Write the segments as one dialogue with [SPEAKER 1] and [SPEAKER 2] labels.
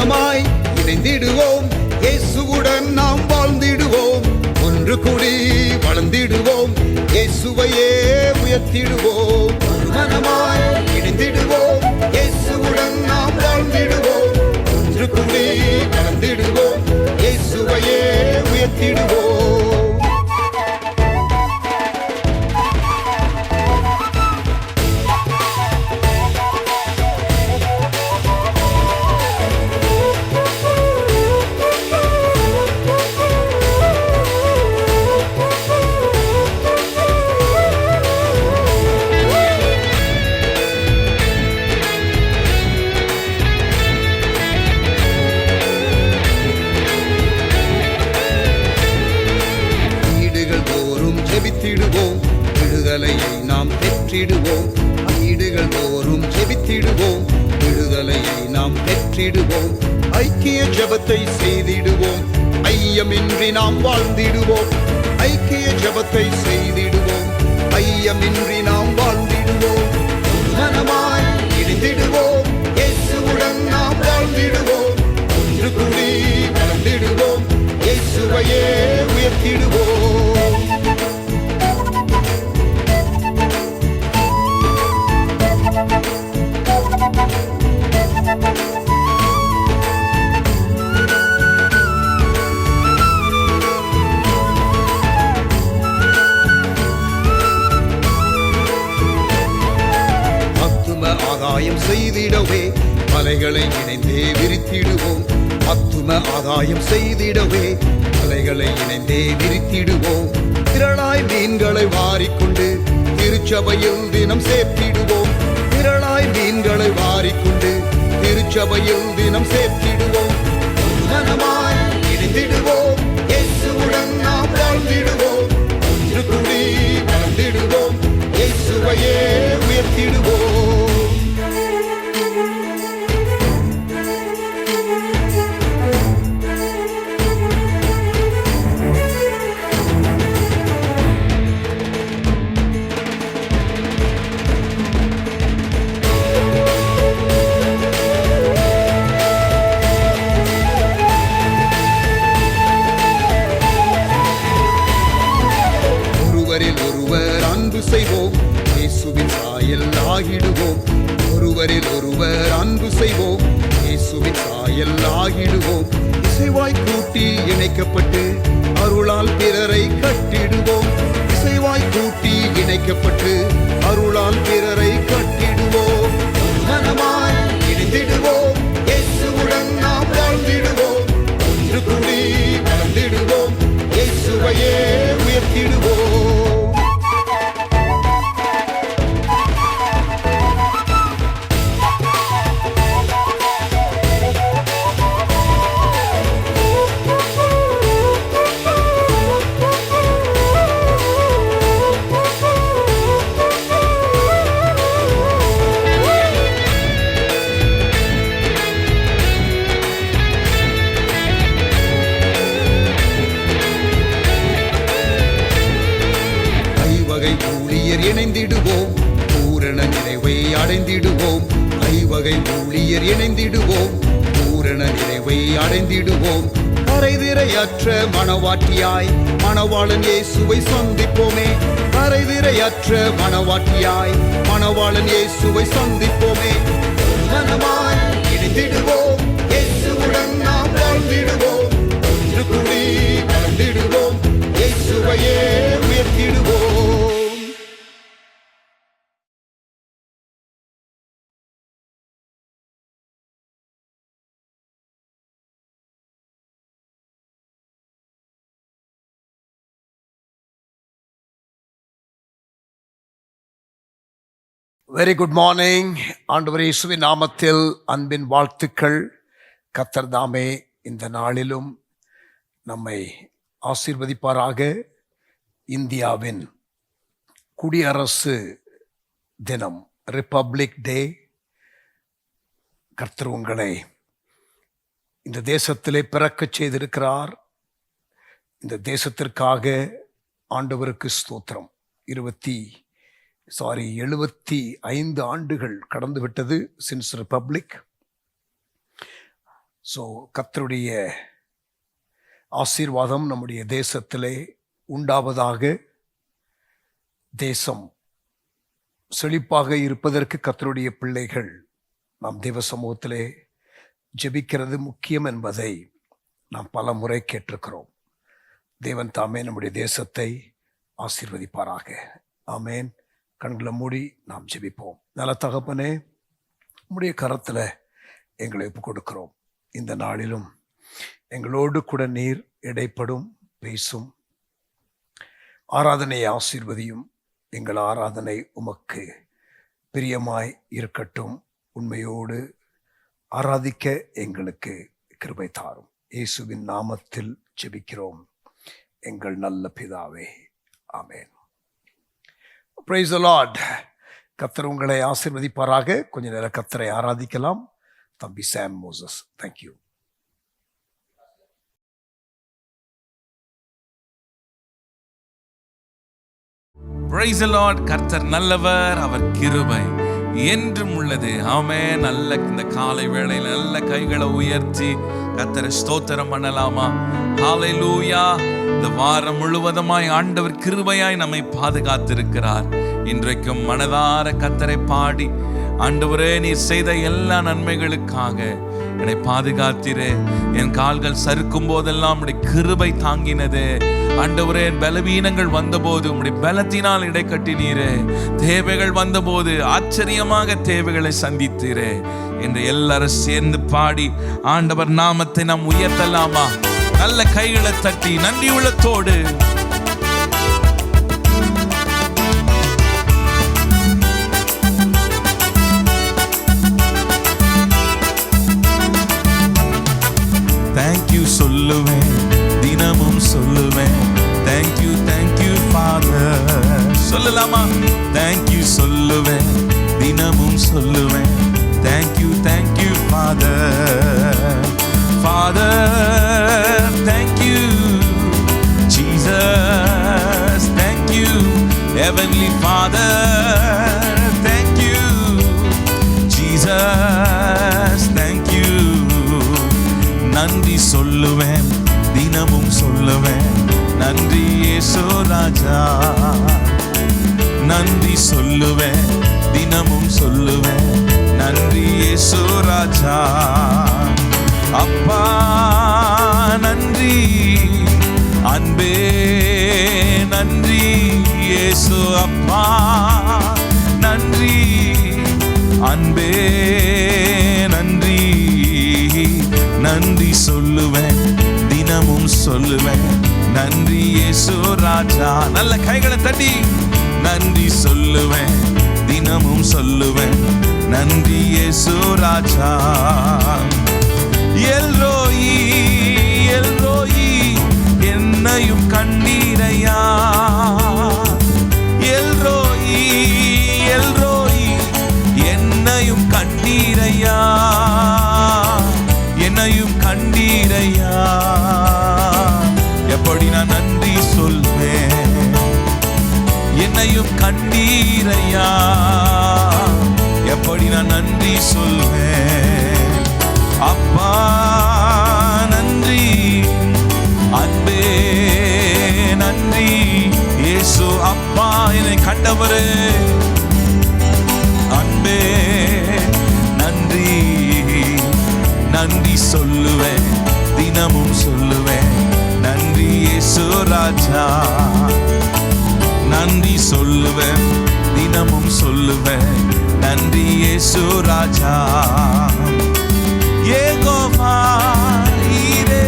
[SPEAKER 1] மனமாய் இணைந்திடுவோம், இயேசுவுடன் நாம் வாழ்ந்திடுவோம், ஒன்று கூடி வளர்ந்திடுவோம், இயேசுவையே உயர்த்திடுவோம். மனமாய் இணைந்திடுவோம், இயேசுவுடன் நாம் வாழ்ந்திடுவோம், ஒன்று கூடி வளர்ந்திடுவோம், இயேசுவையே உயர்த்திடுவோம். விடுதலையை நாம் பெற்றிடுவோம், வீடுகள் தோறும் ஜெபித்திடுவோம், விடுதலையை நாம் பெற்றிடுவோம், ஐக்கிய ஜெபத்தை செய்திடுவோம், ஐயமின்றி நாம் வாழ்ந்திடுவோம், ஐக்கிய ஜெபத்தை செய்திடுவோம், ஐயமின்றி நாம் வாழ்ந்திடுவோம், மனமாய் இணைந்திடுவோம், இயேசுவுடன் நாம் வாழ்ந்திடுவோம், ஒன்று கூடி வளர்ந்திடுவோம், இயேசுவையே உயர்த்திடுவோம். ஆதாயம் செய்திடவே மலைகளை இணைந்தே விரித்திடுவோம், அத்தும ஆதாயம் செய்திடவே மலைகளை இணைந்தே விரித்திடுவோம், திரளாய் மீன்களை வாரிக்கொண்டு திருச்சபையில் தினம் சேர்த்திடுவோம், திரளாய் மீன்களை வாரிக்கொண்டு திருச்சபையில் தினம் சேர்த்திடுவோம், மனமாய் இணைந்திடுவோம், இயேசுவுடன் நாம் வாழ்ந்திடுவோம், ஒன்று கூடி வளர்ந்திடுவோம், இயேசுவையே உயர்த்திடுவோம். ஒருவர் அன்பு செய்வோம், இயேசுவின் சாயல் ஆகிடுவோம், ஒருவரில் ஒருவர் அன்பு செய்வோம், இயேசுவின் சாயல் ஆகிடுவோம், இசைவாய் கூட்டி இணைக்கப்பட்டு அருளால் பிறரை கட்டிடுவோம், இசைவாய் கூட்டி இணைக்கப்பட்டு அருளால் பிறரை கட்டிடுவோம், மனமாய் இணைந்திடுவோம், இயேசுவுடன் நாம் வாழ்ந்திடுவோம், ஒன்று கூடி வளர்ந்திடுவோம், இயேசுவையே உயர்த்திடுவோம். இணைந்திடுவோம், பூரண நிறைவை அடைந்திடுவோம், ஐவகை ஊழியர் இணைந்திடுவோம், பூரண நிறைவை அடைந்திடுவோம், கரைதிரையற்ற மணவாட்டியாய் மணவாளன் இயேசுவை சந்திப்போமே, கரைதிரையற்ற மணவாட்டியாய் மணவாளன் இயேசுவை சந்திப்போமே, மனமாய் இணைந்திடுவோம், இயேசுவுடன் நாம் வாழ்ந்திடுவோம், ஒன்று கூடி வளர்ந்திடுவோம், இயேசுவையே உயர்த்திடுவோம். Very good morning. ஆண்டவர் இயேசுவின் நாமத்தில் அன்பின் வாழ்த்துக்கள். கர்த்தர் தாமே இந்த நாளிலும் நம்மை ஆசீர்வதிப்பாராக. இந்தியாவின் குடியரசு தினம், ரிப்பப்ளிக் டே. கர்த்தர் உங்களை இந்த தேசத்திலே பிறக்கச் செய்திருக்கிறார். இந்த தேசத்திற்காக ஆண்டவருக்கு ஸ்தோத்திரம். 75 ஆண்டுகள் கடந்து விட்டது சின்ஸ் ரிப்பப்ளிக். கர்த்தருடைய ஆசீர்வாதம் நம்முடைய தேசத்திலே உண்டாவதாக. தேசம் செழிப்பாக இருப்பதற்கு கர்த்தருடைய பிள்ளைகள் நாம் தேவ சமூகத்திலே ஜெபிக்கிறது முக்கியம் என்பதை நாம் பல முறை கேட்டிருக்கிறோம். தேவன் தாமே நம்முடைய தேசத்தை ஆசீர்வதிப்பாராக. ஆமேன். கண்களை மூடி நாம் ஜெபிப்போம். நல்ல தகப்பனே, உம்முடைய கரத்தில் எங்களை ஒப்புக் கொடுக்கிறோம். இந்த நாளிலும் எங்களோடு கூட நீர் இடைப்படும், பேசும், ஆராதனையை ஆசீர்வதியும். எங்கள் ஆராதனை உமக்கு பிரியமாய் இருக்கட்டும். உண்மையோடு ஆராதிக்க எங்களுக்கு கிருபை தாரும். இயேசுவின் நாமத்தில் ஜெபிக்கிறோம் எங்கள் நல்ல பிதாவே. ஆமென். Praise the Lord. கர்த்தர் உங்களை ஆசீர்வதிப்பாராக. கொஞ்ச நேரம் கர்த்தரை ஆராதிக்கலாம். தம்பி Sam Moses, thank you.
[SPEAKER 2] Praise the Lord. கர்த்தர் நல்லவர், அவர் கிருபை என்றும் உள்ளது. ஆமென். நல்ல இந்த காலை வேளையில் நல்ல கைகளை உயர்த்தி கர்த்தரை ஸ்தோத்திரம் பண்ணலாமா? ஹல்லேலூயா. இந்த வாரம் முழுவதுமாய் ஆண்டவர் கிருபையாய் நம்மை பாதுகாத்திருக்கிறார். இன்றைக்கும் மனதார கர்த்தரை பாடி, ஆண்டவரே நீர் செய்த எல்லா நன்மைகளுக்காக என்னை பாதுகாத்திரே. என் கால்கள் சறுக்கும் போதெல்லாம் உம்முடைய கிருபை தாங்கினதே. ஆண்டவரே, என் பலவீனங்கள் வந்தபோது உம்முடைய பலத்தினால் இடை கட்டினீரே. தேவைகள் வந்தபோது ஆச்சரியமாக தேவைகளை சந்தித்தீரே என்று எல்லாரும் சேர்ந்து பாடி ஆண்டவர் நாமத்தை நாம் உயர்த்தலாமா? நல்ல கைகளை தட்டி நன்றி உள்ளத்தோடு. தேங்க்யூ சொல்லுவேன், தினமும் சொல்லுவேன். Thank you thank you father. சொல்லலாமா? தேங்க்யூ சொல்லுவேன், தினமும் சொல்லுவேன். Thank you thank you father. Father thank you, Jesus thank you, heavenly father thank you, Jesus thank you. நன்றி சொல்லுவேன், தினமும் சொல்லுவேன். நன்றி இயேசு ராஜா. நன்றி சொல்லுவேன், தினமும் சொல்லுவேன். நன்றி இயேசு ராஜா. அப்பா நன்றி, அன்பே நன்றி. இயேசு அப்பா நன்றி, அன்பே நன்றி. நன்றி சொல்லுவேன், தினமும் சொல்லுவேன். நன்றி இயேசு ராஜா. நல்ல கைகளை தட்டி நன்றி சொல்லுவேன், தினமும் சொல்லுவேன். நன்றி இயேசு ராஜா. எல்ரோயி எல்ரோயி என்னையும் கண்டீரையா. எல்ரோயி எல்ரோயி என்னையும் கண்டீரையா. என்னையும் கண்டீரையா. எப்படி நான் நன்றி சொல்வேன்? என்னையும் கண்டீரையா. எப்படி நான் நன்றி சொல்வேன்? அப்பா நன்றி, அன்பே நன்றி. இயேசு அப்பா என்னை கண்டவரே. அன்பே நன்றி. நன்றி சொல்லுவேன், தினமும் சொல்லுவேன். நன்றி இயேசு ராஜா. நன்றி சொல்லுவேன், தினமும் சொல்லுவேன். நன்றி இயேசு ராஜா. யெகோவா ஈரே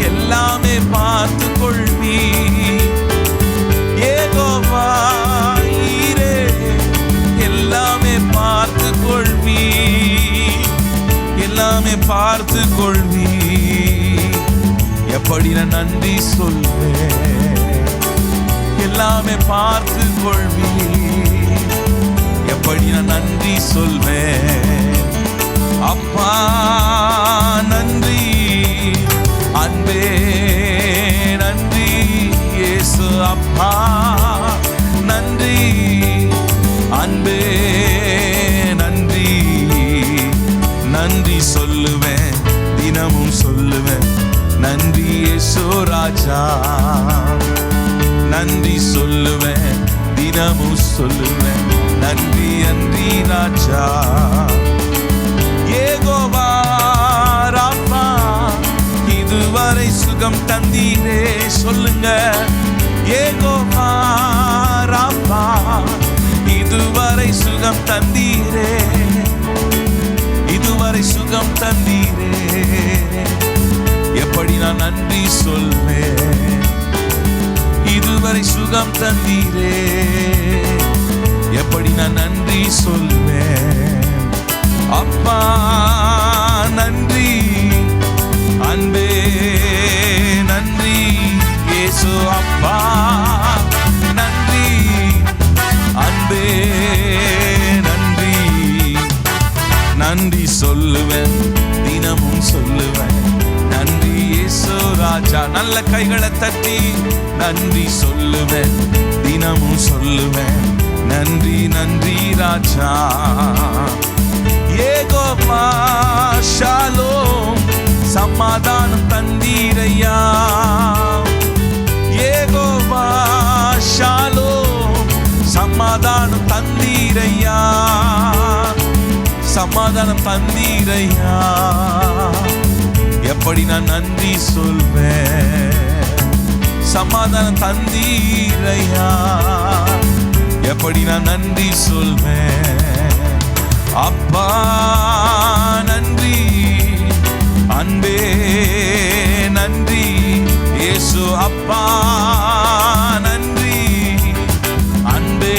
[SPEAKER 2] எல்லாமே பார்த்து கொள்வி. யெகோவா ஈரே எல்லாமே பார்த்து கொள்வி. எல்லாமே பார்த்து கொள்வி. எப்படி நான் நன்றி சொல்வேன்? எல்லாமே பார்த்து கொள்வி. எப்படி நான் நன்றி சொல்வேன்? அப்பா நன்றி, அன்பே நன்றி. இயேசு அப்பா நன்றி, அன்பே நன்றி. நன்றி சொல்லுவேன், தினமும் சொல்லுவேன் நன்றி இயேசு ராஜா. நன்றி சொல்லுவேன், தினமும் சொல்லுவேன் நன்றி நன்றி ராஜா. யெகோவா ராஃபா, இதுவரை சுகம் தந்தீரே. சொல்லுங்க, யெகோவா ராஃபா, இதுவரை சுகம் தந்தீரே, இதுவரை சுகம் தந்தீரே. எப்படி நான் நன்றி சொல்வேன், இதுவரை சுகம் தந்தீரே, எப்படி நான் நன்றி சொல்வேன். அப்பா நன்றி, அன்பே நன்றி இயேசு. அப்பா நன்றி, அன்பே நன்றி. நன்றி சொல்லுவேன், தினமும் சொல்லுவேன் நன்றி இயேசு ராஜா. நல்ல கைகளை தட்டி நன்றி சொல்லுவேன், தினமும் சொல்லுவேன் நன்றி நன்றி ராஜா. யெகோவா ஷாலோம், சமாதானம் தந்தீரையா. யெகோவா ஷாலோம், சமாதானம் தந்தீரையா, சமாதானம் தந்தீரையா. எப்படி நான் நன்றி சொல்வேன், சமாதானம் தந்தீரையா, எப்படி நான் நன்றி சொல்வேன். அப்பா நன்றி, அன்பே நன்றி இயேசு. அப்பா நன்றி, அன்பே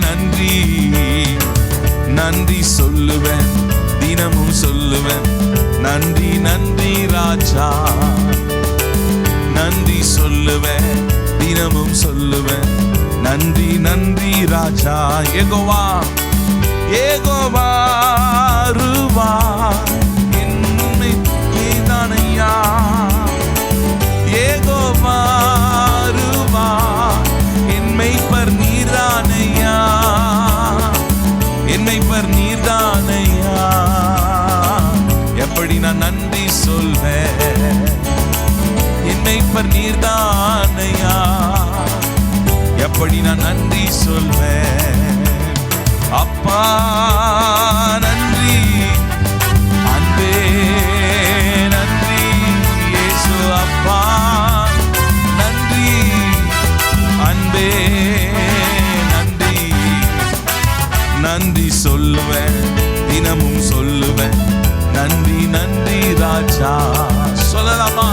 [SPEAKER 2] நன்றி. நன்றி சொல்லுவேன், தினமும் சொல்லுவேன் நன்றி நன்றி ராஜா. நன்றி சொல்லுவேன், தினமும் சொல்லுவேன் நன்றி நன்றி ராஜா. யெகோவா யெகோவா ரூவா, என்னை நீதானையா. யெகோவா ரூவா, என்னை பர் நீதானையா, என்னை பர் நீதானையா. எப்படி நான் நன்றி சொல்வேன், என்னை பர் நீதானையா, எப்படி நான் நன்றி சொல்வேன். அப்பா நன்றி, அன்பே நன்றி இயேசு. அப்பா நன்றி, அன்பே நன்றி. நன்றி சொல்லுவேன், தினமும் சொல்லுவேன் நன்றி நன்றி ராஜா. சொல்லலாமா?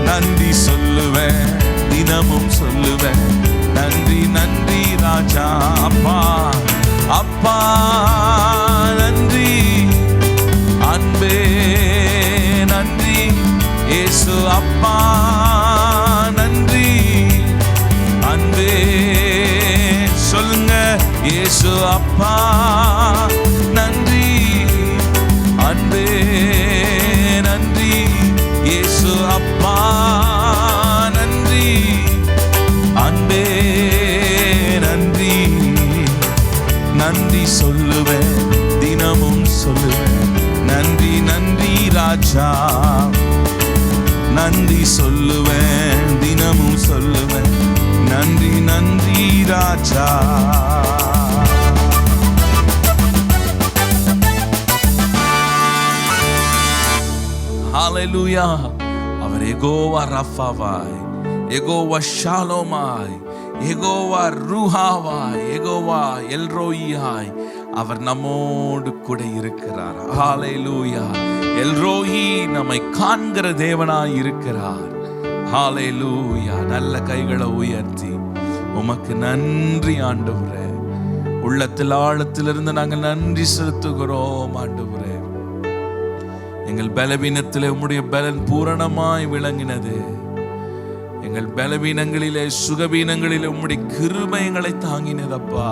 [SPEAKER 2] நன்றி சொல்லுவேன், தினமும் சொல்லுவேன் நன்றி நன்றி ராஜா. அப்பா அப்பா நன்றி, அன்பே நன்றி இயேசு. அப்பா நன்றி, அன்பே சொல்லுங்க இயேசு. அப்பா நன்றி, அன்பே நன்றி இயேசு. அப்பா நன்றி, அன்பே நன்றி. நன்றி சொல்லுவேன், தினமும் சொல்லுவேன் நன்றி நன்றி ராஜா. நன்றி சொல்லுவேன், தினமும் சொல்லுவேன் நன்றி நன்றி ராஜா. ஹல்லேலூயா. அவர் யெகோவா ராஃபாவாய், யெகோவா ஷாலோமாய், யெகோவா ரூஹாவாய், யெகோவா எல்ரோயியாய் அவர் நம்மோடு கூட இருக்கிறார். ஹல்லேலூயா. எல்ரோயி நம்மை காண்கிற தேவனாய் இருக்கிறார். ஹல்லேலூயா. நல்ல கைகளை உயர்த்தி உமக்கு நன்றி ஆண்டவரே. உள்ளத்தில் ஆழத்திலிருந்து நாங்கள் நன்றி செலுத்துகிறோம் ஆண்டவரே. எங்கள் பலவீனத்திலே உம்முடைய பலன் பூரணமாய் விளங்கினது. எங்கள் பலவீனங்களிலே சுகவீனங்களிலே உம்முடைய கிருபை எங்களை தாங்கினதப்பா.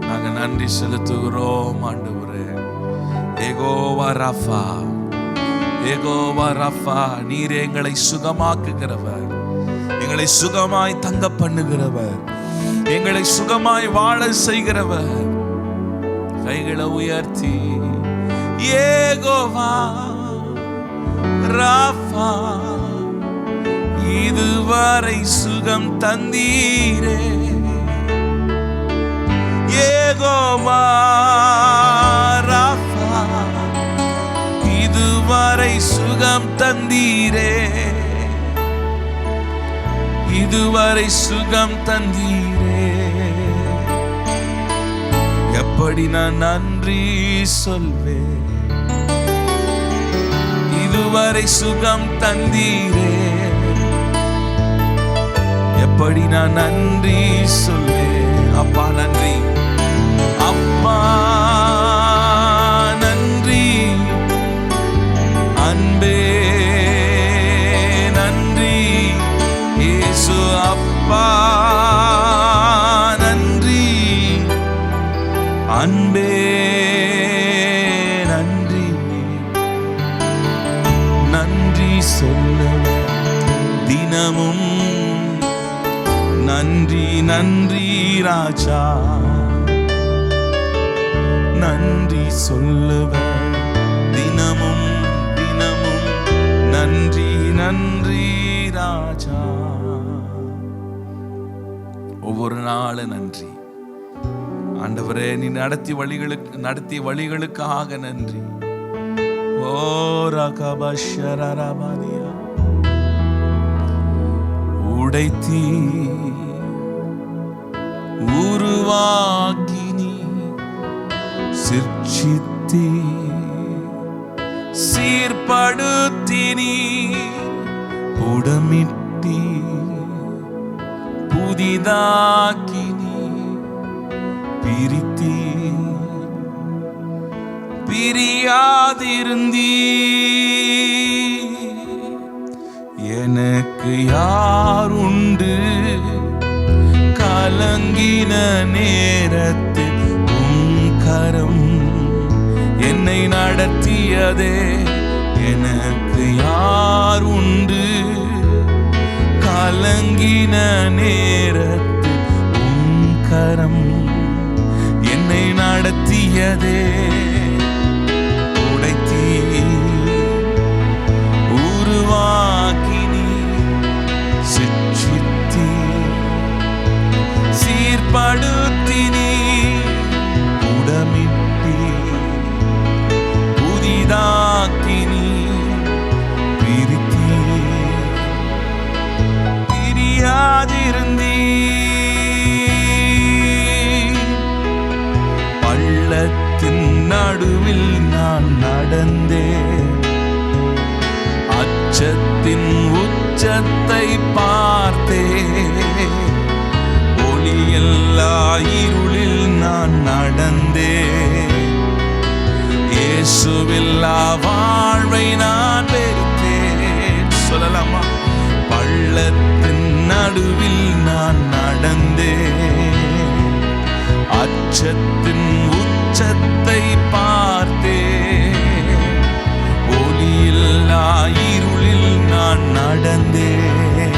[SPEAKER 2] நாங்கள் நன்றி செலுத்துகிறோம் ஆண்டவரே. யெகோவா ராஃபா, யெகோவா ராஃபா, நீரே எங்களை சுகமாக்குகிறவர், எங்களை சுகமாய் தங்க பண்ணுகிறவர், எங்களை சுகமாய் வாழ செய்கிறவர். கைகளை உயர்த்தி யெகோவா ராஃபா, இதுவரை சுகம் தந்தீரே. யெகோவா ராஃபா, இதுவரை சுகம் தந்தீரே. இதுவரை சுகம் தந்தீரே. எப்படி நான் நன்றி சொல்வேன்? இதுவரை சுகம் தந்தீரே. எப்படி நான் நன்றி சொல்வேன்? அப்பா நன்றி, அப்பா நன்றி, அன்பே நன்றி, இயேசு அப்பா நன்றி, அன்பே நன்றி. நன்றி சொல்ல தினமும் நன்றி நன்றி ராஜா. நன்றி சொல்லுவேன் தினமும் தினமும் நன்றி நன்றி ராஜா. ஒவ்வொரு நாளும் நன்றி ஆண்டவரே. நீ நடத்திய வழிகளுக்காக நன்றி. ஓ ரகபஷரரபதியா, உடைத்தீ உருவாக்கினி, சிர்ச்சித்தீ சீர்படுத்தினி, புடமிட்டி புதிதாக்கினி, பிரித்தீ பிரியாதிருந்தீ. எனக்கு யார் உண்டு? கலங்கின நேரத்தில் உம் கரம் என்னை நடத்தியதே. எனக்கு யார் உண்டு? கலங்கின நேரத்தில் உம் கரம் என்னை நடத்தியதே. உடைத்தீ உருவாக்கினி, சிற்றித்தீ சீர்படுத்தினி, புடமிட்டி புதிதாக்கினி, பிரித்தீ பிரியாதிருந்தீ. பள்ளத்தின் நடுவில் நான் நடந்தேன், அச்சத்தின் உச்சத்தை பார்த்தேன். ஒளியில்லா இருளில் நான் நடந்தேன், இயேசுவில்லா வாழ்வை நான் வெறுத்தேன். சொல்லலாமா? பள்ளத்தின் நடுவில் நான் நடந்தேன், அச்சத்தின் உச்சத்தை பார்த்தேன். ஒளியில்லா இருளில் நான் நடந்தேன்,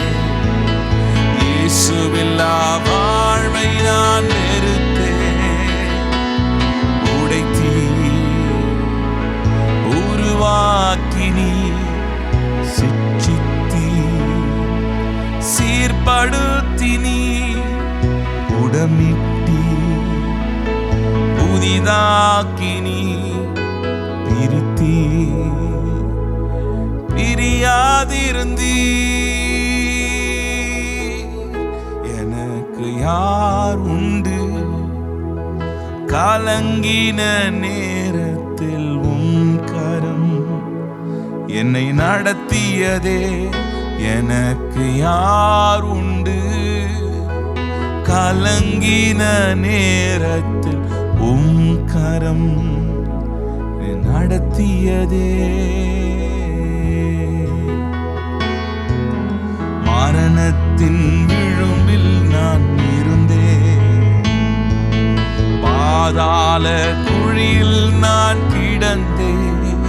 [SPEAKER 2] இயேசுவில்லா வாழ்வை நான் வெறுத்தேன். உடைத்தீ உருவாக்கினி, சிற்றித்தீ சீர்படுத்தினி, புடமிட்டி புதிதாக்கினி, பிரித்தீ பிரியாதிருந்தீ. எனக்கு யார் உண்டு? கலங்கின நேரத்தில் உம் கரம் என்னை நடத்தியதே. எனக்கு யார் உண்டு? கலங்கின நேரத்தில் உம் கரம் நடத்தியதே. மரணத்தின் விழும்பில் நான் இருந்தேன், பாதாள குழியில் நான் கிடந்தேன்.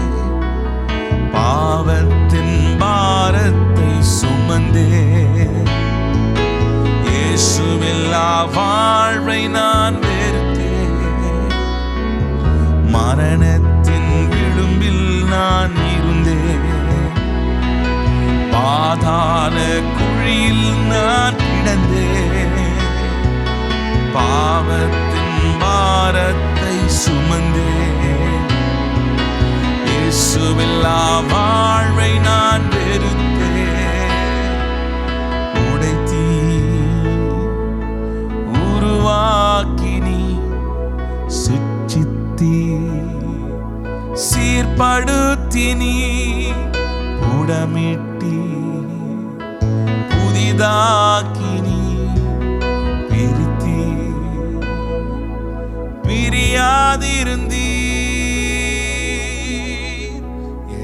[SPEAKER 2] பாவத்தின் பாரத்தை சுமந்தேன், இயேசுவில்லா வாழ்வை நான் வெறுத்தேன். மரணத்தின் விழும்பில் நான் இருந்தேன், பாவத்தின் பாரத்தை சுமந்தேன். இயேசுவில்லா வாழ்வை நான் வெறுத்தேன். உடைத்தீ உருவாக்கி நீ சிற்றித்தீ சீர்படுத்தி நீ புடமிட்டி புதிதாக்கி நீ பிரித்தி பிரியாதிருந்தீர்.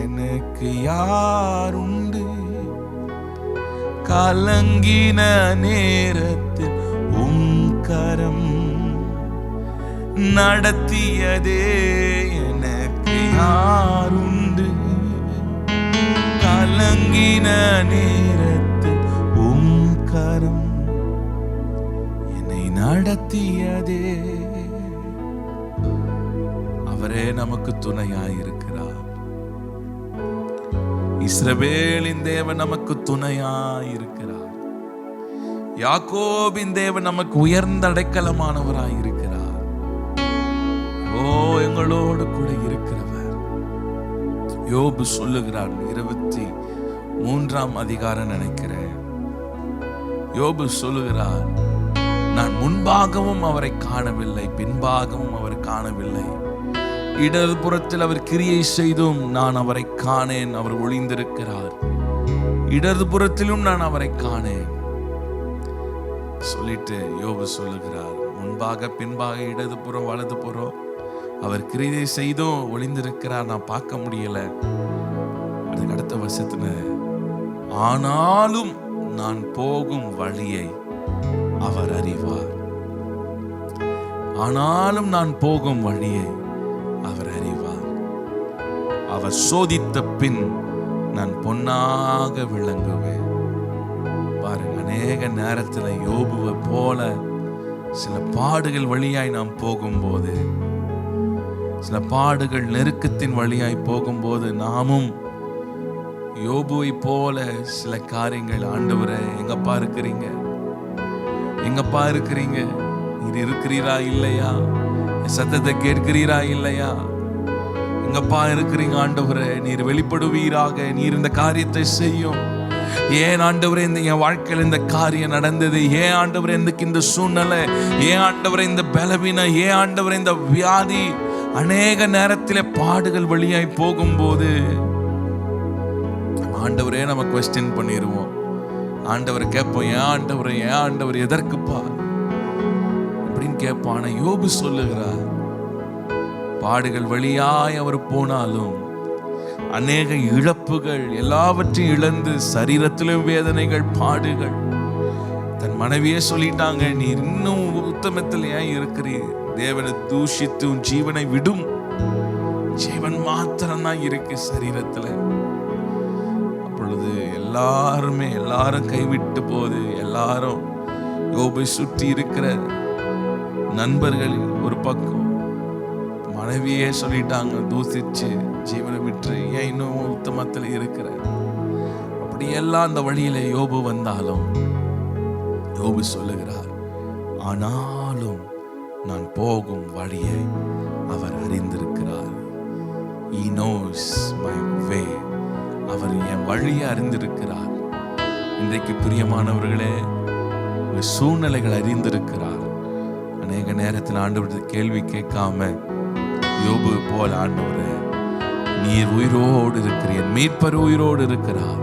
[SPEAKER 2] எனக்கு யாருண்டு? கலங்கின நேரத்தில் உம் கரம் நடத்தியதே. எனக்கு யாருண்டு? கலங்கின நேரத்தில் உம் கரம் என்னை நடத்தியதே. அவரே நமக்கு துணையாயிருக்கிறார். இஸ்ரவேலின் தேவன் நமக்கு துணையாயிருக்கிறார். யாக்கோபின் தேவன் நமக்கு உயர்ந்த அடைக்கலமானவராயிருக்கிறார். ஓ, எங்களோடு கூட இருக்கிறவர். யோபு சொல்லுகிறார், 23ஆம் அதிகாரம் நினைக்கிறேன். யோபு சொல்லுகிறார், நான் முன்பாகவும் அவரை காணவில்லை, பின்பாகவும் அவர் காணவில்லை. இடதுபுறத்தில் அவர் கிரியை செய்தும் நான் அவரை காணேன். அவர் ஒளிந்திருக்கிறார். இடதுபுறத்திலும் நான் அவரை காணேன் சொல்லிட்டு யோபு சொல்லுகிறார், முன்பாக பின்பாக இடதுபுறம் வலதுபுறம் அவர் கிரியை செய்தும் ஒளிந்திருக்கிறார், நான் பார்க்க முடியல. அதுக்கு அடுத்த வருஷத்துல, ஆனாலும் நான் போகும் வழியை அவர் அறிவார். ஆனாலும் நான் போகும் வழியை அவர் அறிவார். அவர் சோதித்த பின் நான் பொன்னாக விளங்குவேன். பாருங்க, அநேக நேரத்தில் யோபுவை போல சில பாடுகள் வழியாய் நாம் போகும்போது, சில பாடுகள் நெருக்கத்தின் வழியாய் போகும்போது, நாமும் யோபுவை போல சில காரியங்கள், ஆண்டவரே எங்கப்பா இருக்கிறீங்க, எங்கப்பா இருக்கிறீங்க, நீர் இருக்கிறீரா இல்லையா, சத்தத்தை கேட்கிறீரா இல்லையா, எங்கப்பா இருக்கிறீங்க ஆண்டவரே, நீர் வெளிப்படுவீராக, நீர் இந்த காரியத்தை செய்யும். ஏன் ஆண்டவரே இந்த என் வாழ்க்கையில் இந்த காரியம் நடந்தது, ஏன் ஆண்டவரே இந்த சூழ்நிலை, ஏன் ஆண்டவரே இந்த பலவீனம், ஏன் ஆண்டவரே இந்த வியாதி. அநேக நேரத்திலே பாடுகள் வழியாய் போகும்போது ஆண்டவரே நம்ம குவெஸ்டின் பண்ணிடுவோம். ஆண்டவர் கேட்போம், ஏன் ஆண்டவரே, ஏன் ஆண்டவர், எதற்குப்பா அப்படின்னு கேட்போம். ஆனா யோபு சொல்லுகிறார், பாடுகள் வழியாய் அவர் போனாலும் அநேக இழப்புகள், எல்லாவற்றையும் இழந்து, சரீரத்திலும் வேதனைகள், பாடுகள். தன் மனைவியே சொல்லிட்டாங்க, நீ இன்னும் உத்தமத்தில் ஏன் இருக்கிறீர், தேவனை தூஷித்து உன் ஜீவனை விடும், ஜீவன் மாத்திரம்தான் இருக்கு சரீரத்துல. அப்பொழுது எல்லாரும் கைவிட்டு போது, எல்லாரும் யோபை சுற்றி இருக்கிற நண்பர்கள் ஒரு பக்கம், மனைவியே சொல்லிட்டாங்க, தூசிச்சு ஜீவனை விட்டு ஏன் இன்னும் உத்தமத்தில் இருக்கிற. அப்படியெல்லாம் அந்த வழியில யோபு வந்தாலும் யோபு சொல்லுகிறார், ஆனாலும் நான் போகும் வழியை அவர் அறிந்திருக்கிறார். He knows my way. அவர் என் வழியை அறிந்திருக்கிறார். இன்றைக்கு பிரியமானவர்களே, உங்கள் சூழ்நிலைகள் அறிந்திருக்கிறார். அநேக நேரத்தில் ஆண்டவரது கேள்வி கேட்காம யோபு போல, ஆண்டவரே நீர் உயிரோடு இருக்கிறீர், என் மீட்பர் உயிரோடு இருக்கிறார்,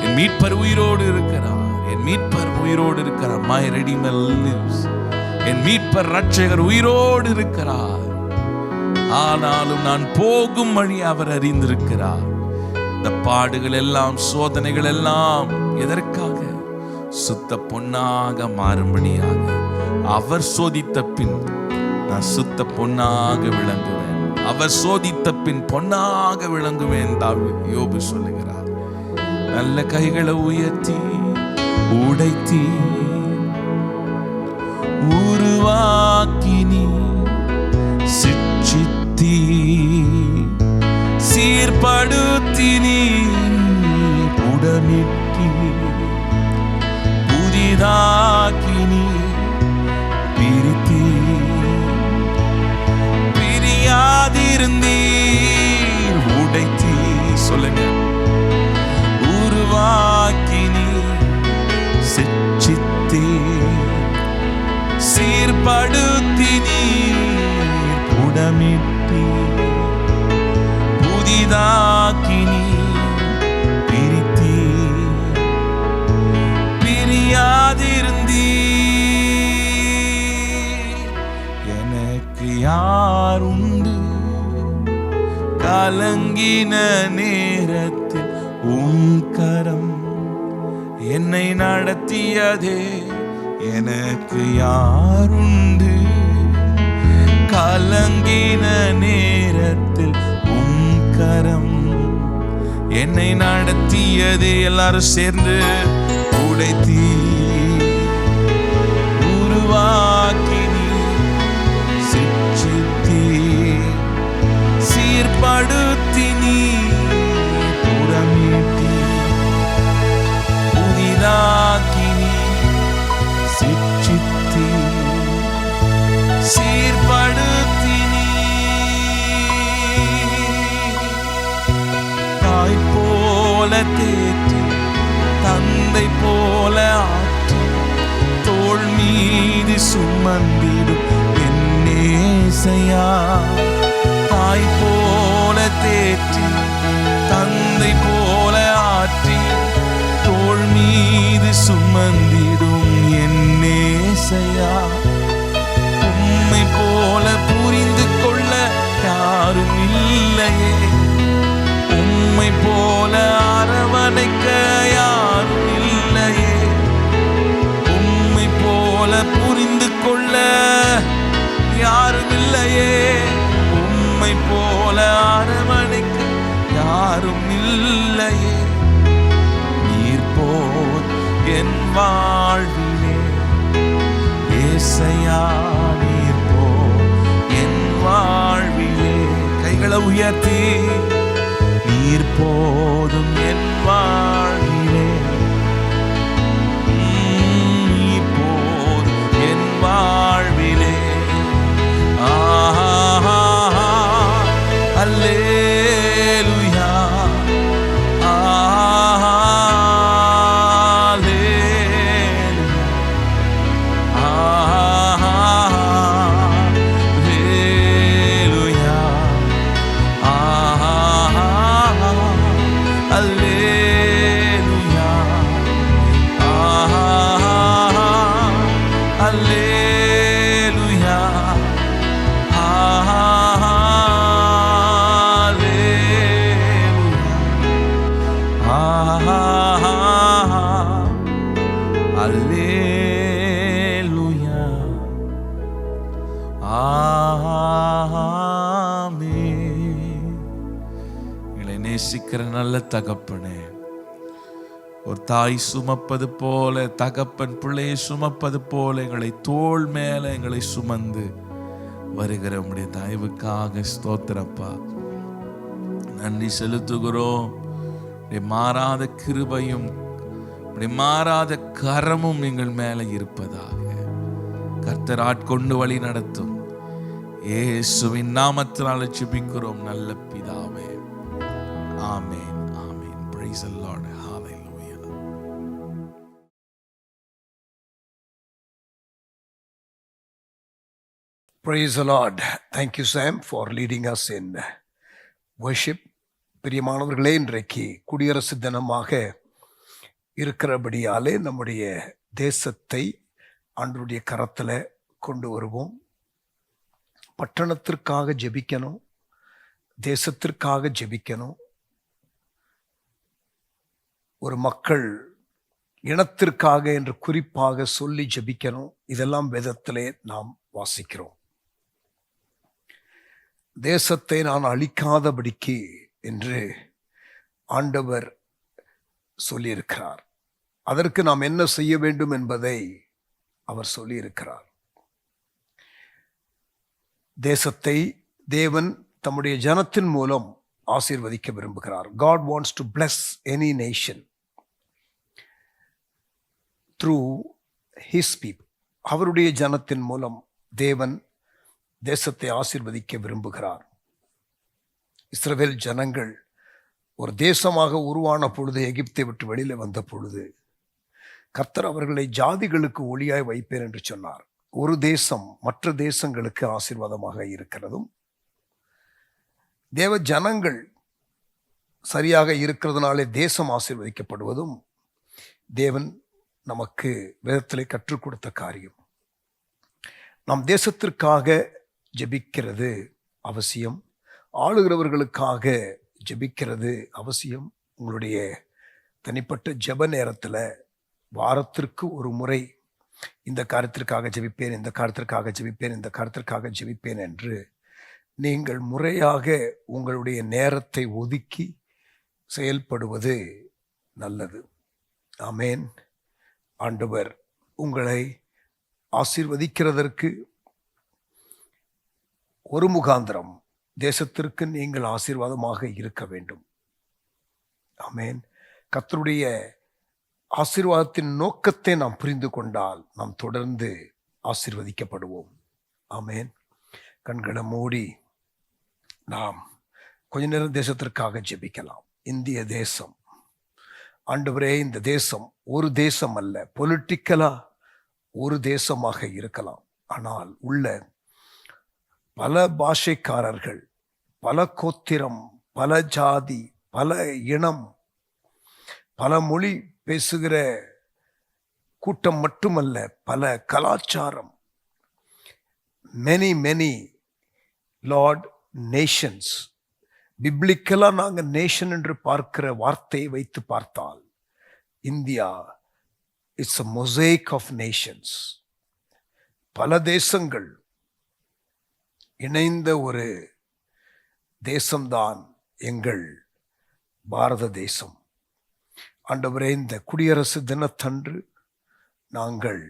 [SPEAKER 2] என் மீட்பர் உயிரோடு இருக்கிறார், என் மீட்பர் உயிரோடு இருக்கிறார். My Redeemer lives. என் மீட்பர் ரட்சகர் உயிரோடு இருக்கிறார். ஆனாலும் நான் போகும் வழி அவர் அறிந்திருக்கிறார். இந்த பாடுகள் எல்லாம், சோதனைகள் எல்லாம் எதற்காக? சுத்த பொன்னாக மாறும்படியாக. அவர் சோதித்த பின் நான் சுத்த பொன்னாக விளங்குவேன். அவர் சோதித்த பின் பொன்னாக விளங்குவேன். யோபு சொல்லுகிறார், நல்ல கைகளை உயர்த்தி உடைத்தி உருவாக்கி நீ சிற்றித்தி சீர்படுத்தி நீ புடமிட்டி புதிதாக்கி நீ பிரித்தி பிரியாதிருந்தீர், உடைத்தீ சொல்லுங்க, உருவாக்கி நீ சிற்றித்தீர், சீர்படுத்தி நீர் புடமிட்டி, புதிதாக்கி நீ பிரித்தி, பிரியாதிருந்தீ. எனக்கு யார் உண்டு கலங்கின நேரத்தில் உன் கரம் என்னை நடத்தியதே. எனக்கு யாருண்டு கலங்கின நேரத்தில் உன் கரம் என்னை நடத்தியதே. எல்லாரும் சேர்ந்து உடைத்தீ, உருவாக்கி நீ சிற்றித்தீ, சீர்படுத்தி நீ புடமிட்டி, புதிதாக்கி நீ சிற்றித்தீ, சீர்படுத்தி நீ. தாய் போல தேற்றி, தந்தை போல ஆற்றி, தோள் மீது சுமந்திடும் என்னேசையா. தாய் போல தேற்றி, தந்தை போல ஆற்றி, தோள் மீது சுமந்திடும் என்னேசையா. உம்மை போல புரிந்து கொள்ள யாரும் இல்லையே, உம்மை போல அரவணைக்க யாரும் இல்லையே, உம்மை போல புரிந்து கொள்ள யாரும் இல்லையே, உம்மை போல அரவணைக்க யாரும் இல்லையே. நீர் போல் என் வாழ்விலே ஏசையா, நீர் போல் என் வாழ்விலே. கைகளை உயர்த்தி, நீர் போதும் என் வாழ்விலே, நீர் போதும் என் வாழ்விலே. ஆஹா, அல்லேலூயா, ஆஹா, அல்லேலூயா, ஆஹா, அல்லேலூயா, ஆஹா, அல்லேலூயா, ஆஹா, அல்லேலூயா, ஆஹா, அல்லேலூயா, ஆமென். எங்களை நேசிக்கிற நல்ல தகப்பனே, ஒரு தாய் சுமப்பது போல, தகப்பன் பிள்ளையை சுமப்பது போல எங்களை தோள் மேல எங்களை சுமந்து வருகிற உம்முடைய தயவுக்காக ஸ்தோத்திரப்பா. நன்றி செலுத்துகிறோம். மாறாத கிருபையும் மாறாத கரமும் எங்கள் மேல இருப்பதாக கர்த்தர் ஆட்கொண்டு வழி நடத்தும். இயேசுவின் நாமத்தினால் ஜெபிக்கிறோம் நல்ல பிதாவே, ஆமென், ஆமென். Praise the Lord. Hallelujah.
[SPEAKER 1] Praise the Lord. Thank you, Sam, for leading us in worship. பிரியமானவர்களே, இன்றைக்கு குடியரசு தினமாக இருக்கிறபடியாலே நம்முடைய தேசத்தை ஆண்டவருடைய கரத்தில் கொண்டு வருவோம். பட்டணத்திற்காக ஜெபிக்கணும், தேசத்திற்காக ஜெபிக்கணும். ஒரு மக்கள் இனத்திற்காக என்று குறிப்பாக சொல்லி ஜெபிக்கணும். இதெல்லாம் வேதத்திலே நாம் வாசிக்கிறோம். தேசத்தை நான் அழிக்காதபடிக்கு என்று ஆண்டவர் சொல்லியிருக்கிறார். அதற்கு நாம் என்ன செய்ய வேண்டும் என்பதை அவர் சொல்லியிருக்கிறார். தேசத்தை தேவன் தம்முடைய ஜனத்தின் மூலம் ஆசீர்வதிக்க விரும்புகிறார். God wants to bless any nation through his people. அவருடைய ஜனத்தின் மூலம் தேவன் தேசத்தை ஆசீர்வதிக்க விரும்புகிறார். இஸ்ரவேல் ஜனங்கள் ஒரு தேசமாக உருவான பொழுது, எகிப்தை விட்டு வெளியில வந்த பொழுது, கர்த்தர் அவர்களை ஜாதிகளுக்கு ஒளியாய் வைப்பேன் என்று சொன்னார். ஒரு தேசம் மற்ற தேசங்களுக்கு ஆசீர்வாதமாக இருக்கிறதும், தேவ ஜனங்கள் சரியாக இருக்கிறதுனாலே தேசம் ஆசீர்வதிக்கப்படுவதும் தேவன் நமக்கு வேதத்திலே கற்றுக் கொடுத்த காரியம். நாம் தேசத்திற்காக ஜெபிக்கிறது அவசியம், ஆளுகிறவர்களுக்காக ஜெபிக்கிறது அவசியம். உங்களுடைய தனிப்பட்ட ஜெப நேரத்தில் வாரத்திற்கு ஒரு முறை இந்த காரியத்திற்காக ஜெபிப்பேன், இந்த காரியத்திற்காக ஜெபிப்பேன், இந்த காரியத்திற்காக ஜெபிப்பேன் என்று நீங்கள் முறையாக உங்களுடைய நேரத்தை ஒதுக்கி செயல்படுவது நல்லது. ஆமேன். ஆண்டவர் உங்களை ஆசீர்வதிக்கிறதற்கு ஒரு முகாந்திரம் தேசத்திற்கு நீங்கள் ஆசீர்வாதமாக இருக்க வேண்டும். ஆமேன். கர்த்தருடைய ஆசீர்வாதத்தின் நோக்கத்தை நாம் புரிந்து கொண்டால் நாம் தொடர்ந்து ஆசீர்வதிக்கப்படுவோம். ஆமேன். கண்களை மூடி நாம் கொஞ்ச நேரம் தேசத்திற்காக ஜெபிக்கலாம். இந்திய தேசம், ஆண்டவரே, இந்த தேசம் ஒரு தேசம் அல்ல, பொலிட்டிக்கலா ஒரு தேசமாக இருக்கலாம், ஆனால் உள்ள பல பாஷைக்காரர்கள், பல கோத்திரம், பல ஜாதி, பல இனம், பல மொழி பேசுகிற கூட்டம் மட்டுமல்ல, பல கலாச்சாரம், many லார்ட் நேஷன்ஸ். பிப்ளிக்கலா நாங்கள் நேஷன் என்று பார்க்கிற வார்த்தையை வைத்து பார்த்தால் India it's a mosaic of nations. பல தேசங்கள் இணைந்த ஒரு தேசம்தான் எங்கள் பாரத தேசம். ஆண்டவரே, இந்த குடியரசு தினத்தன்று நாங்கள்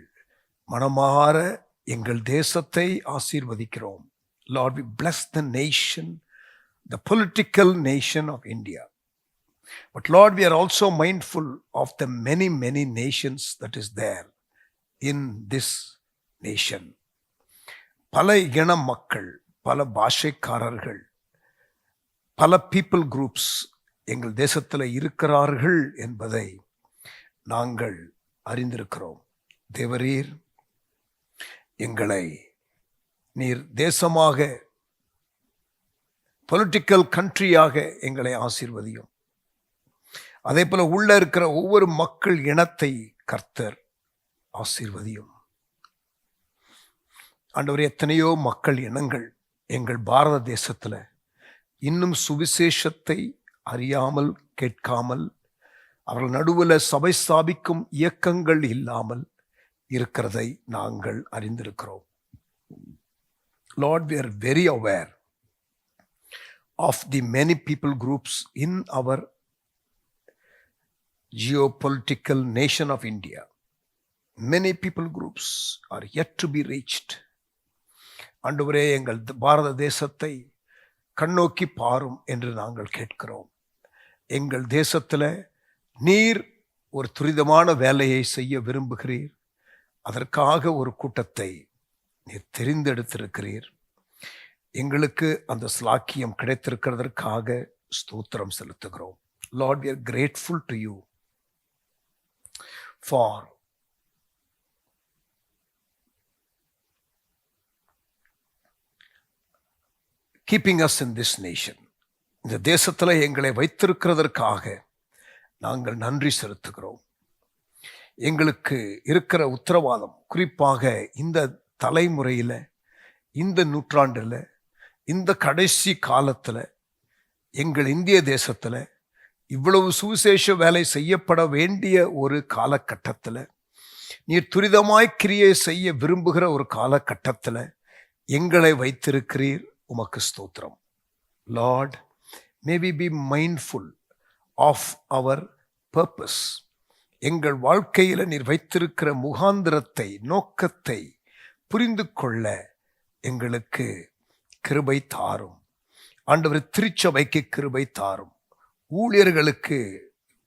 [SPEAKER 1] மனமாற எங்கள் தேசத்தை ஆசீர்வதிக்கிறோம். Lord, we bless the nation, the political nation of India. But Lord, we are also mindful of the many nations that is there in this nation. பல இன மக்கள், பல பாஷைக்காரர்கள், பல பீப்புள் குரூப்ஸ் எங்கள் தேசத்தில் இருக்கிறார்கள் என்பதை நாங்கள் அறிந்திருக்கிறோம். தேவரீர், எங்களை நீர் தேசமாக, பொலிட்டிக்கல் கண்ட்ரியாக எங்களை ஆசீர்வதியும். அதே போல உள்ள இருக்கிற ஒவ்வொரு மக்கள் இனத்தை கர்த்தர் ஆசீர்வதியும். ஆண்டவரே, எத்தனையோ மக்கள் இனங்கள் எங்கள் பாரத தேசத்துல இன்னும் சுவிசேஷத்தை அறியாமல், கேட்காமல், அவர்கள் நடுவில் சபை ஸ்தாபிக்கும் இயக்கங்கள் இல்லாமல் இருக்கிறதை நாங்கள் அறிந்திருக்கிறோம். Lord, we are very aware of the many people groups in our geopolitical nation of India. Many people groups are yet to be reached. ஆண்டவரே, எங்கள் பாரத தேசத்தை கண்ணோக்கி பாரும் என்று நாங்கள் கேட்கிறோம். எங்கள் தேசத்தில் நீர் ஒரு துரிதமான வேலையை செய்ய விரும்புகிறீர். அதற்காக ஒரு கூட்டத்தை நீர் தெரிந்தெடுத்திருக்கிறீர். எங்களுக்கு அந்த ஸ்லாக்கியம் கிடைத்திருக்கிறதற்காக ஸ்தோத்திரம் செலுத்துகிறோம். Lord, we are grateful to you for keeping us in this nation. இந்த தேசத்தில் எங்களை வைத்திருக்கிறதற்காக நாங்கள் நன்றி செலுத்துகிறோம். எங்களுக்கு இருக்கிற உத்தரவாதம், குறிப்பாக இந்த தலைமுறையில், இந்த நூற்றாண்டில், இந்த கடைசி காலத்தில், எங்கள் இந்திய தேசத்தில் இவ்வளவு சுவிசேஷ வேலை செய்யப்பட வேண்டிய ஒரு காலகட்டத்தில், நீர் துரிதமாய் கிரியை செய்ய விரும்புகிற ஒரு காலகட்டத்தில் எங்களை வைத்திருக்கிறீர். உமக்கு ஸ்தோத்திரம். Lord, may we be mindful of our purpose. எங்கள் வாழ்க்கையில் நீர் வைத்திருக்கிற முகாந்திரத்தை, நோக்கத்தை புரிந்து கொள்ள எங்களுக்கு கிருபை தாரும். ஆண்டவரே, திருச்சபைக்கு கிருபை தாரும். ஊழியர்களுக்கு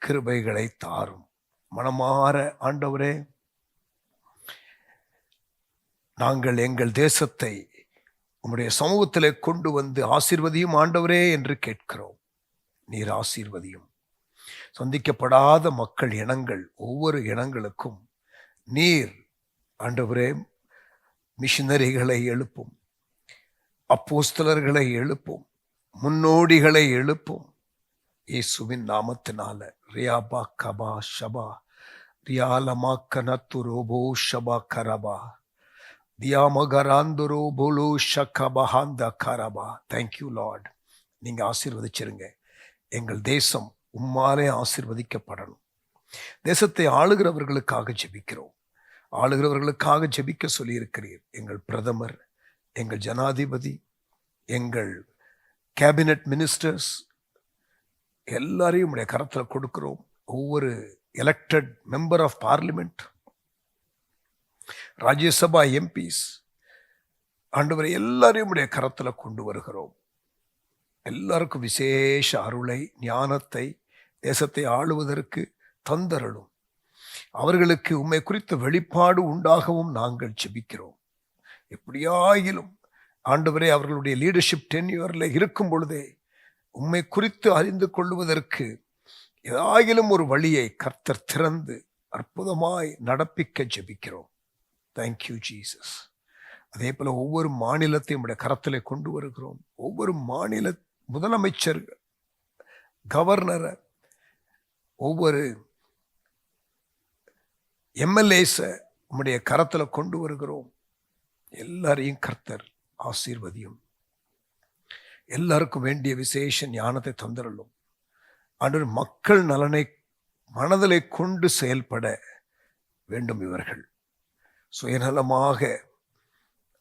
[SPEAKER 1] கிருபைகளை தாரும். மனமாற ஆண்டவரே, நாங்கள் எங்கள் தேசத்தை உம்முடைய சமூகத்திலே கொண்டு வந்து ஆசீர்வதியும் ஆண்டவரே என்று கேட்கிறோம். நீர் ஆசீர்வதியும். சந்திக்கப்படாத மக்கள் இனங்கள், ஒவ்வொரு இனங்களுக்கும் நீர் ஆண்டவரே மிஷனரிகளை எழுப்பும், அப்போஸ்தலர்களை எழுப்பும், முன்னோடிகளை எழுப்பும். இயேசுவின் நாமத்தினால ரியாபா கபா ஷபா ரியாலமா கனத்துரோபோ ஷபா கரபா தியாமகராந்துரோ போலோ ஷகபஹாந்த கரபா. Thank you Lord. நீங்க ஆசீர்வதிச்சிருங்க. எங்கள் தேசம் உம்மாலே ஆசீர்வதிக்கப்படணும். தேசத்தை ஆளுகிறவர்களுக்காக ஜெபிக்கிறோம். ஆளுகிறவர்களுக்காக ஜெபிக்க சொல்லியிருக்கிறீர். எங்கள் பிரதமர், எங்கள் ஜனாதிபதி, எங்கள் கேபினட் மினிஸ்டர்ஸ் எல்லாரையும் உடைய கரத்தில் கொடுக்கிறோம். ஒவ்வொரு elected member of parliament, Rajya Sabha MPs, ஆண்டவரை எல்லாரையும் உடைய கரத்தில் கொண்டு வருகிறோம். எல்லாருக்கும் விசேஷ அருளை, ஞானத்தை தேசத்தை ஆளுவதற்கு தந்தருளும். அவர்களுக்கு உம்மை குறித்த வெளிப்பாடு உண்டாகவும் நாங்கள் ஜெபிக்கிறோம். எப்படியாயிலும் ஆண்டவரே அவர்களுடைய லீடர்ஷிப் டென்யூர்ல இருக்கும் பொழுதே உம்மை குறித்து அறிந்து கொள்வதற்கு ஏதாயிலும் ஒரு வழியை கர்த்தர் திறந்து அற்புதமாய் நடப்பிக்க ஜெபிக்கிறோம். Thank you Jesus. அதே போல ஒவ்வொரு மாநிலத்தையும் உடைய கரத்திலே கொண்டு வருகிறோம். ஒவ்வொரு மாநில முதலமைச்சர், கவர்னரை, ஒவ்வொரு எம்எல்ஏஸ உம்முடைய கரத்துல கொண்டு வருகிறோம். எல்லாரையும் கர்த்தர் ஆசீர்வதியும். எல்லாருக்கும் வேண்டிய விசேஷ ஞானத்தை தந்தரலும். ஆண்டவர் மக்கள் நலனை மனதிலே கொண்டு செயல்பட வேண்டும். இவர்கள் சுயநலமாக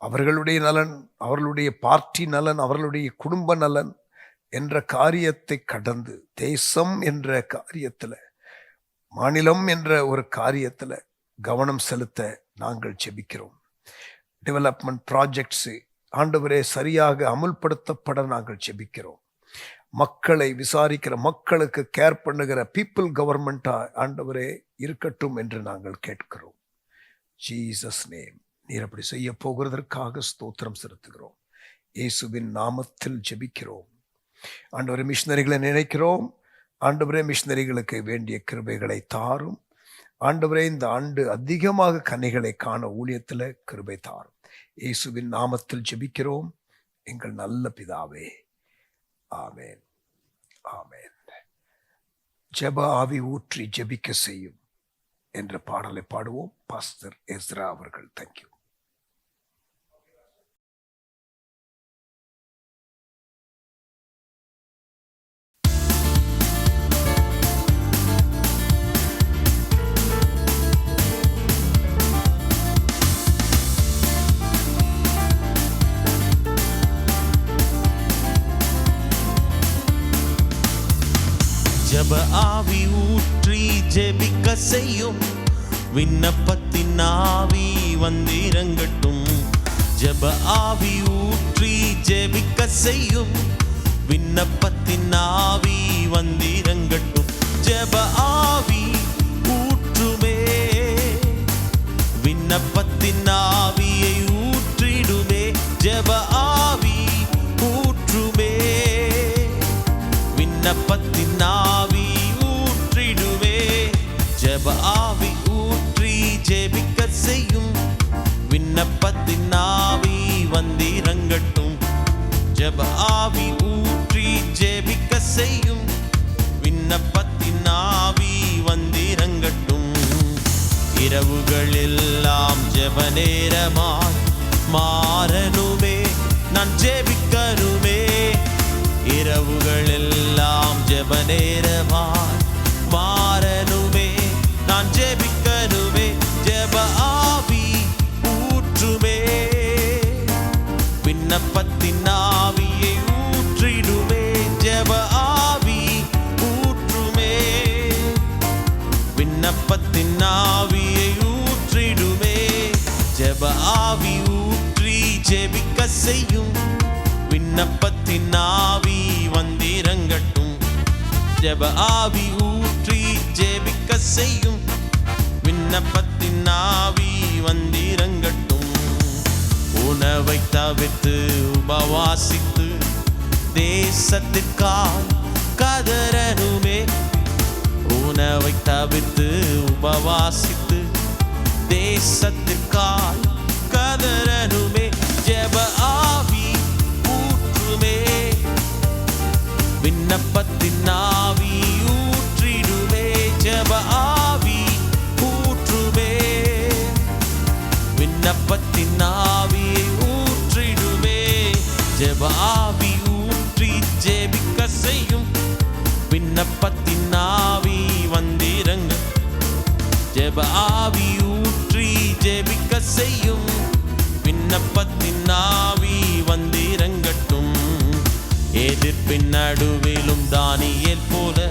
[SPEAKER 1] அவர்களுடைய நலன், அவர்களுடைய பார்ட்டி நலன், அவர்களுடைய குடும்ப நலன் என்ற காரியத்தை கடந்து தேசம் என்ற காரியத்தில், மாநிலம் என்ற ஒரு காரியத்தில் கவனம் செலுத்த நாங்கள் ஜெபிக்கிறோம். டெவலப்மெண்ட் ப்ராஜெக்ட்ஸ் ஆண்டவரே சரியாக அமுல்படுத்தப்பட நாங்கள் ஜெபிக்கிறோம். மக்களை விசாரிக்கிற, மக்களுக்கு கேர் பண்ணுகிற பீப்புள் கவர்மெண்டா ஆண்டவரே இருக்கட்டும் என்று நாங்கள் கேட்கிறோம். Jesus name. நீர் அப்படி செய்ய போகிறதற்காக ஸ்தோத்திரம் செலுத்துகிறோம். இயேசுவின் நாமத்தில் ஜெபிக்கிறோம். ஆண்டவரே மிஷனரிகளை நினைக்கிறோம். ஆண்டவரே மிஷனரிகளுக்கு வேண்டிய கிருபைகளை தாரும். ஆண்டவரே இந்த ஆண்டு அதிகமாக கனிகளை காண ஊழியத்தில் கிருபை தாரும். இயேசுவின் நாமத்தில் ஜெபிக்கிறோம் எங்கள் நல்ல பிதாவே. ஆமேன், ஆமேன். ஜெப ஆவி ஊற்றி ஜெபிக்க செய்யும் என்ற பாடலை பாடுவோம். பாஸ்டர் எஸ்ரா அவர்கள். தேங்க்யூ.
[SPEAKER 3] ஜெப ஆவி ஊற்றி ஜெபிக்க செய்யும், விண்ணப்பத்தின் ஆவி வந்திறங்கட்டும். ஜெப ஆவி ஊற்றி ஜெபிக்க செய்யும், விண்ணப்பத்தின் ஆவி வந்திறங்கட்டும். ஜெப ஆவி ஊற்றுமே, விண்ணப்பத்தின் ஆவியை ஊற்றிடுமே. ஜெப ஆவி ஊற்றுமே, விண்ணப்பத்தின் ஆவி ஊற்றிடுவே. ஜெப ஆவி ஊற்றி ஜெபிக்க செய்யும், விண்ணப்பத்தின் ஆவி வந்திறங்கட்டும். ஜெப ஆவி ஊற்றி ஜெபிக்க செய்யும், விண்ணப்பத்தின் ஆவி வந்திறங்கட்டும். இரவுகள் எல்லாம் ஜெப நேரமாய் மாறனுமே, நான் ஜெபிக்கனுமே. இரவுகள் எல்லாம் ஜெப நேரமாய் மாறனுமே, நான் ஜெபிக்கனுமே. ஜெப ஆவி ஊற்றுமே, விண்ணப்பத்தின் ஆவியை ஊற்றிடுமே. ஜெப ஆவி ஊற்றுமே, விண்ணப்பத்தின் ஆவியை ஊற்றிடுமே. ஜெப ஆவி ஊற்றி ஜெபிக்க செய்யும், விண்ணப்பத்தின் ஆவி வந்திறங்கட்டும். ஜெப ஆவி ஊற்றி ஜெபிக்க செய்யும், விண்ணப்பத்தின் ஆவி வந்திறங்கட்டும். உணவை தவிர்த்து உபவாசித்து தேசத்திற்காய் கதறனுமே. உணவை தவிர்த்து உபவாசித்து தேசத்திற்காய் கதறனுமே. ஜெப ஆவி ஊற்றுமே, விண்ணப்பத்தின் ஆவி ஊற்றிடுமே. ஜெப ஆவி ஊற்றுமே, விண்ணப்பத்தின் ஆவியை ஊற்றிடுமே. ஜெப ஆவி ஊற்றி ஜெபிக்க செய்யும், விண்ணப்பத்தின் ஆவி வந்திறங்க. ஜெப ஆவி ஊற்றி ஜெபிக்க செய்யும், விண்ணப்பத்தின் ஆவி வந்திறங்கட்டும். எதிர்ப்பின் நடுவிலும் தானியேல் போல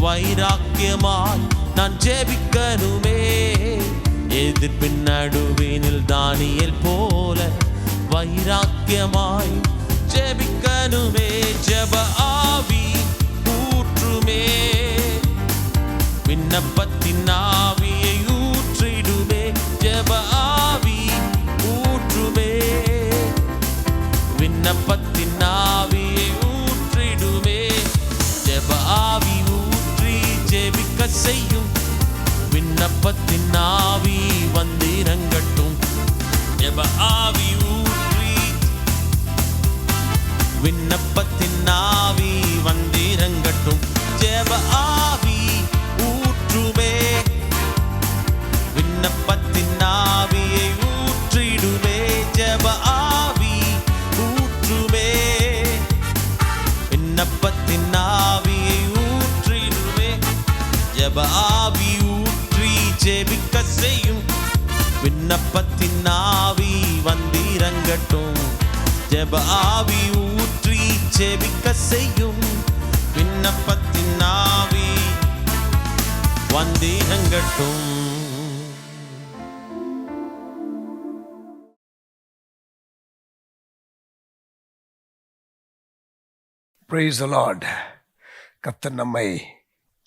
[SPEAKER 3] வைராக்கியமாய் நான் ஜெபிக்கணுமே. எதிர்ப்பின் நடுவினில் தானியேல் போல வைராக்கியமாய் ஜெபிக்கணுமே. ஜெப ஆவி ஊற்றுமே, விண்ணப்பத்தின் ஆவியை ஊற்றிடுமே. ஜெப ஆவி ஊற்றுமே, விண்ணப்பத்தின் ஆவியை ஊற்றிடுமே. ஜெப ஆவி ஊற்றி ஜெபிக்க செய்யும், விண்ணப்பத்தின் ஆவி வந்திறங்கட்டும். ஜெப ஆவி ஊற்றி விண்ணப்பத்தின் ஆவி வந்திறங்கட்டும். ஜெப ஆவி ஊற்றுமே, விண்ணப்பத்தின் ஆவியை ஊற்றிடுமே. ஜெப ஆவி ஊற்றுமே, விண்ணப்பத்தின் ஆவியை ஊற்றிடுமே. ஜெப ஆவி ஊற்றி ஜெபிக்க செய்யும், விண்ணப்பத்தின் ஆவி வந்திறங்கட்டும். ஜெப ஆவி ஊற்றி ஜெபிக்க செய்யும், விண்ணப்பத்தின் ஆவி வந்திறங்கட்டும்.
[SPEAKER 1] Praise the Lord. கர்த்தர் நம்மை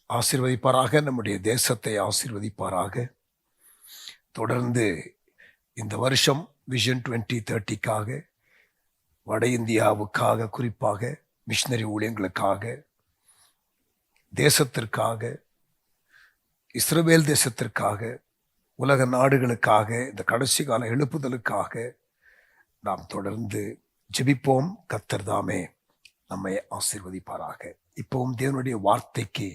[SPEAKER 1] ஆசீர்வதிப்பாராக, நம்முடைய தேசத்தை ஆசீர்வதிப்பாராக. தொடர்ந்து இந்த வருஷம் விஷன் 2030க்காக, வட இந்தியாவுக்காக, குறிப்பாக மிஷனரி ஊழியங்களுக்காக, தேசத்திற்காக, இஸ்ரவேல் தேசத்திற்காக, உலக நாடுகளுக்காக, இந்த கடைசி கால எழுப்புதலுக்காக நாம் தொடர்ந்து ஜெபிப்போம். கர்த்தர் தாமே நம்மை ஆசீர்வதிப்பாராக. இப்போவும் தேவனுடைய வார்த்தைக்கு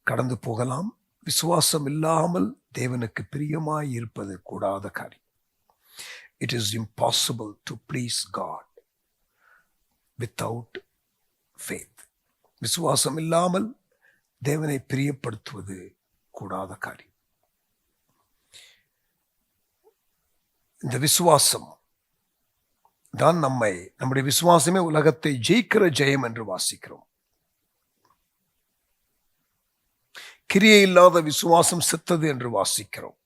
[SPEAKER 1] கடந்து போகலாம். விசுவாசம் இல்லாமல் தேவனுக்கு பிரியமாய் இருப்பது கூடாத காரியம். It is impossible to please God without faith. விசுவாசம் இல்லாமல் தேவனை பிரியப்படுத்துவது கூடாத காரியம். இந்த விசுவாசம் தான் நம்முடைய விசுவாசமே உலகத்தை ஜெயிக்கிற ஜெயம் என்று வாசிக்கிறோம். கிரியை இல்லாத விசுவாசம் செத்தது என்று வாசிக்கிறோம்.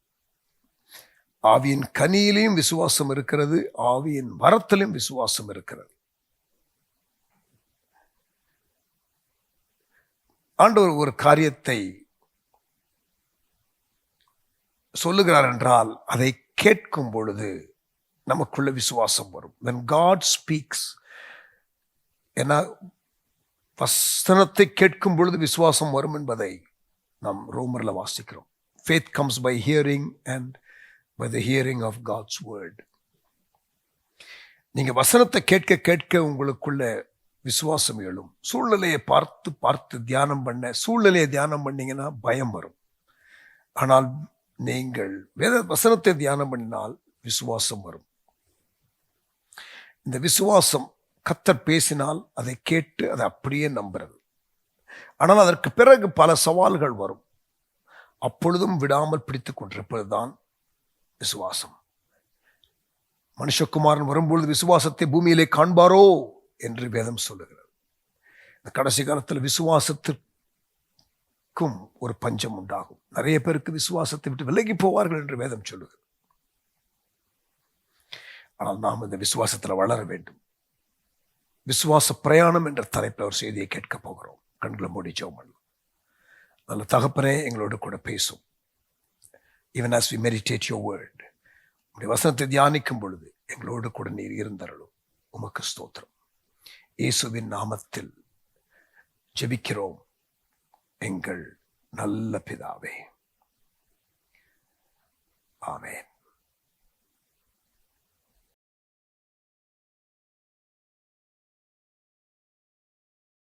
[SPEAKER 1] ஆவியின் கனியிலையும் விசுவாசம் இருக்கிறது, ஆவியின் வரத்திலும் விசுவாசம் இருக்கிறது. ஆண்டவர் ஒரு காரியத்தை சொல்லுகிறார் என்றால் அதை கேட்கும் பொழுது நமக்குள்ள விசுவாசம் வரும். When God speaks, ஏன்னா வசனத்தை கேட்கும் பொழுது விசுவாசம் வரும் என்பதை நாம் ரோமர்ல வாசிக்கிறோம். Faith comes by hearing and by the hearing of God's word. நீங்க வசனத்தை கேட்க கேட்க உங்களுக்குள்ள விசுவாசம் எழும். சூழ்நிலையை பார்த்து பார்த்து தியானம் பண்ண, சூழ்நிலையை தியானம் பண்ணீங்கன்னா பயம் வரும். ஆனால் நீங்கள் வேத வசனத்தை தியானம் பண்ணினால் விசுவாசம் வரும். இந்த விசுவாசம் கர்த்தர் பேசினால் அதை கேட்டு அதை அப்படியே நம்புறது. ஆனால் அதற்கு பிறகு பல சவால்கள் வரும். அப்பொழுதும் விடாமல் பிடித்துக் கொண்டிருப்பதுதான் விசுவாசம். மனுஷகுமாரன் வரும்பொழுது விசுவாசத்தை பூமியிலே காண்பாரோ என்று வேதம் சொல்லுகிறது. இந்த கடைசி காலத்தில் விசுவாசத்திற்கும் ஒரு பஞ்சம் உண்டாகும். நிறைய பேருக்கு விசுவாசத்தை விட்டு விலகி போவார்கள் என்று வேதம் சொல்லுகிறது. ஆனால் நாம் இந்த விசுவாசத்தில் வளர வேண்டும். விசுவாச பிரயாணம் என்ற தலைப்பில் ஒரு செய்தியை கேட்க போகிறோம். கண்களை மூடி ஜெபம் பண்ணலாம். நல்ல தகப்பனே, எங்களோடு கூட பேசும். Even as we meditate your word, உடைய வசனத்தை தியானிக்கும் பொழுது எங்களோடு கூட நீர் இருந்தருளும். உமக்கு ஸ்தோத்திரம். இயேசுவின் நாமத்தில் ஜெபிக்கிறோம் எங்கள் நல்ல பிதாவே. ஆமென்.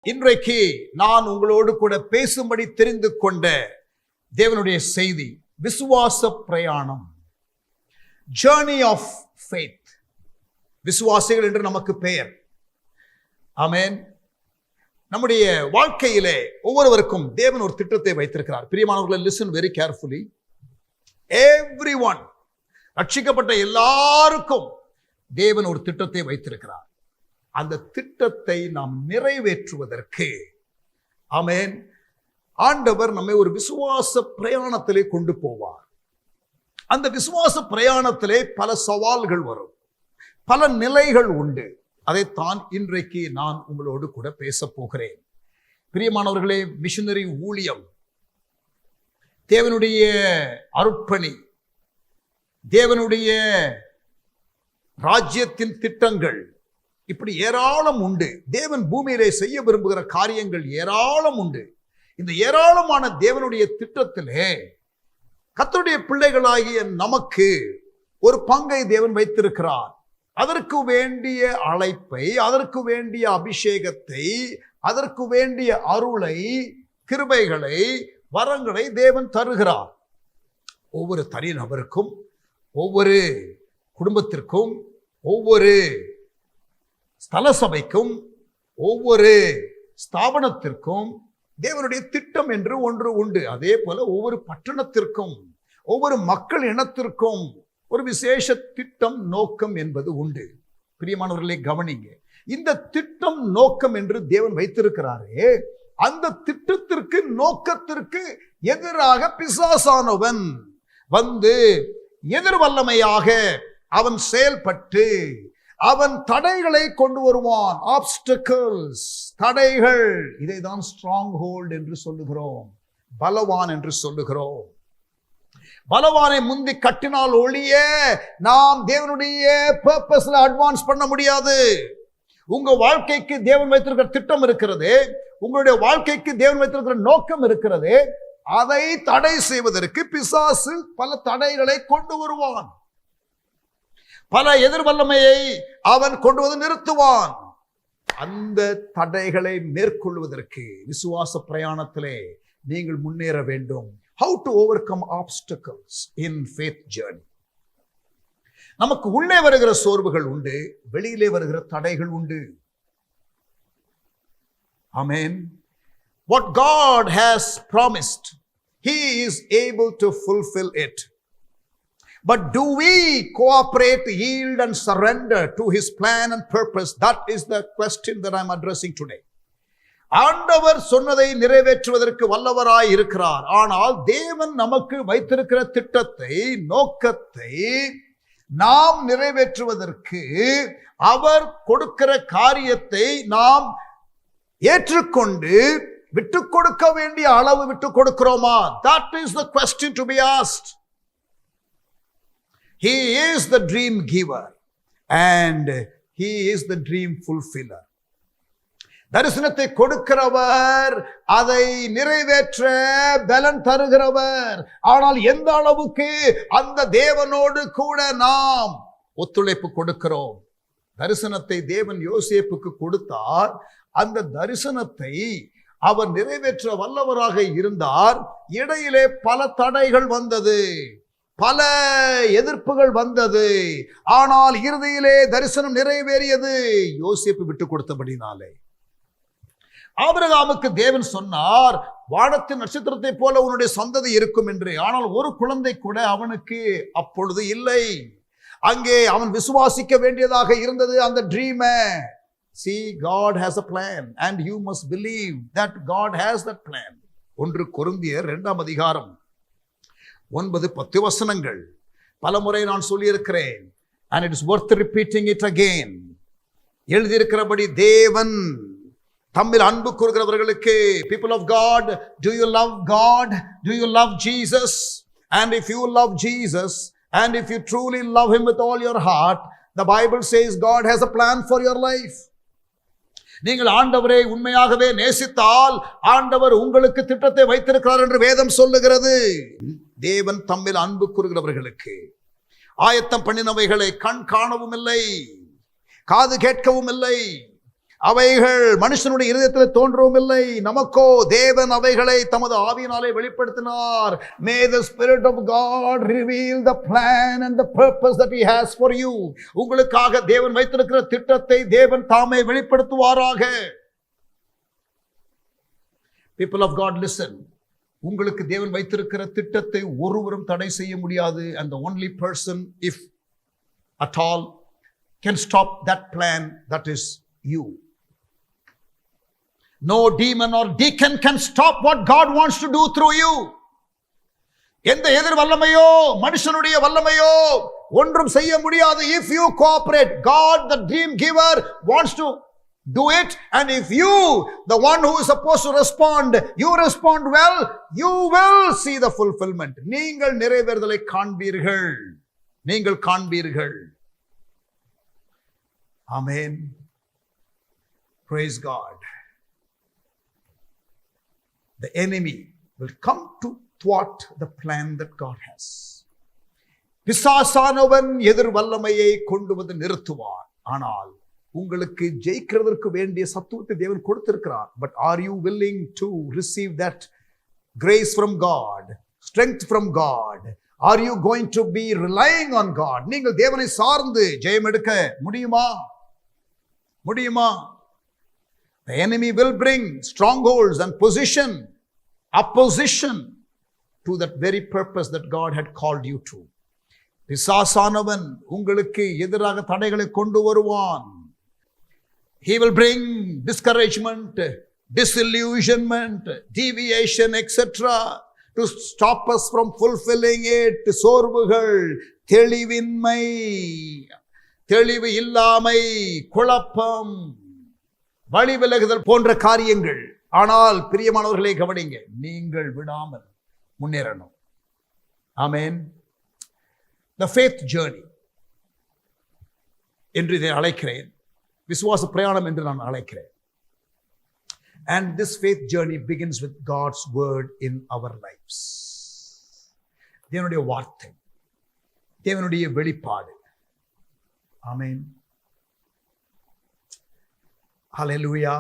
[SPEAKER 1] இன்றைக்கு நான் உங்களோடு கூட பேசும்படி தெரிந்து கொண்ட தேவனுடைய செய்தி விசுவாச பிரயாணம், ஜர்னி ஆஃப் ஃபெய்த். விசுவாசிகள் என்று நமக்கு பெயர். ஆமென். நம்முடைய வாழ்க்கையிலே ஒவ்வொருவருக்கும் தேவன் ஒரு திட்டத்தை வைத்திருக்கிறார். பிரியமானவர்களை, லிசன் வெரி கேர்ஃபுல்லி. எவ்ரிஒன், ரட்சிக்கப்பட்ட எல்லாருக்கும் தேவன் ஒரு திட்டத்தை வைத்திருக்கிறார். அந்த திட்டத்தை நாம் நிறைவேற்றுவதற்கு ஆமென், ஆண்டவர் நம்மை ஒரு விசுவாச பிரயாணத்திலே கொண்டு போவார். அந்த விசுவாச பிரயாணத்திலே பல சவால்கள் வரும், பல நிலைகள் உண்டு. அதைத்தான் இன்றைக்கு நான் உங்களோடு கூட பேச போகிறேன். பிரியமானவர்களே, மிஷனரி ஊழியம், தேவனுடைய அருட்பணி, தேவனுடைய ராஜ்யத்தின் திட்டங்கள், இப்படி ஏராளம் உண்டு. தேவன் பூமியிலே செய்ய விரும்புகிற காரியங்கள் ஏராளம் உண்டு. இந்த ஏராளமான தேவனுடைய திட்டத்திலே கர்த்தருடைய பிள்ளைகளாகிய நமக்கு ஒரு பங்கை தேவன் வைத்திருக்கிறார். அதற்கு வேண்டிய அழைப்பை, அதற்கு வேண்டிய அபிஷேகத்தை, அதற்கு வேண்டிய அருளை, கிருபைகளை, வரங்களை தேவன் தருகிறார். ஒவ்வொரு தனிநபருக்கும், ஒவ்வொரு குடும்பத்திற்கும், ஒவ்வொரு ஸ்தல சபைக்கும், ஒவ்வொரு ஸ்தாபனத்திற்கும் தேவனுடைய திட்டம் என்று ஒன்று உண்டு. அதே போல ஒவ்வொரு பட்டணத்திற்கும், ஒவ்வொரு மக்கள் இனத்திற்கும் ஒரு விசேஷ திட்டம், நோக்கம் என்பது உண்டு. பிரியமானவர்களே, கவனிங்க. இந்த திட்டம், நோக்கம் என்று தேவன் வைத்திருக்கிறாரே, அந்த திட்டத்திற்கு, நோக்கத்திற்கு எதிராக பிசாசானவன் வந்து எதிர்வல்லமையாக அவன் செயல்பட்டு அவன் தடைகளை கொண்டு வருவான். ஆப்ஸ்டக்கிள்ஸ், தடைகள். இதைதான் ஸ்ட்ராங் ஹோல்ட் என்று சொல்லுகிறோம், பலவான் என்று சொல்லுகிறோம். பலவானை முந்தி கட்டினால் ஒழிய நாம் தேவனுடைய பர்பஸ்ல அட்வான்ஸ் பண்ண முடியாது. உங்க வாழ்க்கைக்கு தேவன் வைத்திருக்கிற திட்டம் இருக்கிறது, உங்களுடைய வாழ்க்கைக்கு தேவன் வைத்திருக்கிற நோக்கம் இருக்கிறது. அதை தடை செய்வதற்கு பிசாசு பல தடைகளை கொண்டு வருவான், பல எதிர்வல்லமையை அவன் கொண்டு வந்து நிறுத்துவான். அந்த தடைகளை மேற்கொள்வதற்கு விசுவாச பிரயாணத்திலே நீங்கள் முன்னேற வேண்டும். How to overcome obstacles in faith journey. நமக்கு உள்ளே வருகிற சோர்வுகள் உண்டு, வெளியிலே வருகிற தடைகள் உண்டு. Amen. What God has promised, He is able to fulfill it. But do we cooperate, yield and surrender to His plan and purpose? That is the question that I am addressing today. ஆண்டவர் சொன்னதை நிறைவேற்றுவதற்கு வல்லவராய் இருக்கிறார். ஆனால் தேவன் நமக்கு வைத்திருக்கிற திட்டத்தை, நோக்கத்தை நாம் நிறைவேற்றுவதற்கு, அவர் கொடுக்கிற காரியத்தை நாம் ஏற்றுக்கொண்டு விட்டுக் கொடுக்க வேண்டிய அளவு விட்டுக் கொடுக்கிறோமா? That is the question to be asked. He is the dream giver and He is the dream fulfiller. தரிசனத்தை கொடுக்கிறவர், அதை நிறைவேற்ற பலன் தருகிறவர். ஆனால் எந்த அளவுக்கு அந்த தேவனோடு கூட நாம் ஒத்துழைப்பு கொடுக்கிறோம்? தரிசனத்தை தேவன் யோசேப்புக்கு கொடுத்தார். அந்த தரிசனத்தை அவர் நிறைவேற்ற வல்லவராக இருந்தார். இடையிலே பல தடைகள் வந்தது, பல எதிர்ப்புகள் வந்தது. ஆனால் இறுதியிலே தரிசனம் நிறைவேறியது, யோசேப்பு விட்டு கொடுத்தபடினாலே. ஆபிரகாமுக்கு தேவன் சொன்னார், வானத்தின் நட்சத்திரத்தை போல உன்னுடைய சந்ததி இருக்கும் என்று. ஆனால் ஒரு குழந்தை கூட அவனுக்கு அப்பொழுது இல்லை. அங்கே அவன் விசுவாசிக்க வேண்டியதாக இருந்தது அந்த ட்ரீமை. See, God has a plan and you must believe that God has that plan. 1 கொரிந்தியர் 2ஆம் அதிகாரம் 9-10 வசனங்கள் பலமுறை நான் சொல்லியிருக்கிறேன். And it is worth repeating it again. எழுதியிருக்கிறபடி தேவன் தம்மில் அன்பு கூறுகிறவர்களுக்கு, people of God, do you love God? Do you love Jesus? And if you love Jesus and if you truly love Him with all your heart,
[SPEAKER 4] The Bible says God has a plan for your life. நீங்கள் ஆண்டவரை உண்மையாகவே நேசித்தால் ஆண்டவர் உங்களுக்கு திட்டத்தை வைத்திருக்கிறார் என்று வேதம் சொல்லுகிறது. தேவன் தம்மில் அன்பு கூறுகிறவர்களுக்கு ஆயத்தம் பண்ணினவைகளை கண் காணவும் இல்லை, காது கேட்கவும் இல்லை, அவைகள் மனுஷனுடைய இருதயத்தில் தோன்றவும் இல்லை. நமக்கோ தேவன் அவைகளை தமது ஆவியினாலே வெளிப்படுத்தினார். May the Spirit of God reveal the plan and the purpose that He has for you. உங்களுக்காக தேவன் வைத்திருக்கிற திட்டத்தை தேவன் தாமே வெளிப்படுத்துவாராக. People of God, listen. உங்களுக்கு தேவன் வைத்திருக்கிற திட்டத்தை ஒருவரும் தடை செய்ய முடியாது. And the only person, if at all, can stop that plan, that is you. No demon or deacon can stop what God wants to do through you. எந்த எதிர் வல்லமையோ மனுஷனுடைய வல்லமையோ ஒன்றும் செய்ய முடியாது. If you cooperate, God the dream giver wants to do it, and if you, the one who is supposed to respond, you respond well, you will see the fulfillment. நீங்கள் நிறைவேறுதலை காண்பீர்கள், நீங்கள் காண்பீர்கள். Amen. Praise God. The enemy will come to thwart the plan that God has. பிசாசானவன் எதிர் வல்லமையை கொண்டு வந்து நிறுத்துவார். ஆனால் உங்களுக்கு ஜெயிக்கிறதற்கு வேண்டிய சத்துவத்தை தேவன் கொடுத்திருக்கிறார். But are you willing to receive that grace from God, strength from God? Are you going to be relying on God? நீங்கள் தேவனை சார்ந்து ஜெயம் எடுக்க முடியுமா? முடியுமா? The enemy will bring strongholds and opposition to that very purpose that God had called you to. பிசாசானவன் உங்களுக்கு எதிராக தடைகளை கொண்டு வருவான். He will bring discouragement, disillusionment, deviation, etc. to stop us from fulfilling it. சோர்வுகள், தெளிவின்மை, தெளிவு இல்லாமை, குழப்பம், வழி விலகுதல் போன்ற காரியங்கள். ஆனால் பிரியமானவர்களை கவனிங்க, நீங்கள் விடாமல் முன்னேறணும். ஆமென். The faith journey என்று இதை அழைக்கிறேன், விசுவாச பிரயாணம் என்று நான் அழைக்கிறேன். And this faith journey begins with God's word in our lives. தேவனுடைய வார்த்தை, தேவனுடைய வெளிப்பாடு. ஆமென். Hallelujah.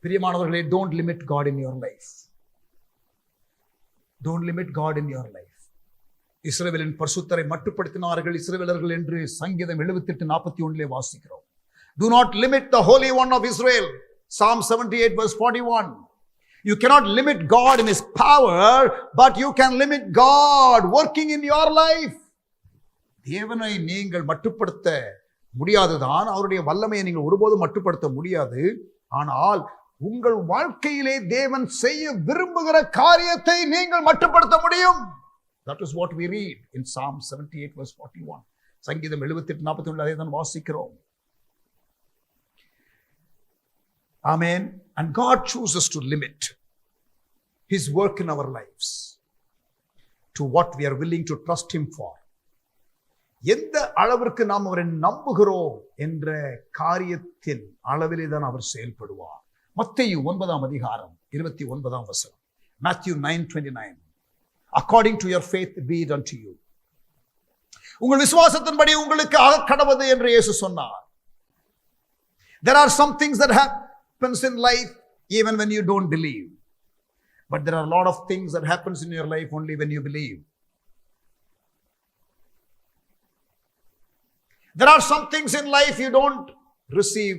[SPEAKER 4] பிரியமானவர்களே, don't limit God in your life. Don't limit God in your life. இஸ்ரவேலின் பரிசுத்தரை மட்டுப்படுத்தினார்கள் இஸ்ரவேலர்கள் என்று சங்கீதம் 78:41 வாசிக்கிறோம். Do not limit the Holy One of Israel. Psalm 78 verse 41. You cannot limit God in His power, but you can limit God working in your life. தேவனை நீங்கள் மட்டுப்படுத்த முடியாதுதான், அவருடைய வல்லமையை நீங்கள் ஒருபோதும் மட்டுப்படுத்த முடியாது. ஆனால் உங்கள் வாழ்க்கையிலே தேவன் செய்ய விரும்புகிற காரியத்தை நீங்கள் மட்டுப்படுத்த முடியும். That is what we read in Psalm 78 verse 41. சங்கீதம் 78:41 அதை தான் வாசிக்கிறோம். Amen. And God chooses to limit His work in our lives to what we are willing to trust Him for. எந்த அளவிற்கு நாம் அவரை நம்புகிறோம் என்ற காரியத்தின் அளவிலே தான் அவர் செயல்படுவார். மத்தேயு 9:29 Matthew 9:29. According to your faith be it unto you. உங்கள் விசுவாசத்தின்படி உங்களுக்கு ஆகக்கடவது என்று இயேசு சொன்னார். There are some things that happens in life even when you don't believe. But there are a lot of things that happens in your life only when you believe. There are some things in life you don't receive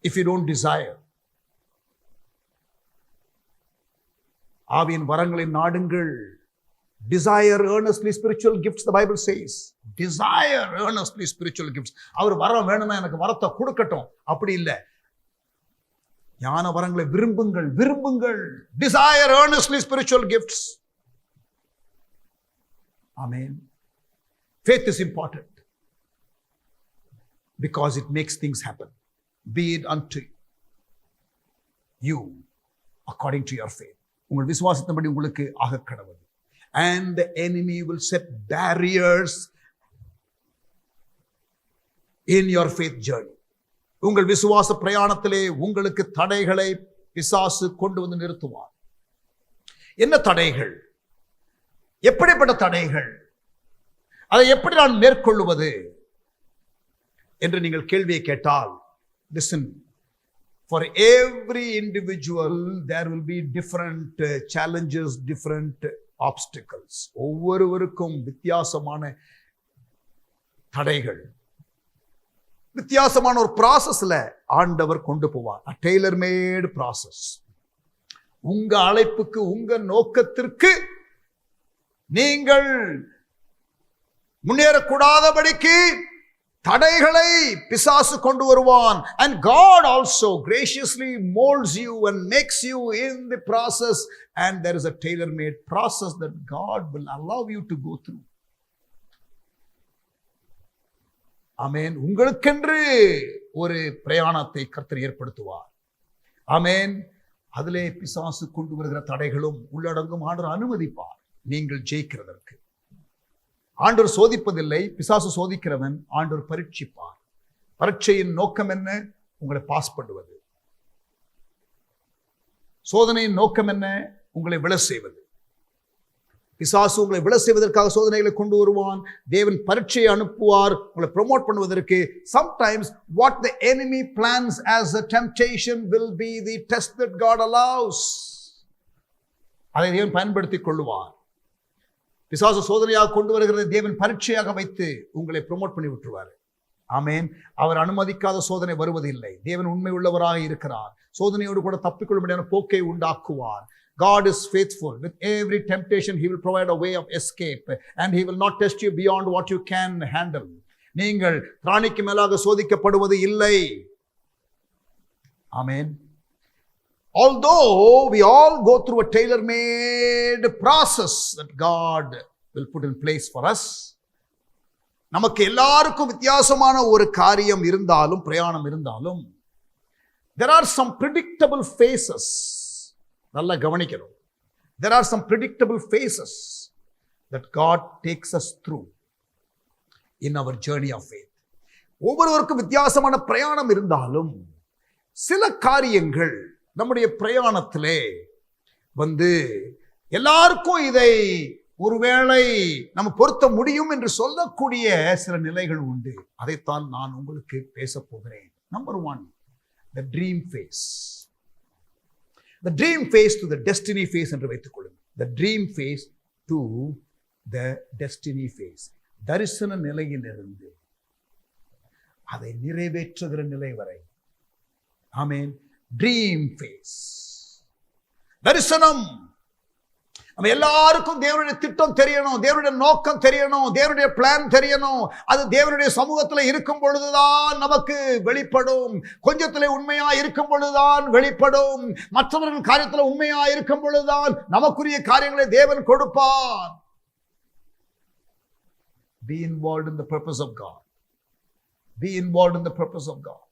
[SPEAKER 4] if you don't desire. ஆவியின் வரங்களை நாடுங்கள். Desire earnestly spiritual gifts, the Bible says. Desire earnestly spiritual gifts. அவர் வரம் வேணும்னா எனக்கு வரத்தை கொடுக்கட்டும், அப்படி இல்லை. ஞான வரங்களை விரும்புங்கள், விரும்புங்கள். Desire earnestly spiritual gifts. Amen. Faith is important because it makes things happen. Be it unto you according to your faith. உங்கள் விசுவாசத்தின்படி உங்களுக்கு ஆகக்கடவது. And the enemy will set barriers in your faith journey. உங்கள் விசுவாச பிரயாணத்திலே உங்களுக்கு தடைகளை பிசாசு கொண்டு வந்து நிறுத்துவார். என்ன தடைகள்? எப்படிப்பட்ட தடைகள்? அதை எப்படி நான் மேற்கொள்வது என்று நீங்கள் கேள்வியை கேட்டால், listen, for every individual there will be different challenges, different obstacles. ஒவ்வொருவருக்கும் வித்தியாசமான தடைகள், வித்தியாசமான ஒரு ப்ராசஸ்ல ஆண்டவர் கொண்டு போவார். Tailor made process. உங்க அழைப்புக்கு, உங்க நோக்கத்திற்கு நீங்கள் முன்னேறக்கூடாதபடிக்கு தடைகளை பிசாசு கொண்டு வருவான். And God also graciously molds you and makes you in the process, and there is a tailor-made process that God will allow you to go through. ஆமென். உங்களுக்கென்று ஒரு பிரயாணத்தை கர்த்தர் ஏற்படுத்துவார். ஆமென். அதிலே பிசாசு கொண்டு வருகிற தடைகளும் உள்ளடங்கும். ஆண்டவர் அனுமதிப்பார் நீங்கள் ஜெயிக்கிறதற்கு. ஆண்டவர் சோதிப்பதில்லை, பிசாசு சோதிக்கிறவன். ஆண்டவர் பரீட்சிப்பார். பரீட்சையின் நோக்கம் என்ன? உங்களை பாஸ் பண்ணுவது. சோதனையின் நோக்கம் என்ன? உங்களை விழ செய்வது. பிசாசு உங்களை விழ செய்வதற்காக சோதனைகளை கொண்டு வருவான். தேவன் பரீட்சையை அனுப்புவார் உங்களை ப்ரமோட் பண்ணுவதற்கு. Sometimes what the enemy plans as a temptation will be the test that God allows. அதை தேவன் பயன்படுத்திக் கொள்ளுவார். பிசாசு சோதனையாக கொண்டு வருகிறதை தேவன் பரீட்சையாக வைத்து உங்களை ப்ரமோட் பண்ணி விட்டுருவார். ஆமென். அவர் அனுமதிக்காத சோதனை வருவதில்லை. தேவன் உண்மை உள்ளவராக இருக்கிறார். சோதனையோடு கூட தப்பிக்கொள்ளும்படியான போக்கை உண்டாக்குவார். God is faithful. With every temptation he will provide a way of escape, and he will not test you beyond what you can handle. நீங்கள் திராணிக்கு மேலாக சோதிக்கப்படுவது இல்லை. ஆமென். Although we all go through a tailor-made process that God will put in place for us, நமக்கு எல்லாருக்கும் வித்தியாசமான ஒரு காரியம் இருந்தாலும், பிரயாணம் இருந்தாலும், there are some predictable phases. நல்லா கவனிக்கணும். There are some predictable phases that God takes us through in our journey of faith. ஒவ்வொருவருக்கும் வித்தியாசமான பிரயாணம் இருந்தாலும் சில காரியங்கள் நம்முடைய பிரயாணத்திலே எல்லாருக்கும் இதை ஒருவேளை நம்ம பொருத்த முடியும் என்று சொல்லக்கூடிய சில நிலைகள் உண்டு. அதைத்தான் நான் உங்களுக்கு பேச போகிறேன். Number 1, the dream phase. The dream phase to the destiny phase என்று வைத்துக் கொள்ளுங்கள். The dream phase to the destiny phase. தரிசன நிலையிலிருந்து அதை நிறைவேற்றுகிற நிலை வரை. ஆமென். Dream phase. தரிசனம். நம்ம எல்லாருக்கும் தேவனுடைய திட்டம் தெரியணும், தேவனுடைய நோக்கம் தெரியணும், தேவனுடைய பிளான் தெரியணும். அது தேவனுடைய சமூகத்தில் இருக்கும் பொழுதுதான் நமக்கு வெளிப்படும். கொஞ்சத்திலே உண்மையா இருக்கும் பொழுதுதான் வெளிப்படும். மற்றவர்கள் காரியத்தில் உண்மையா இருக்கும் பொழுதுதான் நமக்குரிய காரியங்களை தேவன் கொடுப்பார். Be involved in the purpose of God. Be involved in the purpose of God.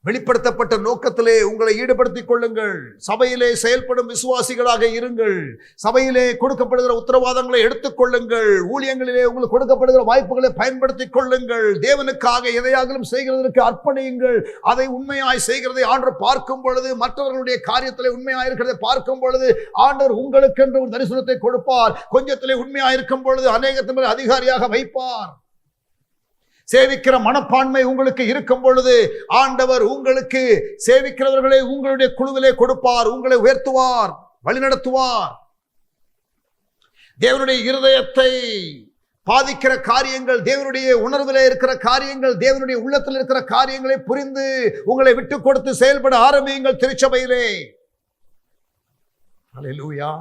[SPEAKER 4] வெளிப்படுத்தப்பட்ட நோக்கத்திலே உங்களை ஈடுபடுத்திக் கொள்ளுங்கள். சபையிலே செயல்படும் விசுவாசிகளாக இருங்கள். சபையிலே கொடுக்கப்படுகிற உத்தரவாதங்களை எடுத்துக் கொள்ளுங்கள். ஊழியங்களிலே உங்களுக்கு கொடுக்கப்படுகிற வாய்ப்புகளை பயன்படுத்திக் கொள்ளுங்கள். தேவனுக்காக எதையாகிலும் செய்கிறதற்கு அர்ப்பணியுங்கள். அதை உண்மையாய் செய்கிறதை ஆண்டவர் பார்க்கும் பொழுது, மற்றவர்களுடைய காரியத்திலே உண்மையாய் இருக்கிறதை பார்க்கும் பொழுது ஆண்டவர் உங்களுக்கு என்று ஒரு தரிசனத்தை கொடுப்பார். கொஞ்சத்திலே உண்மையாய் இருக்கும் பொழுது அநேகத்தின் அதிகாரியாக வைப்பார். சேவிக்கிற மனப்பான்மை உங்களுக்கு இருக்கும் பொழுது ஆண்டவர் உங்களுக்கு சேவிக்கிறவர்களை உங்களுடைய குழுவிலே கொடுப்பார். உங்களை உயர்த்துவார், வழிநடத்துவார். தேவனுடைய இருதயத்தை பாதிக்கிற காரியங்கள், தேவனுடைய உணர்விலே இருக்கிற காரியங்கள், தேவனுடைய உள்ளத்தில் இருக்கிற காரியங்களை புரிந்து உங்களை விட்டு கொடுத்து செயல்பட ஆரம்பியுங்கள் திருச்சபையிலே. ஹல்லேலூயா.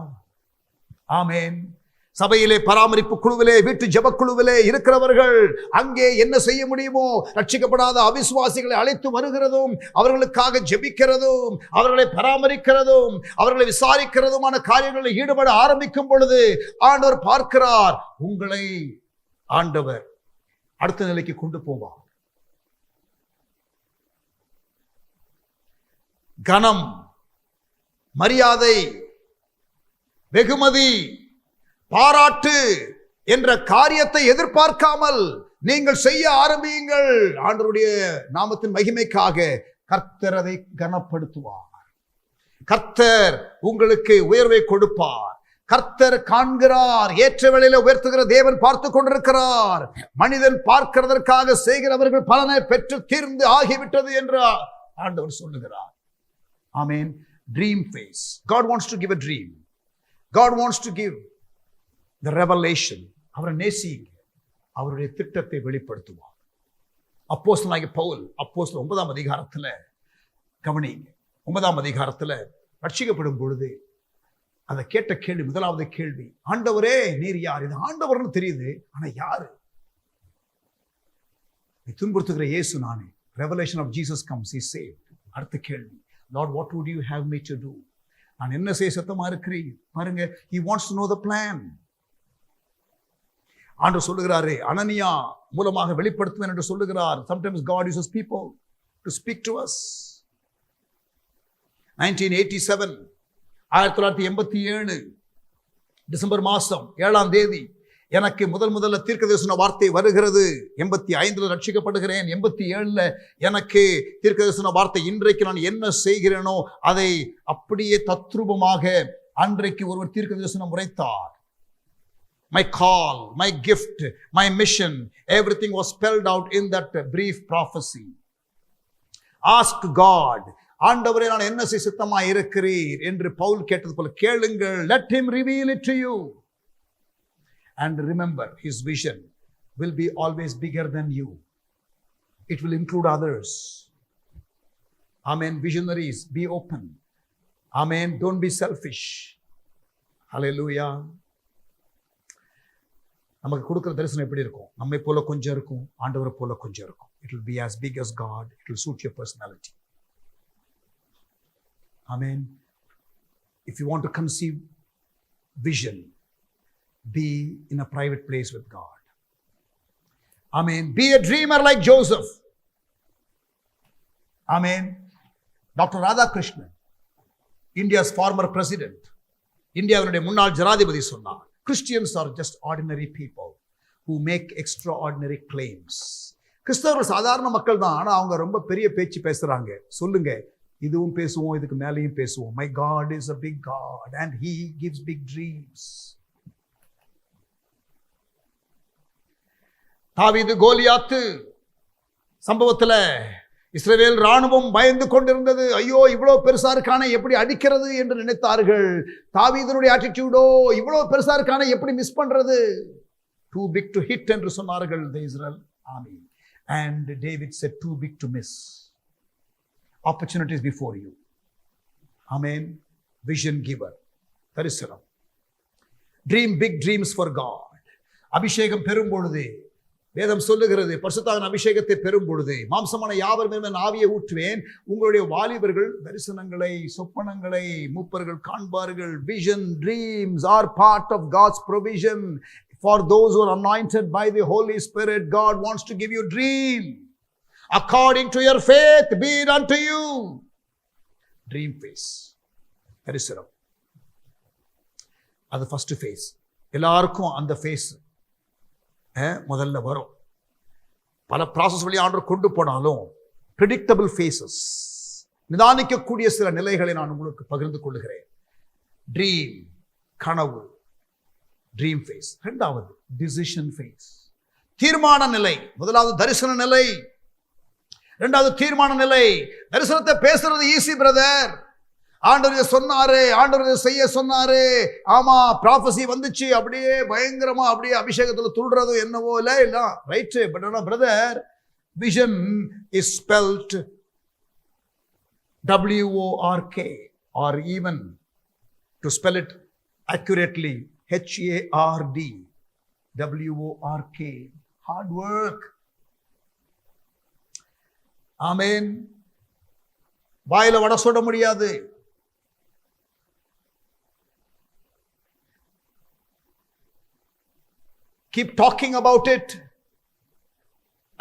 [SPEAKER 4] ஆமென். சபையிலே, பராமரிப்பு குழுவிலே, வீட்டு ஜெபக்குழுவிலே இருக்கிறவர்கள் அங்கே என்ன செய்ய முடியுமோ ரட்சிக்கப்படாத அவிசுவாசிகளை அழைத்து வருகிறதும், அவர்களுக்காக ஜெபிக்கிறதும், அவர்களை பராமரிக்கிறதும், அவர்களை விசாரிக்கிறதுமான காரியங்களில் ஈடுபட ஆரம்பிக்கும் பொழுது ஆண்டவர் பார்க்கிறார். உங்களை ஆண்டவர் அடுத்த நிலைக்கு கொண்டு போவார். கனம், மரியாதை, வெகுமதி, பாராட்டு என்ற காரியத்தை எதிர்பார்க்காமல் நீங்கள் செய்ய ஆரம்பியுங்கள். ஆண்டவருடைய நாமத்தின் மகிமைக்காக கர்த்தர் அதை கனப்படுத்துவார். கர்த்தர் உங்களுக்கு உயர்வை கொடுப்பார். கர்த்தர் காண்கிறார். ஏற்ற வேளையில உயர்த்துகிற தேவன் பார்த்து கொண்டிருக்கிறார். மனிதன் பார்க்கிறதற்காக செய்கிறவர்கள் பலனை பெற்று தீர்ந்து ஆகிவிட்டது என்று ஆண்டவர் சொல்லுகிறார். Amen. Dream phase. God wants to give a dream. God wants to give the revelation. அவரை நேசிங்க. அவருடைய திட்டத்தை வெளிப்படுத்துவார். அப்போஸ்தலனாகிய பவுல் அப்போஸ்தலர் 9ஆம் அதிகாரத்துல கவனிங்க. 9ஆம் அதிகாரத்துல ரட்சிக்கப்படும் பொழுது அதை கேட்ட கேள்வி, முதலாவது கேள்வி, ஆண்டவரே நீர் யார்? இது ஆண்டவர்னு தெரியுது, ஆனா யாரு? நீ துன்புறுத்துகிற இயேசு நானே. Revelation of Jesus comes, he saved. அடுத்த கேள்வி, Lord what would you have me to do? நான் என்ன செய்ய சத்தமா இருக்கிறேன் பாருங்க. he wants to know the plan. ஆண்டவர் சொல்லுகிறாரு, அனனியா மூலமாக வெளிப்படுத்துவேன் என்று சொல்லுகிறார். sometimes God uses people to speak to us. 1987 1987 December மாசம் 7ஆம் தேதி எனக்கு முதல்ல தீர்க்கதரிசன வார்த்தை வருகிறது. 85 ரட்சிக்கப்படுகிறேன். 87 எனக்கு தீர்க்கதரிசன வார்த்தை, இன்றைக்கு நான் என்ன செய்கிறேனோ அதை அப்படியே தத்ரூபமாக அன்றைக்கு ஒருவர் தீர்க்கதரிசனம் உரைத்தார். My call, my gift, my mission, everything was spelled out in that brief prophecy. Ask God, ஆண்டவரே நான் என்ன செய்ய சித்தமாய் இருக்கிறீர் என்று பவுல் கேட்டது போல கேளுங்கள். Let him reveal it to you. And remember, his vision will be always bigger than you. It will include others. Amen. Visionaries, be open. Amen. Don't be selfish. Hallelujah. நமக்கு கொடுக்கிற தரிசனம் எப்படி இருக்கும்? நம்மை போல கொஞ்சம் இருக்கும், ஆண்டவரை போல கொஞ்சம் இருக்கும். It will be as big as God. It will suit your personality. Amen. If you want to conceive vision, be in a private place with God. Amen. Be a dreamer like Joseph. Amen. Dr. Radhakrishnan, India's former president, இந்தியாவினுடைய முன்னாள் ஜனாதிபதி சொன்னார், Christians are just ordinary people who make extraordinary claims. கிறிஸ்தவர்கள் சாதாரண மக்கள் தான், ஆனா அவங்க ரொம்ப பெரிய பேச்சு பேசுறாங்க. சொல்லுங்க, இதுவும் பேசுவோம், இதுக்கு மேலேயும் பேசுவோம். My God is a big God and he gives big dreams. தாவீது கோலியாத்து சம்பவத்துல இஸ்ரவேல் ராணுவம் பயந்து கொண்டிருந்தது. ஐயோ இவ்வளவு பெருசா இருக்கானே, எப்படி அடிக்கிறது என்று நினைத்தார்கள். தாவீதுனுடைய ஆட்டிடியூடோ, இவ்வளவு பெருசா இருக்கானே எப்படி மிஸ் பண்றது? Too big to hit என்று சொன்னார்கள் the Israel army. And David said, too big to miss. Opportunities before you. Amen. Vision giver. தரிசனம். Dream big dreams for God. அபிஷேகம் பெறும் பொழுது வேதம் சொல்லுகிறது, பரிசுத்தாவின் அபிஷேகத்தை பெறும் பொழுது மாம்சமான யாவர் மேல் ஆவியை ஊற்றுவேன். உங்களுடைய வாலிபர்கள் தரிசனங்களை, சொப்பனங்களை மூப்பர்கள் காண்பார்கள். Vision, dreams are part of God's provision. For those who are anointed by the Holy Spirit, God wants to give you dream. According to your faith, be it unto you. Dream phase. தரிசனம். அது first face. எல்லாருக்கும் அந்த face முதல்ல வரும். பல process வழியாக ஆண்டவர் கொண்டு போனாலும் ப்ரெடிக்டபிள் ஃபேஸஸ், நிதானிக்கக்கூடிய சில நிலைகளை நான் உங்களுக்கு பகிர்ந்து கொள்ளுகிறேன். ட்ரீம், கனவு, ட்ரீம் ஃபேஸ். இரண்டாவது டிசிஷன் ஃபேஸ், தீர்மான நிலை. முதலாவது தரிசன நிலை, இரண்டாவது தீர்மான நிலை. தரிசனத்தை பேசுறது ஈஸி பிரதர். ஆண்டவர் சொன்னாரு, ஆண்டவர் செய்ய சொன்னாரு, ஆமா ப்ராஃபஸி வந்துச்சு, அப்படியே பயங்கரமா அப்படியே அபிஷேகத்துல துள்றது என்னவோ இல்ல ரைட். பட் ஆனா brother, vision is spelt WORK, or even to spell it accurately HARD, WORK. Hard work. ஆமென். வாயில வட சொல்ல முடியாது. Keep talking about it.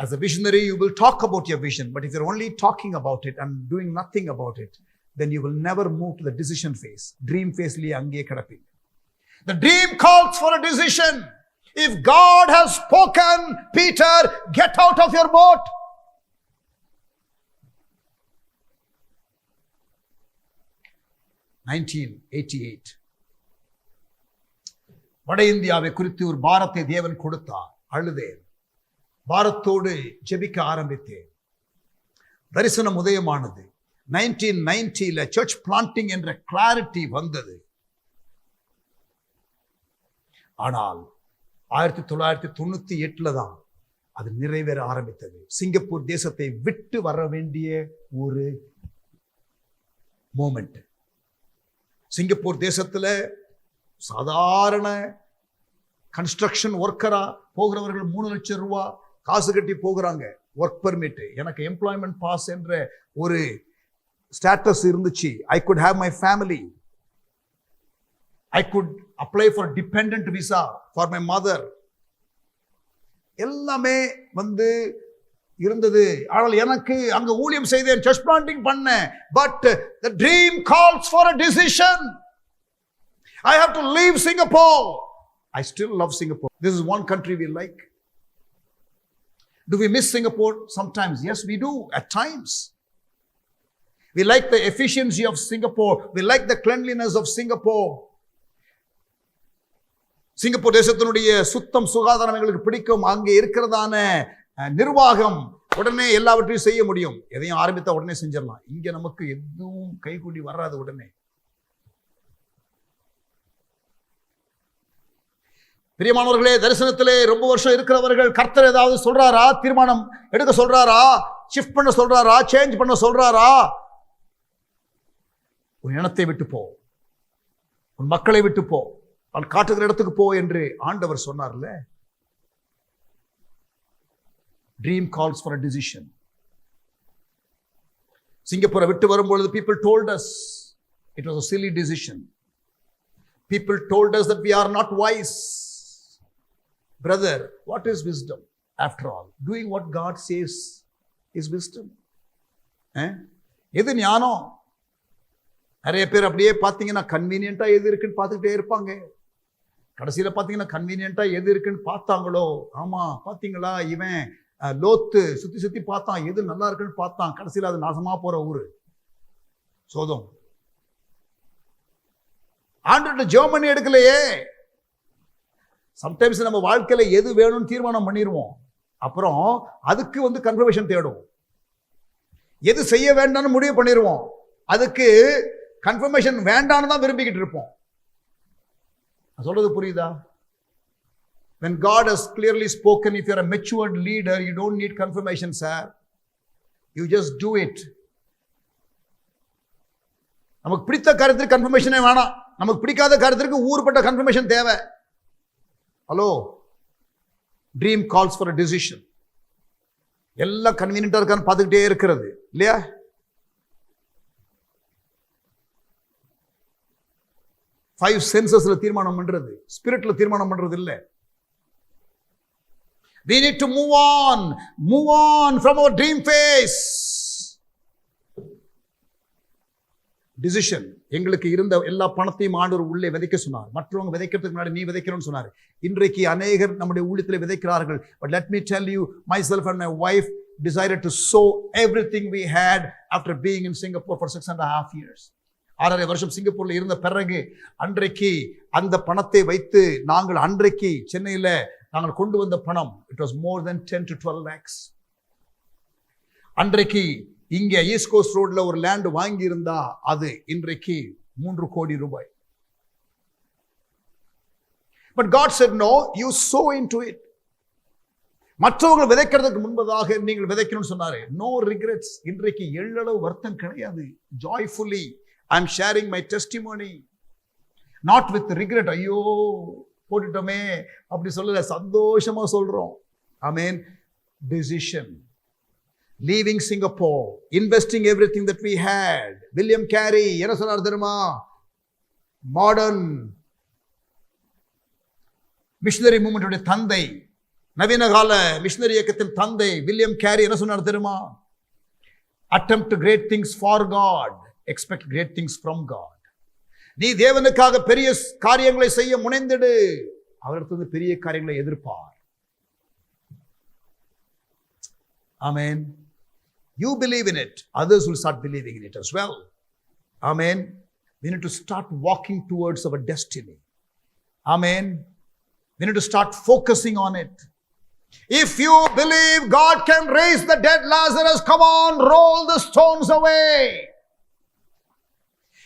[SPEAKER 4] As a visionary, you will talk about your vision. But if you're only talking about it and doing nothing about it, then you will never move to the decision phase. Dream phase liye ange kadapinga. The dream calls for a decision. If God has spoken, Peter, get out of your boat. வட இந்தியாவை குறித்து ஒரு பாரத்தை தேவன் கொடுத்தார். அழுதேன், பாரத்தோடு ஜெபிக்க ஆரம்பித்தேன். தரிசனம் உதயமானது. 1990 சர்ச் பிளான்டிங் என்ற கிளாரிட்டி வந்தது. ஆனால் 1998 தான் அது நிறைவேற ஆரம்பித்தது. சிங்கப்பூர் தேசத்தை விட்டு வர வேண்டிய ஒரு மோமெண்ட். சிங்கப்பூர் தேசத்துல சாதாரண கன்ஸ்ட்ரக்ஷன் ஒர்க்கரா போகிறவர்கள் 3 லட்சம் ரூபாய் காசு கட்டி போகிறாங்க. ஒர்க் பெர்மிட், எனக்கு எம்ப்ளாய்மெண்ட் பாஸ் என்ற ஒரு ஸ்டேட்டஸ் இருந்துச்சு. I could have my family. I could apply for dependent visa for my mother. எல்லாமே இருந்தது. ஆனால் எனக்கு அங்க ஊழியம் செய்தேன், சர்ச் பிளான்டிங் பண்ணேன். But the dream calls for a decision. I have to leave Singapore. I still love Singapore. This is one country we like. Do we miss Singapore? Sometimes. Yes, we do at times. We like the efficiency of Singapore. We like the cleanliness of Singapore. Singapore தேசத்தினுடைய சுத்தம் சுகாதாரம் எங்களுக்கு பிடிக்கும். அங்கே இருக்கிறதான நிர்வாகம், உடனே எல்லாவற்றையும் செய்ய முடியும். எதையும் ஆரம்பித்தா உடனே செஞ்சிடலாம். இங்க நமக்கு எதுவும் கைகூடி வராது உடனே. பிரியமானவர்களே, தரிசனத்திலே ரொம்ப வருஷம் இருக்கிறவர்கள் கர்த்தர் ஏதாவது சொல்றாரா, தீர்மானம் எடுக்க சொல்றாரா, ஷிஃப்ட் பண்ண சொல்றாரா, சேஞ்ச் பண்ண சொல்றாரா? உன் இனத்தை விட்டு போ, உன் மக்களை விட்டு போ, நான் காட்டுகிற இடத்துக்கு போ என்று ஆண்டவர் சொன்னார்ல. Dream calls for a decision. சிங்கப்பூரை விட்டு வரும்பொழுது people told us it was a silly decision. People told us that we are not wise. Brother, what is wisdom? After all, doing what God says is wisdom. எது ஞானம்? நிறைய பேர் அப்படியே பார்த்தீங்கன்னா கன்வீனியன்ட்டா எது இருக்குன்னு பார்த்துக்கிட்டே இருப்பாங்க. கடைசியில் பார்த்தீங்கன்னா கன்வீனியன்ட்டா எது இருக்குன்னு பார்த்தாங்களோ, ஆமா பார்த்தீங்களா, இவன் லோத்து சுத்தி சுத்தி பார்த்தான், எது நல்லா இருக்குன்னு பார்த்தான், கடைசியில் அது நாசமா போற ஊரு சோதம். ஆண்டு ஜெர்மனி எடுக்கலையே. சம்டைம்ஸ் நம்ம வாழ்க்கையில எது வேணும்னு தீர்மானம் பண்ணிடுவோம், அப்புறம் அதுக்கு கன்ஃபர்மேஷன் தேடும். எது செய்ய வேண்டாம்னு முடிவு பண்ணிடுவோம், அதுக்கு கன்ஃபர்மேஷன் வேண்டான்னு தான் விரும்பிக்கிட்டு இருப்போம். சொல்றது புரியுதா? When God has clearly spoken, if you're a matured leader, you don't need confirmation, sir. You just do it. நமக்கு பிடித்த காரியத்துக்கு கன்ஃபர்மேஷனே வேணாம், நமக்கு பிடிக்காத காரியத்துக்கு ஊர்பட்ட கன்ஃபர்மேஷன் தேவை. Hello, dream calls for a decision. எல்லாம் கன்வீனியன்ட்டா இருக்கான்னு பார்த்துக்கிட்டே இருக்கிறது இல்லையா? ஃபைவ் சென்சஸ்ல தீர்மானம் பண்றது, ஸ்பிரிட்ல தீர்மானம் பண்றது இல்ல. We need to move on from our dream phase. Decision. எங்களுக்கு இருந்த எல்லா பணத்தையும் ஆண்டவர் உள்ளே விதைக்க சொன்னார். மற்றவங்க விதைக்கிறதுக்கு முன்னாடி நீ விதைக்கணும்னு சொன்னார். இன்றைக்கு அநேகர் நம்முடைய ஊழியத்தில் விதைக்கிறார்கள். But let me tell you, myself and my wife decided to sow everything we had after being in Singapore for 6.5 years. 6.5 வருஷம் சிங்கப்பூர்ல இருந்த பிறகு அன்றைக்கு அந்த பணத்தை வைத்து நாங்கள் அன்றைக்கு சென்னையில நாங்கள் கொண்டு வந்த பணம், it was more than 10 to 12 lakhs. அன்றைக்கு இங்க ஈஸ்ட் கோஸ்ட் ரோட்ல ஒரு லேண்ட் வாங்கி இருந்தா அது இன்றைக்கு 3 கோடி ரூபாய். But God said no, you sow into it. மற்றவங்க விதைக்கிறதுக்கு முன்பதாக நீங்கள் விதைக்கணும்னு சொன்னாரு. No regrets. இன்றைக்கு எள்ளளவு வருத்தம் கிடையாது. Joyfully I am sharing my testimony, not with regret. ஐயோ போட்டுட்டோமே அப்படி சொல்லல, சந்தோஷமா சொல்றோம். Amen. Decision. Leaving Singapore, investing everything that we had. William Carey என்ன சொன்னார் தெரியுமா? மாடர்ன் மிஷனரி மூவ்மெண்ட் தந்தை, நவீன கால மிஷனரி இயக்கத்தின் தந்தை வில்லியம் கேரி என்ன சொன்னார் தெரியுமா? Attempt great things for God, expect great things from God. நீ தேவனுக்காக பெரிய காரியங்களை செய்ய முனைந்திடு. அவரிடத்துல பெரிய காரியங்களை எதிர்ப்பார். Amen. You believe in it, others will start believing in it as well. Amen. We need to start walking towards our destiny. Amen. We need to start focusing on it. If you believe God can raise the dead Lazarus, come on, roll the stones away.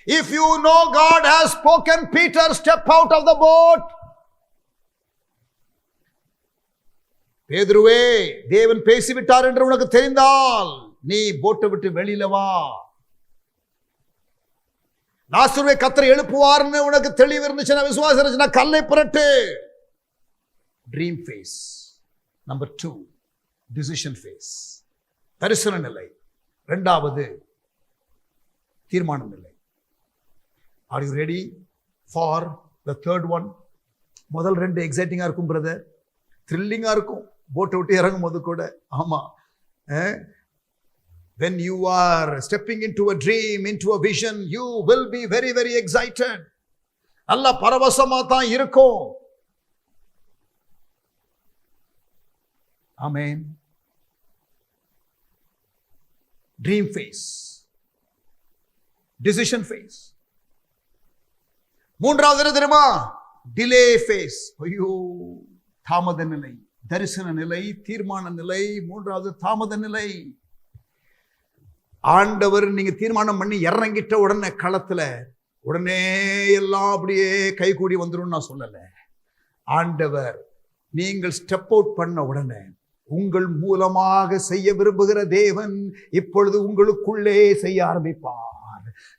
[SPEAKER 4] If you know God has spoken, Peter, step out of the boat. பேதுருவே, தேவன் பேசிவிட்டார் என்று உனக்கு தெரிந்தால் நீ போட்டை விட்டு வெளியில வா. லாசருவை கர்த்தர் எழுப்புவார்னு உனக்கு தெளிவு இருந்துச்சுன்னா, விசுவாசம் இருந்துச்சுன்னா கல்லை புரட்டு. Dream phase. Number 2, decision phase. தரிசன நிலை. 2வது தீர்மான நிலை. Are you ready for the third one? முதல் 2 எக்ஸைட்டிங்கா இருக்கும் பிரதர், த்ரில்லிங்கா இருக்கும், போட்டை விட்டு இறங்கும் போது கூட. ஆமா, when you are stepping into a dream, into a vision, you will be very very excited. நல்ல பரவசமா தான் இருக்கும். Amen. Dream phase, decision phase. 3வது தெரியுமா? Delay phase. ஐயோ, தாமத நிலை. தரிசன நிலை, தீர்மான நிலை, 3வது தாமத நிலை. ஆண்டவர் நீங்க தீர்மானம் பண்ணி இறங்கிட்ட உடனே களத்துல உடனே எல்லாம் அப்படியே கைகூடி வந்துடும் நான் சொல்லல. ஆண்டவர் நீங்கள் ஸ்டெப் அவுட் பண்ண உடனே உங்கள் மூலமாக செய்ய விரும்புகிற தேவன் இப்பொழுது உங்களுக்குள்ளே செய்ய ஆரம்பிப்பார்.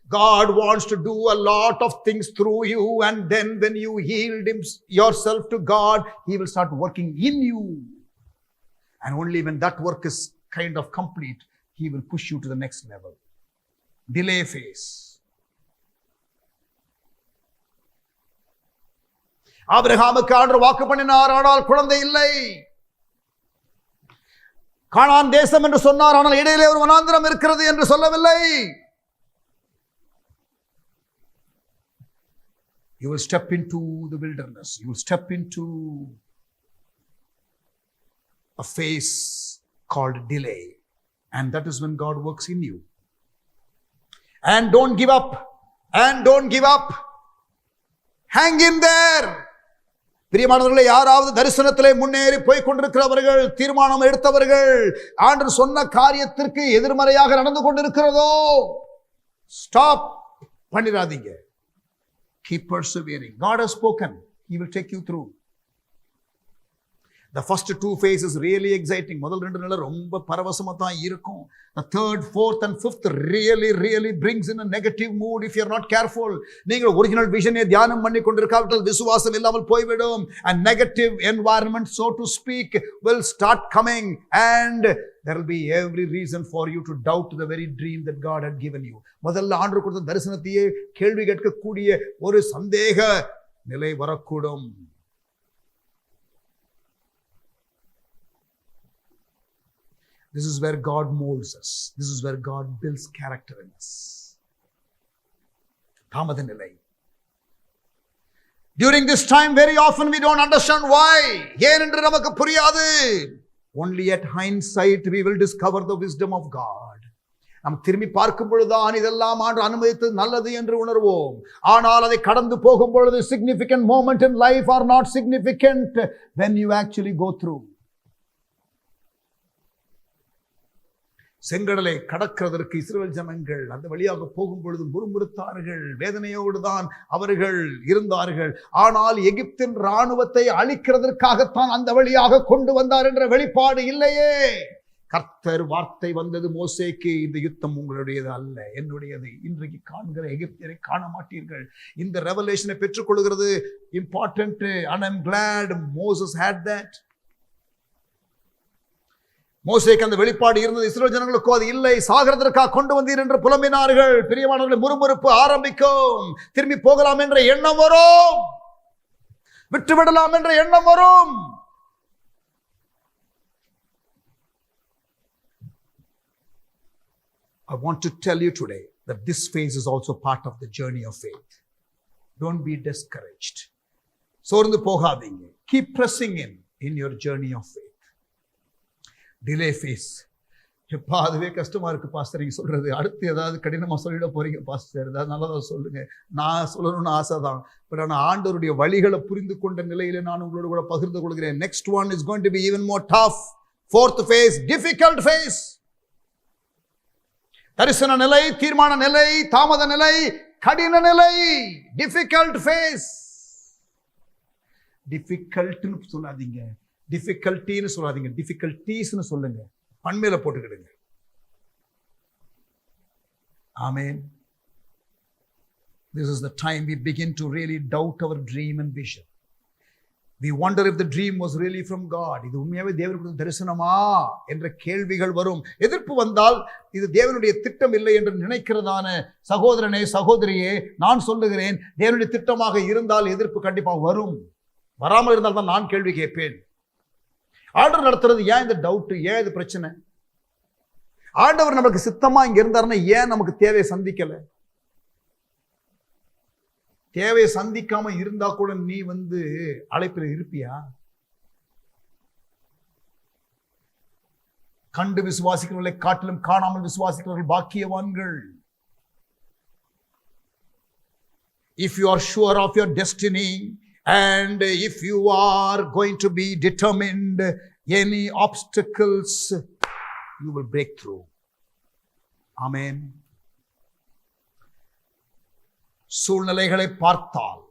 [SPEAKER 4] God wants to do a lot of things through you, and then when you yield yourself to God, He will start working in you. And only when that work is kind of complete, He will push you to the next level. Delay phase. ஆபிரகாமுக்கு ஆண்டவர் வாக்கு பண்ணினார், ஆனால் குழந்தை இல்லை. கானான் தேசம் என்று சொன்னார், ஆனால் இடையிலே ஒரு வனாந்திரம் இருக்கிறது என்று சொல்லவில்லை. You will step into the wilderness. You will step into a phase called delay. And that is when God works in you. And don't give up. And don't give up. Hang in there. பிரியமானவர்களே, யாராவது தரிசனத்திலே முன்னேறி போய் கொண்டிருக்கிறவர்கள், தீர்மானம் எடுத்தவர்கள், ஆண்டவர் சொன்ன காரியத்திற்கு எதிர்மறையாக நடந்து கொண்டிருக்கிறதோ, stop பண்ணிராதீங்க. Keep persevering. God has spoken. He will take you through. The first 2 phases really exciting. முதல் 2 நிலை ரொம்ப பரவசமா தான் இருக்கும். The third, fourth and fifth really brings in a negative mood if you are not careful. நீங்கள் original விஷனை தியானம் பண்ணி கொண்டிருக்காவிட்டால் விசுவாசம் இல்லாமல் போய்விடும். And negative environment, so to speak, will start coming, and there will be every reason for you to doubt the very dream that God had given you. முதல்ல ஆண்டவர் கொடுத்த தரிசனத்தையே கேள்வி கேட்கக்கூடிய ஒரு சந்தேக நிலை வரக்கூடும். This is where God molds us. This is where God builds character in us. தாமத நிலை. During this time, very often we don't understand why. ஏன் என்று நமக்கு புரியாது. Only at hindsight we will discover the wisdom of God. நாம் திரும்பி பார்க்கும் பொழுதுதான் இதெல்லாம் ஆண்டவர் அனுமதித்தது நல்லது என்று உணர்வோம். ஆனால் அதை கடந்து போகும் பொழுது significant moment in life are not significant when you actually go through. செங்கடலை கடக்கிறதற்கு இஸ்ரவேல் ஜனங்கள் அந்த வழியாக போகும் பொழுது முறுமுறுத்தார்கள், வேதனையோடு தான் அவர்கள் இருந்தார்கள். ஆனால் எகிப்தின் இராணுவத்தை அழிக்கிறதற்காகத்தான் அந்த வழியாக கொண்டு வந்தார் என்ற வெளிப்பாடு இல்லையே. கர்த்தர் வார்த்தை வந்தது மோசேக்கு, இந்த யுத்தம் உங்களுடையது அல்ல, என்னுடையது. இன்றைக்கு காண்கிற எகிப்தியரை காண மாட்டீர்கள். இந்த ரெவலேஷனை பெற்றுக்கொள்கிறது important. and I'm glad Moses had that. மோசேக்கு அந்த வெளிப்பாடு இருந்தது, இஸ்ரவேல் ஜனங்களுக்கோ அது இல்லை. சாகிறதற்காக கொண்டு வந்தீர் என்று புலம்பினார்கள். பிரியமானவர்களே, முறுமுறுப்பு ஆரம்பிக்கும். திரும்பி போகலாம் என்ற எண்ணம் வரும், விட்டுவிடலாம் என்ற எண்ணம் வரும். I want to tell you today that this phase is also part of the journey of faith. Don't be discouraged. சோர்ந்து போகாதீங்க. Keep pressing in your journey of faith. Delay phase. எப்பா அதுவே கஷ்டமா இருக்கு பாஸ்டர் நீங்க சொல்றது. அடுத்து ஏதாவது கடினமா சொல்லிட போறீங்க பாஸ்டர், ஏதாவது நல்லதா சொல்லுங்க. நான் சொல்லணும்னு ஆசை தான், பட் நான் ஆண்டவருடைய வழிகளை புரிந்து கொண்ட நிலையில நான் உங்களோட கூட பகிர்ந்து கொள்கிறேன். Next one is going to be even more tough. Fourth phase, difficult phase. தரிசன நிலை, தீர்மான நிலை, தாமத நிலை, கடின நிலை. Difficult phase. டிஃபிகல்ட்னு சொல்லாதீங்க, டிஃபிகல்ட்டின்னு சொல்லாதீங்க, டிஃபிகல்ட்டீஸ்னு சொல்லுங்க. பண்மையில போட்டுக்கிடுங்க. ஆமென். This is the time we begin to really doubt our dream and vision. We wonder if the dream was really from God. இது உண்மையாவே தேவனுடைய தரிசனமா என்ற கேள்விகள் வரும். எதிர்ப்பு வந்தால் இது தேவனுடைய திட்டம் இல்லை என்று நினைக்கிறதான சகோதரனே சகோதரியே, நான் சொல்லுகிறேன், தேவனுடைய திட்டமாக இருந்தால் எதிர்ப்பு கண்டிப்பாக வரும். வராமல் இருந்தால் தான் நான் கேள்வி கேட்பேன். ஆண்டவர் நடத்துறது ஏன் இந்த டவுட், ஏன் இது பிரச்சனை? ஆண்டவர் நமக்கு சித்தமா இங்க இருந்தாருன்னா ஏன் நமக்கு தேவையை சந்திக்கல? தேவையை சந்திக்காம இருந்தா கூட நீ அழைப்பில் இருப்பியா? கண்டு விசுவாசிக்கிறவர்களை காட்டிலும் காணாமல் விசுவாசிக்கிறவர்கள் பாக்கியவான்கள். If you are sure of your destiny, and if you are going to be determined, any obstacles you will break through. Amen. சூழ்நிலைகளை பார்த்தால்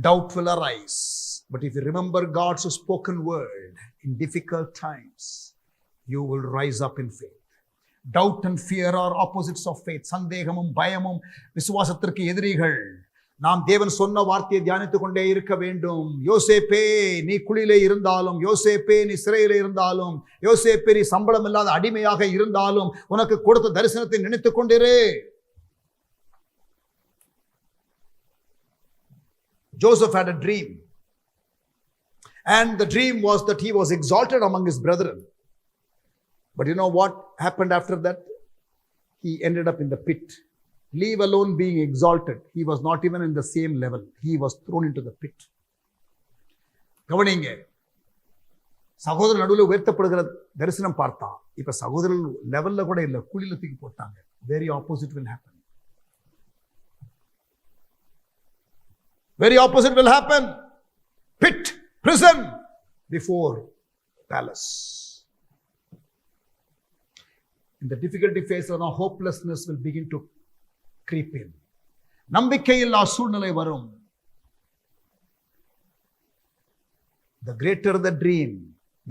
[SPEAKER 4] doubt will arise, but if you remember God's spoken word in difficult times, you will rise up in faith. Doubt and fear are opposites of faith. சந்தேகமும் பயமும் விசுவாசத்திற்கு எதிரிகள். நாம் தேவன் சொன்ன வார்த்தையை தியானித்துக் கொண்டே இருக்க வேண்டும். யோசேப்பே நீ குழியிலே இருந்தாலும், யோசேப்பே நீ சிறையிலே இருந்தாலும், யோசேப்பே நீ சம்பளம் இல்லாத அடிமையாக இருந்தாலும், உனக்கு கொடுத்த தரிசனத்தை நினைத்துக் கொண்டிரு. Joseph had a dream, and the dream was that he was exalted among his brethren. But you know what happened after that? He ended up in the pit. Leave alone being exalted, he was not even in the same level. He was thrown into the pit. கவனிங்க, சகோதரர் நடுவில் உயர்த்தப்படுகிற தரிசனம் பார்த்தா இப்ப சகோதரர் லெவல்ல கூட இல்ல, குழியில தூக்கி போட்டாங்க. Very opposite will happen. Very opposite will happen. Pit, prison before palace. In the difficulty phase, hopelessness will begin to creep in. நம்பிக்கையில்லா சூழ்நிலை வரும். The greater the dream,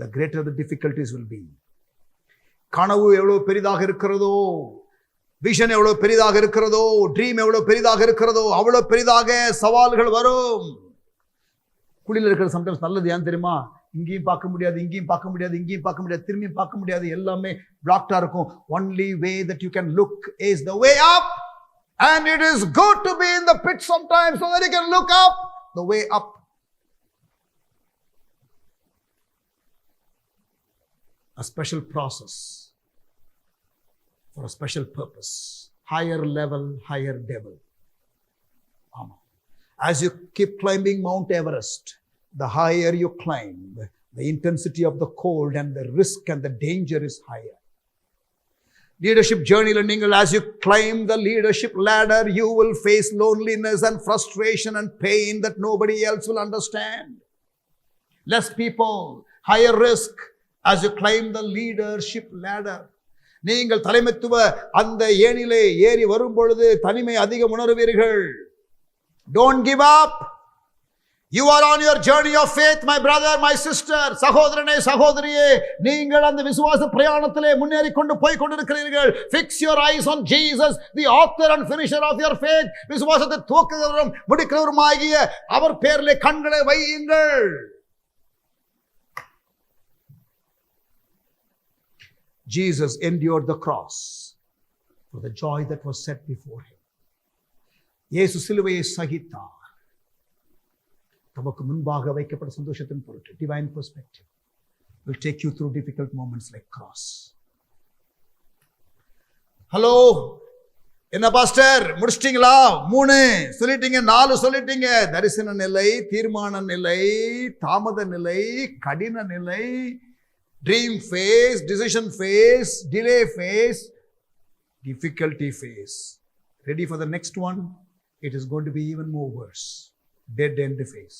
[SPEAKER 4] the greater the difficulties will be. கனவு எவ்வளவு பெரிதாக இருக்கிறதோ, vision எவ்வளவு பெரிதாக இருக்கிறதோ, ட்ரீம் எவ்வளவு பெரிதாக இருக்கிறதோ, அவ்வளவு பெரிதாக சவால்கள் வரும். குழியில் இருக்கிற சம்டைம்ஸ் நல்லது ஏன் தெரியுமா? இங்கேயும் பார்க்க முடியாது, இங்கேயும் பார்க்க முடியாது, இங்கேயும் பார்க்க முடியாது, திரும்பியும் பார்க்க முடியாது, எல்லாமே பிளாக்டா இருக்கும். Only way that you can look is the way up. And it is good to be in the pit sometimes so that you can look up, the way up. A special process for a special purpose. Higher level, higher devil. As you keep climbing Mount Everest, the higher you climb, the intensity of the cold and the risk and the danger is higher. Leadership journey learning, as you climb the leadership ladder, you will face loneliness and frustration and pain that nobody else will understand. Less people, higher risk as you climb the leadership ladder. நீங்கள் தலைமைத்துவ அந்த ஏணிலே ஏறி வரும் பொழுது தனிமை அதிகம் உணர்வீர்கள். Don't give up. You are on your journey of faith, my brother, my sister. சகோதரனே சகோதரியே, நீங்கள் அந்த விசுவாச பிரயாணத்திலே முன்னேறி கொண்டு போய் கொண்டிருக்கிறீர்கள். Fix your eyes on Jesus, the author and finisher of your faith. விசுவாசத்தை துவக்குகிறவரும் முடிக்கிறவருமாகிய அவர் பேரிலே கண்களை வையுங்கள். Jesus endured the cross for the joy that was set before him. இயேசு சிலுவையை சகித்தார். நமக்கு முன்பாக வைக்கப்பட்ட சந்தோஷத்தின் பொருட்டு. Divine perspective will take you through difficult moments like cross. Hello, என்ன பாஸ்டர் முடிச்சிட்டீங்களா? 3 சொல்லிட்டீங்க, 4 சொல்லிட்டீங்க. தரிசன நிலை, தீர்மான நிலை, தாமத நிலை, கடின நிலை, dream phase, decision phase, delay phase, difficulty phase. Ready for the next one? It is going to be even more worse. Dead end phase.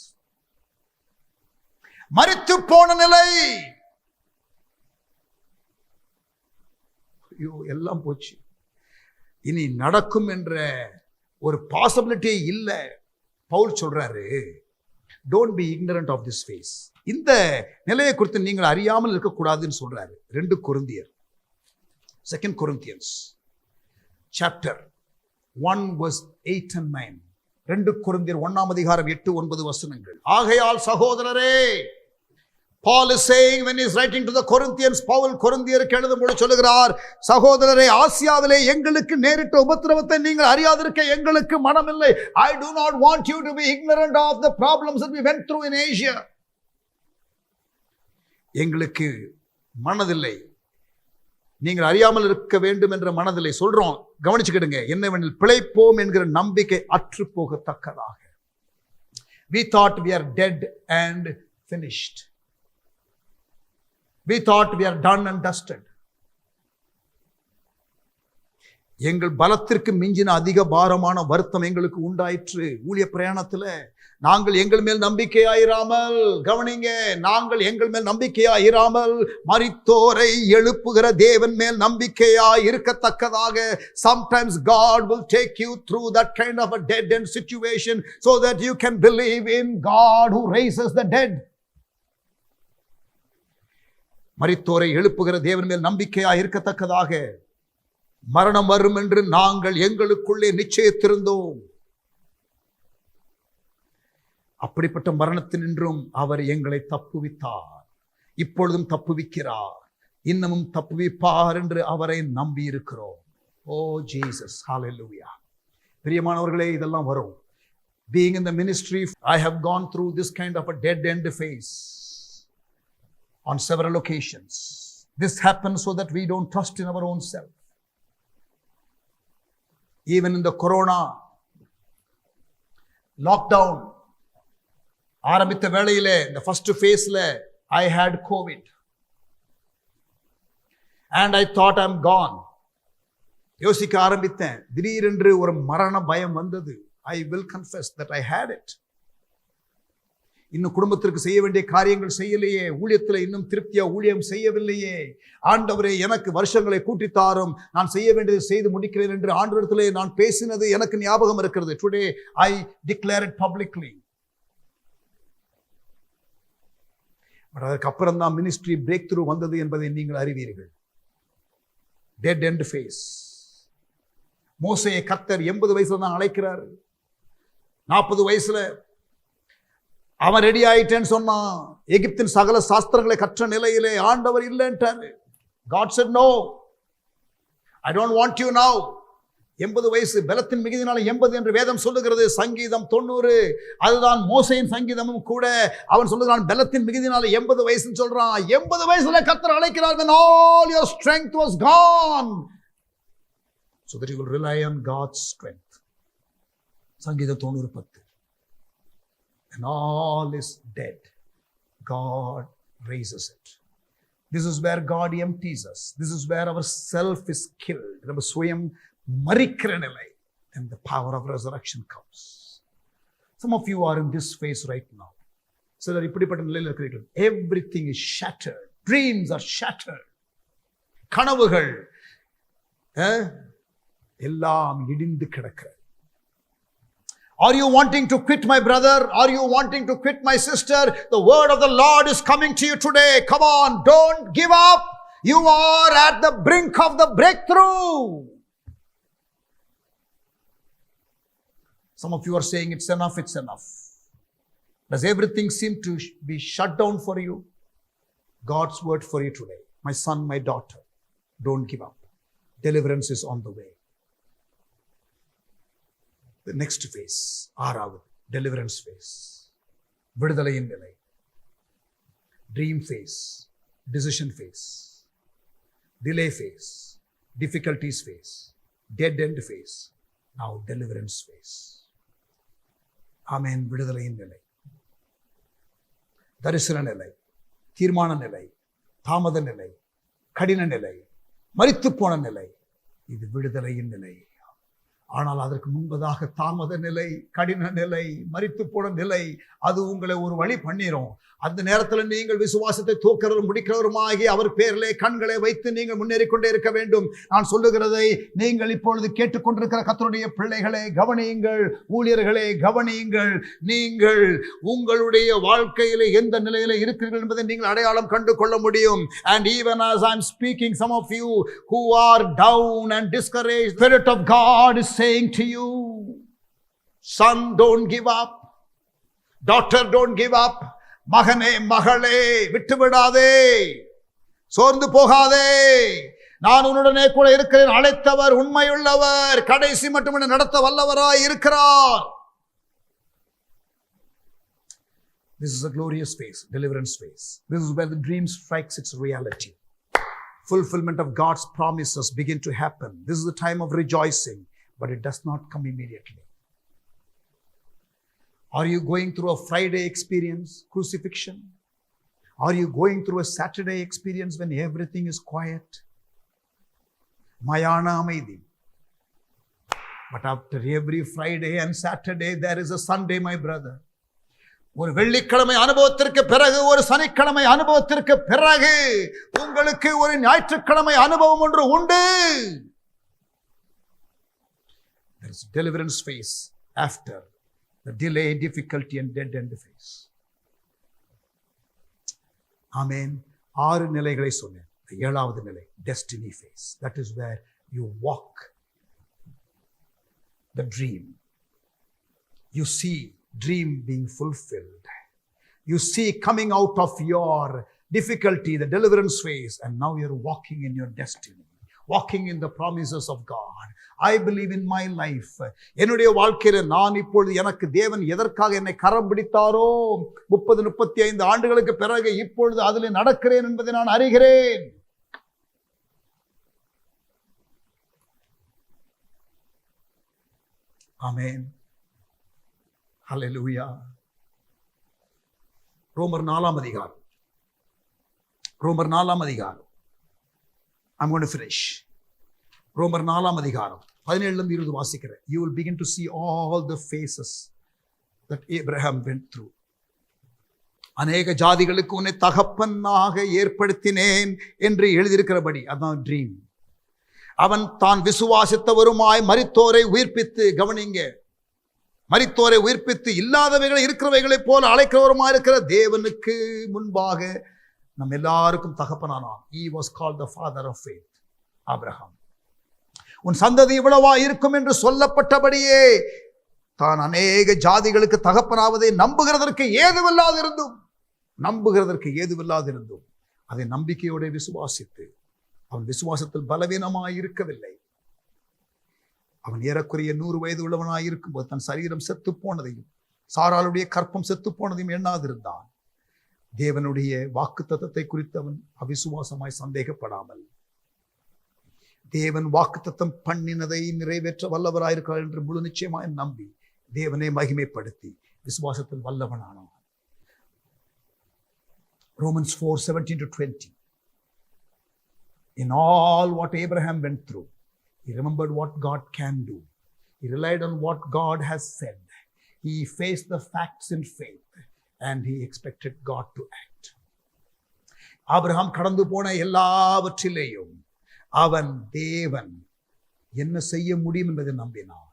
[SPEAKER 4] மரித்து போன நிலை. ஐயோ, எல்லாம் போச்சு, இனி நடக்கும் என்ற ஒரு பாசிபிலிட்டி இல்லை. பவுல் சொல்றாரு, don't be ignorant of this phase. இந்த நிலையை குறித்து நீங்கள் அறியாமல் இருக்கக்கூடாதுன்னு சொல்றாரு. 2 கொரிந்தியர், 2 Corinthians chapter 1 verse 8 and 9. 2 கொரிந்தியர் 1ஆம் அதிகாரம் 8-9 வசனங்கள். ஆகையால் சகோதரரே, Paul is saying when he is writing to the Corinthians, Pavul கொரிந்தியருக்கு எழுதும்போது சொல்லுகிறார், சகோதரரே, ஆசியாவிலே எங்களுக்கு நேரிட்ட உபத்திரவத்தை நீங்கள் அறியாதிருக்க எங்களுக்கு மனமில்லை. I do not want you to be ignorant of the problems that we went through in Asia. எங்களுக்கு மனதில்லை, நீங்கள் அறியாமல் இருக்க வேண்டும் என்ற மனதில்லை. சொல்றோம், கவனிச்சுக்கிடுங்க. என்னவெனில் பிழைப்போம் என்கிற நம்பிக்கை அற்று போகத்தக்கதாக. We thought we are dead and finished. We thought we are done and dusted. எங்கள் பலத்திற்கு மிஞ்சின அதிக பாரமான வருத்தம் எங்களுக்கு உண்டாயிற்று. ஊழிய பிரயாணத்தில் நாங்கள் எங்கள் மேல் நம்பிக்கையாயிராமல், கவனிங்க, நாங்கள் எங்கள் மேல் நம்பிக்கையாயிராமல் மரித்தோரை எழுப்புகிற தேவன் மேல் நம்பிக்கையாய் இருக்கத்தக்கதாக, sometimes God will take you through that kind of a dead end situation so that you can believe in God who raises the dead. மரித்தோரை எழுப்புகிற தேவன் மேல் நம்பிக்கையாய் இருக்கத்தக்கதாக மரணம் வரும் என்று நாங்கள் எங்களுக்குள்ளே நிச்சயித்திருந்தோம். அப்படிப்பட்ட மரணத்தினின்றும் அவர் எங்களை தப்புவித்தார். இப்பொழுதும் தப்புவிக்கிறார், இன்னமும் தப்புவிப்பார் என்று அவரை நம்பி இருக்கிறோம். ஓ ஜீசஸ், ஹalleluya. பிரியமானவர்களே, இதெல்லாம் வரும். Being in the ministry, I have gone through this kind of a dead end phase on several occasions. This happens so that we don't trust in our own self. Even in the corona lockdown ஆரம்பித்த வேளையிலே, இந்த first ஃபேஸ்ல I had COVID and I thought I'm gone. யோசிக்க ஆரம்பித்தேன். திடீரென்று ஒரு மரண பயம் வந்தது. I will confess that I had it. இன்னும் குடும்பத்திற்கு செய்ய வேண்டிய காரியங்கள் செய்யலையே, ஊழியத்தில் இன்னும் திருப்தியா ஊழியம் செய்யவில்லையே, ஆண்டவரே எனக்கு வருஷங்களை கூட்டித்தாரும், நான் செய்ய வேண்டியதை செய்து முடிக்கிறேன் என்று ஆண்டவரிடத்திலே நான் பேசினது எனக்கு ஞாபகம் இருக்கிறது. Today I declare it publicly. அதற்கு அப்புறம் தான் மினிஸ்ட்ரி பிரேக் த்ரூ வந்தது என்பதை நீங்கள் அறிவீர்கள். Dead end phase. மோசேயை கர்த்தர் 80 வயசுல தான் அழைக்கிறார். 40 வயசுல அவன் ரெடி ஆயிட்டேன்னு சொன்னான். எகிப்தின் சகல சாஸ்திரங்களை கற்ற நிலையிலே ஆண்டவர் இல்லைன்றாரு. God said no, I don't want you now. 80 வயசு, பலத்தின் மிகுதினால 80 என்று வேதம் சொல்லுகிறது. சங்கீதம் 90, அதுதான் மோசேயின் சங்கீதமும் கூட. அவன் சொல்லுகிறான், பலத்தின் மிகுதினால 80 வயசுன்னு சொல்றான். 80 வயசுல கர்த்தர் அழைக்கிறார். When all your strength was gone, so that you will rely on God's strength. சங்கீதம் 90:10. And all is dead, God raises it. This is where God empties us. This is where our self is killed. நம்ம சுயம் மரிக்கிற நிலை. And the power of resurrection comes. Some of you are in this phase right now. சிலர் இப்படிப்பட்ட நிலையில் இருக்கிறீர்கள். Everything is shattered. Dreams are shattered. கனவுகள் எல்லாம் இடிந்து கிடக்கிறது. Are you wanting to quit, my brother? Are you wanting to quit, my sister? The word of the Lord is coming to you today. Come on, don't give up. You are at the brink of the breakthrough. Some of you are saying it's enough, it's enough. Does everything seem to be shut down for you? God's word for you today. My son, my daughter, don't give up. Deliverance is on the way. The next phase, 6வது deliverance phase. விடுதலையின் நிலை. Dream phase, decision phase, delay phase, difficulties phase, dead end phase, now deliverance phase. ஆமென். விடுதலையின் நிலை, தரிசன நிலை, தீர்மான நிலை, தாமத நிலை, கடின நிலை, மரித்து போன நிலை, இது விடுதலையின் நிலை. ஆனால் அதற்கு முன்பதாக தாமத நிலை, கடின நிலை, மரித்து போன நிலை, அது உங்களை ஒரு வழி பண்ணிரும். அந்த நேரத்தில் நீங்கள் விசுவாசத்தை தூக்கிறவரும் முடிக்கிறவருமாகி அவர் பேரிலே கண்களை வைத்து நீங்கள் முன்னேறிக்கொண்டே இருக்க வேண்டும். நான் சொல்லுகிறதை நீங்கள் இப்பொழுது கேட்டுக்கொண்டிருக்கிற கர்த்தருடைய பிள்ளைகளே கவனியுங்கள், ஊழியர்களே கவனியுங்கள். நீங்கள் உங்களுடைய வாழ்க்கையிலே எந்த நிலையில இருக்கிறீர்கள் என்பதை நீங்கள் அடையாளம் கண்டு கொள்ள முடியும். And even as I'm speaking, some of you who are down and discouraged, the Spirit of God is saying to you, son, don't give up. Daughter, don't give up. மகனே, மகளே, விட்டுவிடாதே, சோர்ந்து போகாதே. நான் உன்னுடனே கூட இருக்கிறேன். அழைத்தவர் உண்மையுள்ளவர், கடைசி மட்டும் நடத்த வல்லவராய் இருக்கிறார். This is a glorious phase, deliverance phase. This is where the dream strikes its reality. Fulfillment of God's promises begin to happen. This is the time of rejoicing, but it does not come immediately. Are you going through a Friday experience, crucifixion? Are you going through a Saturday experience when everything is quiet? Mayana அமைதி. But after every Friday and Saturday, there is a Sunday, my brother. ஒரு வெள்ளிக்கிழமை அனுபவத்திற்கு பிறகு, ஒரு சனிக்கிழமை அனுபவத்திற்கு பிறகு உங்களுக்கு ஒரு ஞாயிற்றுக்கிழமை அனுபவம் ஒன்று உண்டு. There is deliverance phase after the delay, difficulty and dead end phase. Amen. 6 நிலைகளை சொன்னேன். 7வது நிலை, destiny phase. That is where you walk the dream. You see dream being fulfilled. You see coming out of your difficulty, the deliverance phase, and now you're walking in your destiny, walking in the promises of God. I believe in my life. என்னுடைய வாழ்க்கையில நான் இப்பொழுது எனக்கு தேவன் எதற்காக என்னை கரம் பிடித்தாரோ 30-35 ஆண்டுகளுக்கு பிறகு இப்பொழுது அதில் நடக்கிறேன் என்பதை நான் அறிகிறேன். ஆமென். ஹல்லேலூயா. ரோமர் 4ஆம் அதிகாரம். ரோமர் 4ஆம் அதிகாரம். I'm going to finish. ரோமர் 4ஆம் அதிகாரம் 17-20 வாசிக்கிறேன். You will begin to see all the phases that Abraham went through. அநேக ஜாதிகளுக்கு உன்னை தகப்பனாக ஏற்படுத்தினேன் என்று எழுதியிருக்கிறபடி, அதான் ட்ரீம். அவன் தான் விசுவாசித்தவருமாய் மரித்தோரை உயிர்ப்பித்து, கவனிங்க, மரித்தோரை உயிர்ப்பித்து இல்லாதவைகளை இருக்கிறவைகளைப் போல அழைக்கிறவருமாய் இருக்கிற தேவனுக்கு முன்பாக நம் எல்லாருக்கும் தகப்பனானான். He was called the father of faith. Abraham, உன் சந்ததி இவ்வளவா இருக்கும் என்று சொல்லப்பட்டபடியே தான் அநேக ஜாதிகளுக்கு தகப்பனாவதை நம்புகிறதற்கு ஏதுவில்லாதிருந்தும் அதை நம்பிக்கையோட விசுவாசித்து, அவன் விசுவாசத்தில் பலவீனமாய் இருக்கவில்லை. அவன் ஏறக்குறைய 100 வயது உள்ளவனாய் இருக்கும்போது தன் சரீரம் செத்து போனதையும் சாராளுடைய கற்பம் செத்து போனதையும் எண்ணாதிருந்தான். தேவனுடைய வாக்குத்தத்தத்தை குறித்து அவன் அவிசுவாசமாய் சந்தேகப்படாமல், தேவன் வாக்குத்தத்தம் பண்ணினதை நிறைவேற்ற வல்லவராயிருக்கிறார் என்று முழு நிச்சயமாய் நம்பி தேவனை மகிமைப்படுத்தி விசுவாசத்தில் வல்லவனானான். Romans 4:17-20. In all what Abraham went through, he remembered what God can do. He relied on what God has said. He faced the facts in faith and he expected God to act. Abraham கடந்து போன எல்லாவற்றிலேயும் அவன் தேவன் என்ன செய்ய முடியும் என்பதை நம்பினான்.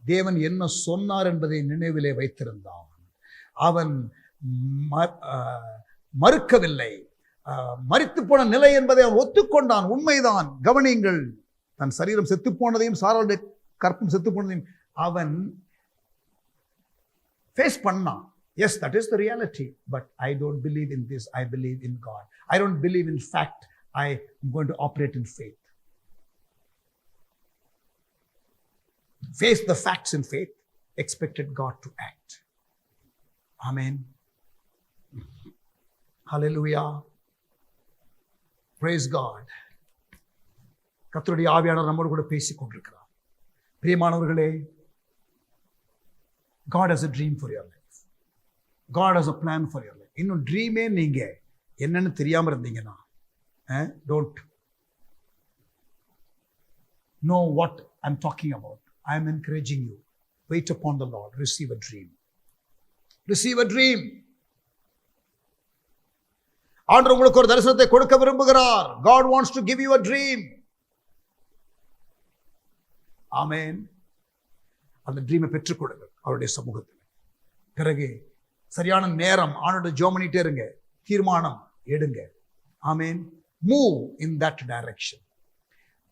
[SPEAKER 4] தேவன் என்ன சொன்னார் என்பதை நினைவிலே வைத்திருந்தான். அவன் மறுக்கவில்லை. மரித்து போன நிலை என்பதை அவன் ஒத்துக்கொண்டான். உண்மைதான். கவனியுங்கள், தன் சரீரம் செத்து போனதையும் சாராளுடைய கற்பம் செத்து போனதையும் அவன் ஃபேஸ் பண்ணான். Yes, that is the reality, but I don't believe in this. I believe in God. I don't believe in fact. I am going to operate in faith. Face the facts in faith, expected God to act. Amen. Hallelujah. Praise God. கர்த்தருடைய ஆவியானவர் நம்மோடு கூட பேசிக் கொண்டிருக்கிறார். பிரியமானவர்களே, God has a dream for your life. God has a plan for your life. இன்னும் ட்ரீமே நீங்க என்னன்னு தெரியாம இருந்தீங்கன்னா, don't know what I'm talking about. I am encouraging you. Wait upon the Lord. Receive a dream. Receive a dream. ஆண்டவர் உங்களுக்கு ஒரு தரிசனத்தை கொடுக்க விரும்புகிறார். God wants to give you a dream. ஆமென். அந்த ட்ரீமை பெற்றுக் கொடுங்கள் அவருடைய சமூகத்தில். பிறகு சரியான நேரம் ஆண்டோட ஜெபம் பண்ணிட்டே இருங்க, தீர்மானம் எடுங்க. Amen. Move in that direction.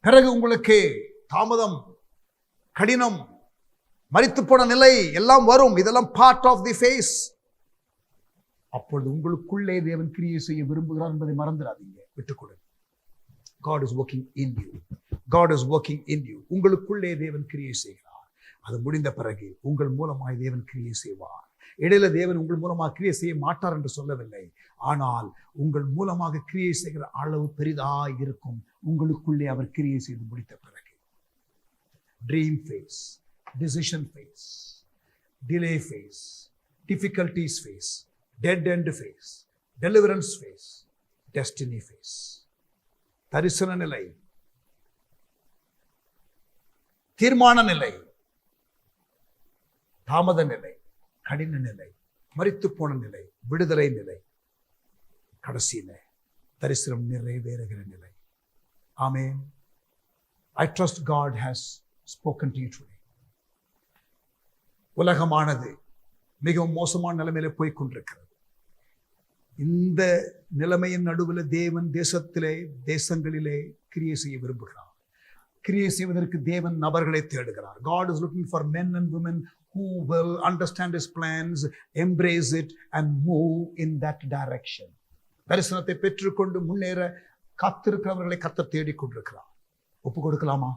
[SPEAKER 4] பிறகு உங்களுக்கு தாமதம், கடினம், மரித்து போன நிலை எல்லாம் வரும். இதெல்லாம் பார்ட் ஆஃப் தி ஃபேஸ். அப்பொழுது உங்களுக்குள்ளே தேவன் கிரியை செய்ய விரும்புகிறார் என்பதை மறந்துடாதீங்க, விட்டுக் கொடுங்க. God is working in you. God is working in you. உங்களுக்குள்ளே தேவன் கிரியை செய்கிறார். அது முடிந்த பிறகு உங்கள் மூலமாய் தேவன் கிரியை செய்வார். இடையில தேவன் உங்கள் மூலமாக கிரியை செய்ய மாட்டார் என்று சொல்லவில்லை. ஆனால் உங்கள் மூலமாக கிரியை செய்கிற அளவு பெரிதாய் இருக்கும் உங்களுக்குள்ளே அவர் கிரியை செய்து முடித்த பிறகு. Dream phase, decision phase, delay phase, difficulties phase, dead end phase, deliverance phase, destiny phase. தரிசன நிலை, தீர்மான நிலை, தாமத நிலை, கடின நிலை, மரித்து போன நிலை, விடுதலை நிலை, கடைசியில தரிசனம் நிறைவேறுகிற நிலை. ஆமென். I trust God has spoken to you today. உலகமானது மிகவும் மோசமான நிலைமையில போய் கொண்டிருக்கிறது. இந்த நிலைமையின் நடுவில் தேவன் தேசங்களிலே கிரியை செய்ய விரும்புகிறார். கிரியை செய்வதற்கு தேவன் நபர்களை தேடுகிறார். God is looking for men and women who will understand his plans, embrace it and move in that direction. தரிசனத்தை பெற்றுக்கொண்டு முன்னேற காத்திருக்கிறவர்களை கர்த்தர் தேடிக் கொண்டிருக்கிறார். ஒப்பு கொடுக்கலாமா?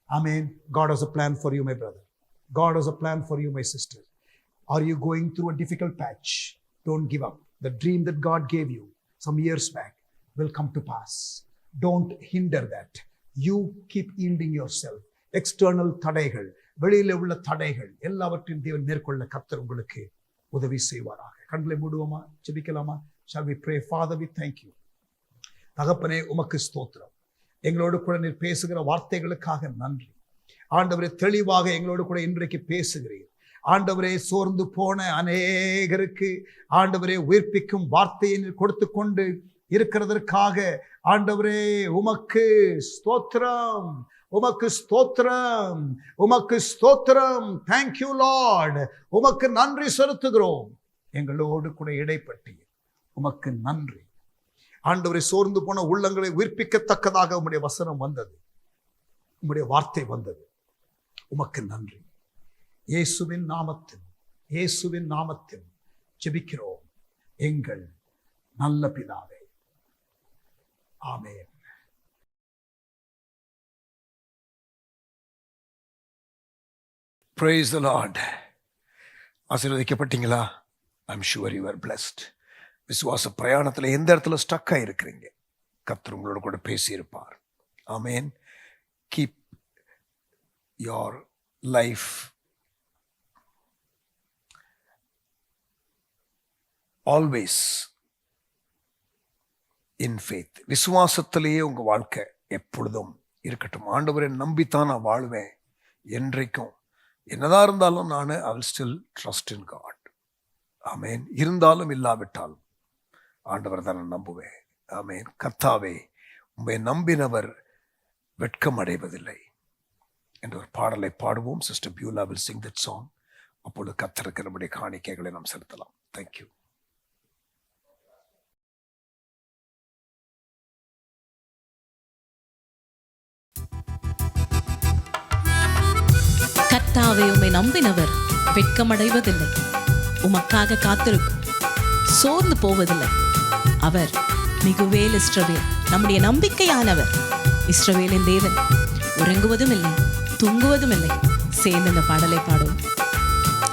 [SPEAKER 4] Amen. God has a plan for you, my brother. God has a plan for you, my sister. Are you going through a difficult patch? Don't give up. The dream that God gave you some years back will come to pass. Don't hinder that. You keep yielding yourself. External தடைகள், வெளியில உள்ள தடைகள் எல்லாவற்றையும் தேவன் மேற்கொள்ள கர்த்தர் உங்களுக்கு உதவி செய்வாராக. கண்களை மூடுவோமா? ஜெபிக்கலாமா? Shall we pray? Father, we thank you. தகப்பனே, உமக்கு ஸ்தோத்திரம். எங்களோடு கூட நீர் பேசுகிற வார்த்தைகளுக்காக நன்றி. ஆண்டவரே, தெளிவாக எங்களோடு கூட இன்றைக்கு பேசுகிறீர். ஆண்டவரே, சோர்ந்து போன அநேகருக்கு ஆண்டவரே உயிர்ப்பிக்கும் வார்த்தையை நீர் கொடுத்து கொண்டு இருக்கிறதற்காக ஆண்டவரே உமக்கு ஸ்தோத்திரம், உமக்கு ஸ்தோத்திரம், உமக்கு ஸ்தோத்திரம். Thank you Lord. உமக்கு நன்றி செலுத்துகிறோம். எங்களோடு கூட இடைப்பட்டு உமக்கு நன்றி. ஆண்டவரை, சோர்ந்து போன உள்ளங்களை உயிர்ப்பிக்கத்தக்கதாக உம்முடைய வசனம் வந்தது, உம்முடைய வார்த்தை வந்தது. உமக்கு நன்றி. இயேசுவின் நாமத்தில் ஜெபிக்கிறோம் எங்கள் நல்ல பிதாவே. ஆமென்.
[SPEAKER 1] Praise the Lord. ஆசீர்வதிக்கப்பட்டீங்களா? I'm sure you are blessed. விசுவாச பிரயாணத்தில் எந்த இடத்துல ஸ்டக் ஆகிருக்கிறீங்க, கர்த்தர் உங்களோட கூட பேசியிருப்பார். ஆமென். Keep your life always in faith. விசுவாசத்திலேயே உங்க வாழ்க்கை எப்பொழுதும் இருக்கட்டும். ஆண்டவரை நம்பித்தான் நான் வாழ்வேன் என்றைக்கும். என்னதான் இருந்தாலும் நான் I will still trust in God. ஆமென். இருந்தாலும் இல்லாவிட்டாலும் ஆண்டவர் தான் நான் நம்புவேன். ஆமென். கர்த்தாவே, உம்மை நம்பினவர் வெட்கம் அடைவதில்லை என்ற ஒரு பாடலை பாடுவோம். Sister Beulah will sing that song. அப்பொழுது கர்த்தருக்கு நம்முடைய காணிக்கைகளை நாம் செலுத்தலாம். தேங்க்யூ.
[SPEAKER 5] கர்த்தாவே, உம்மை நம்பினவர் வெட்கமடைவதில்லை. உமக்காக காத்திருக்கும் சோர்ந்து போவதில்லை. அவர் மிகுவேல் இஸ்ரவேல், நம்முடைய நம்பிக்கையானவர். இஸ்ரவேலின் தேவன் உறங்குவதும் இல்லை, தூங்குவதும் இல்லை. சேர்ந்து இந்த பாடலை பாடுவோம்.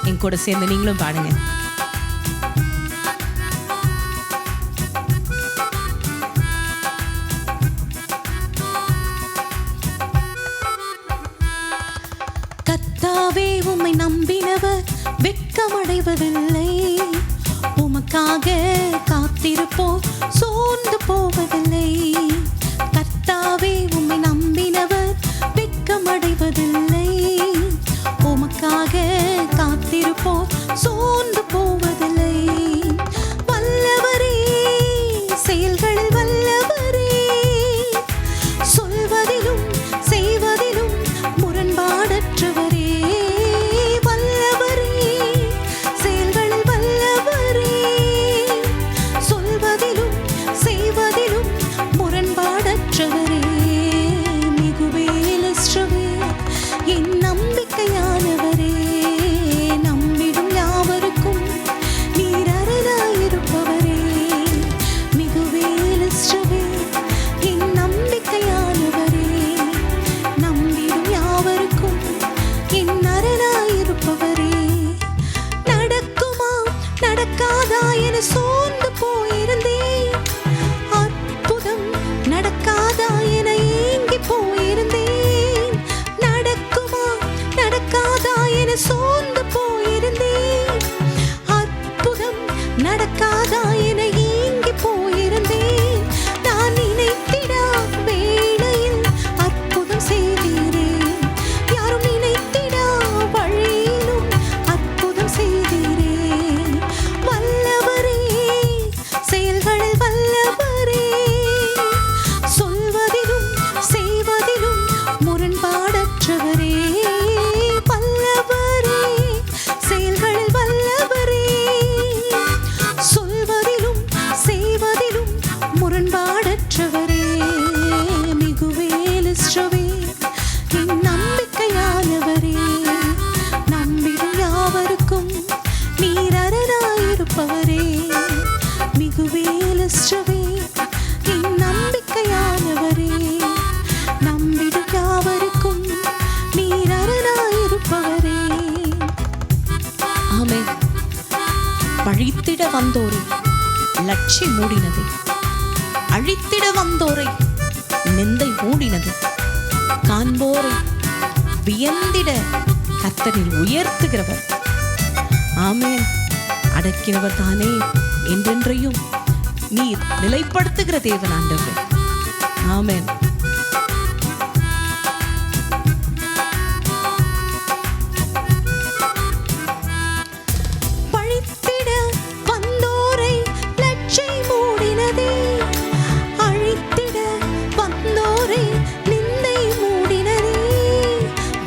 [SPEAKER 5] என் கூட சேர்ந்து நீங்களும் பாடுங்க. நம்பினவர் வெட்கமடைவதில்லை. உமக்காக காத்திருப்போர் சோர்ந்து போவதில்லை. கர்த்தாவே, உம்மை நம்பினவர் வெட்கமடைவதில்லை. உமக்காக காத்திருப்போர் சோர்ந்து போவதில்லை. வல்லவரே, செயல்களில் வல்லவரே, சொல்வதிலும் செய்வதிலும் முரண்பாடற்றவரே. வல்லவரே, செயல்களில் வல்லவரே, சொல்வதிலும் செய்வதிலும் முரண்பாடற்றவரே. மிகுவேல் இஸ்ரவேல் என் நம்பிக்கையானவரே, நம்பிடும் யாவருக்கும் நீர் அரணாயிருப்பவரே. மிகுவேல் இஸ்ரவேல் என் நம்பிக்கையானவரே, நம்பிடும் யாவருக்கும் என் அரணாயிருப்பவரே. நடக்குமா நடக்காதா என சோர்ந்து போயிருந்தேன். அற்புதம் நடக்காதா என ஏங்கி போயிருந்தேன். நடக்குமா நடக்காதா என சோர்ந்து போயிருந்தேன். அற்புதம் நடக்காதா என ஏங்கி போயிருந்தேன். நான் நினைத்திடா வேளையில் அற்புதம் செய்தீரே. யாரும் நினைத்திடா வழியிலும் அற்புதம் செய்தீரே. வல்லவரே, செயல்களில் வல்லவரே, சொல்வதிலும் செய்வதிலும் முரண்பாடற்றவரே. வல்லவரே, செயல்களில் வல்லவரே, சொல்வதிலும் செய்வதிலும் முரண்பாடற்றவரே. மிகுவேல் இஸ்ரவேல் என் நம்பிக்கையானவரே, நம்பிடும் யாவருக்கும் நீர் அரணாயிருப்பவரே. மிகுவேல் இஸ்ரவேல் என் நம்பிக்கையானவரே, நம்பிடும் யாவருக்கும் நீர் அரணாயிருப்பவரே. ஆமென். பழித்திட வந்தோரை லட்சி மூடினது, அழித்திட வந்தோரை நிந்தை மூடினது. காண்போரை வியந்திட கர்த்தரில் உயர்த்துகிறவர். ஆமென். அடக்கினவர் தானே, என்றென்றையும் நீர் நிலைப்படுத்துகிற தேவன் ஆண்டவர். ஆமென். பழித்திட வந்தோரை லட்சை மூடினதே, அழித்திட வந்தோரை நிந்தை மூடினதே.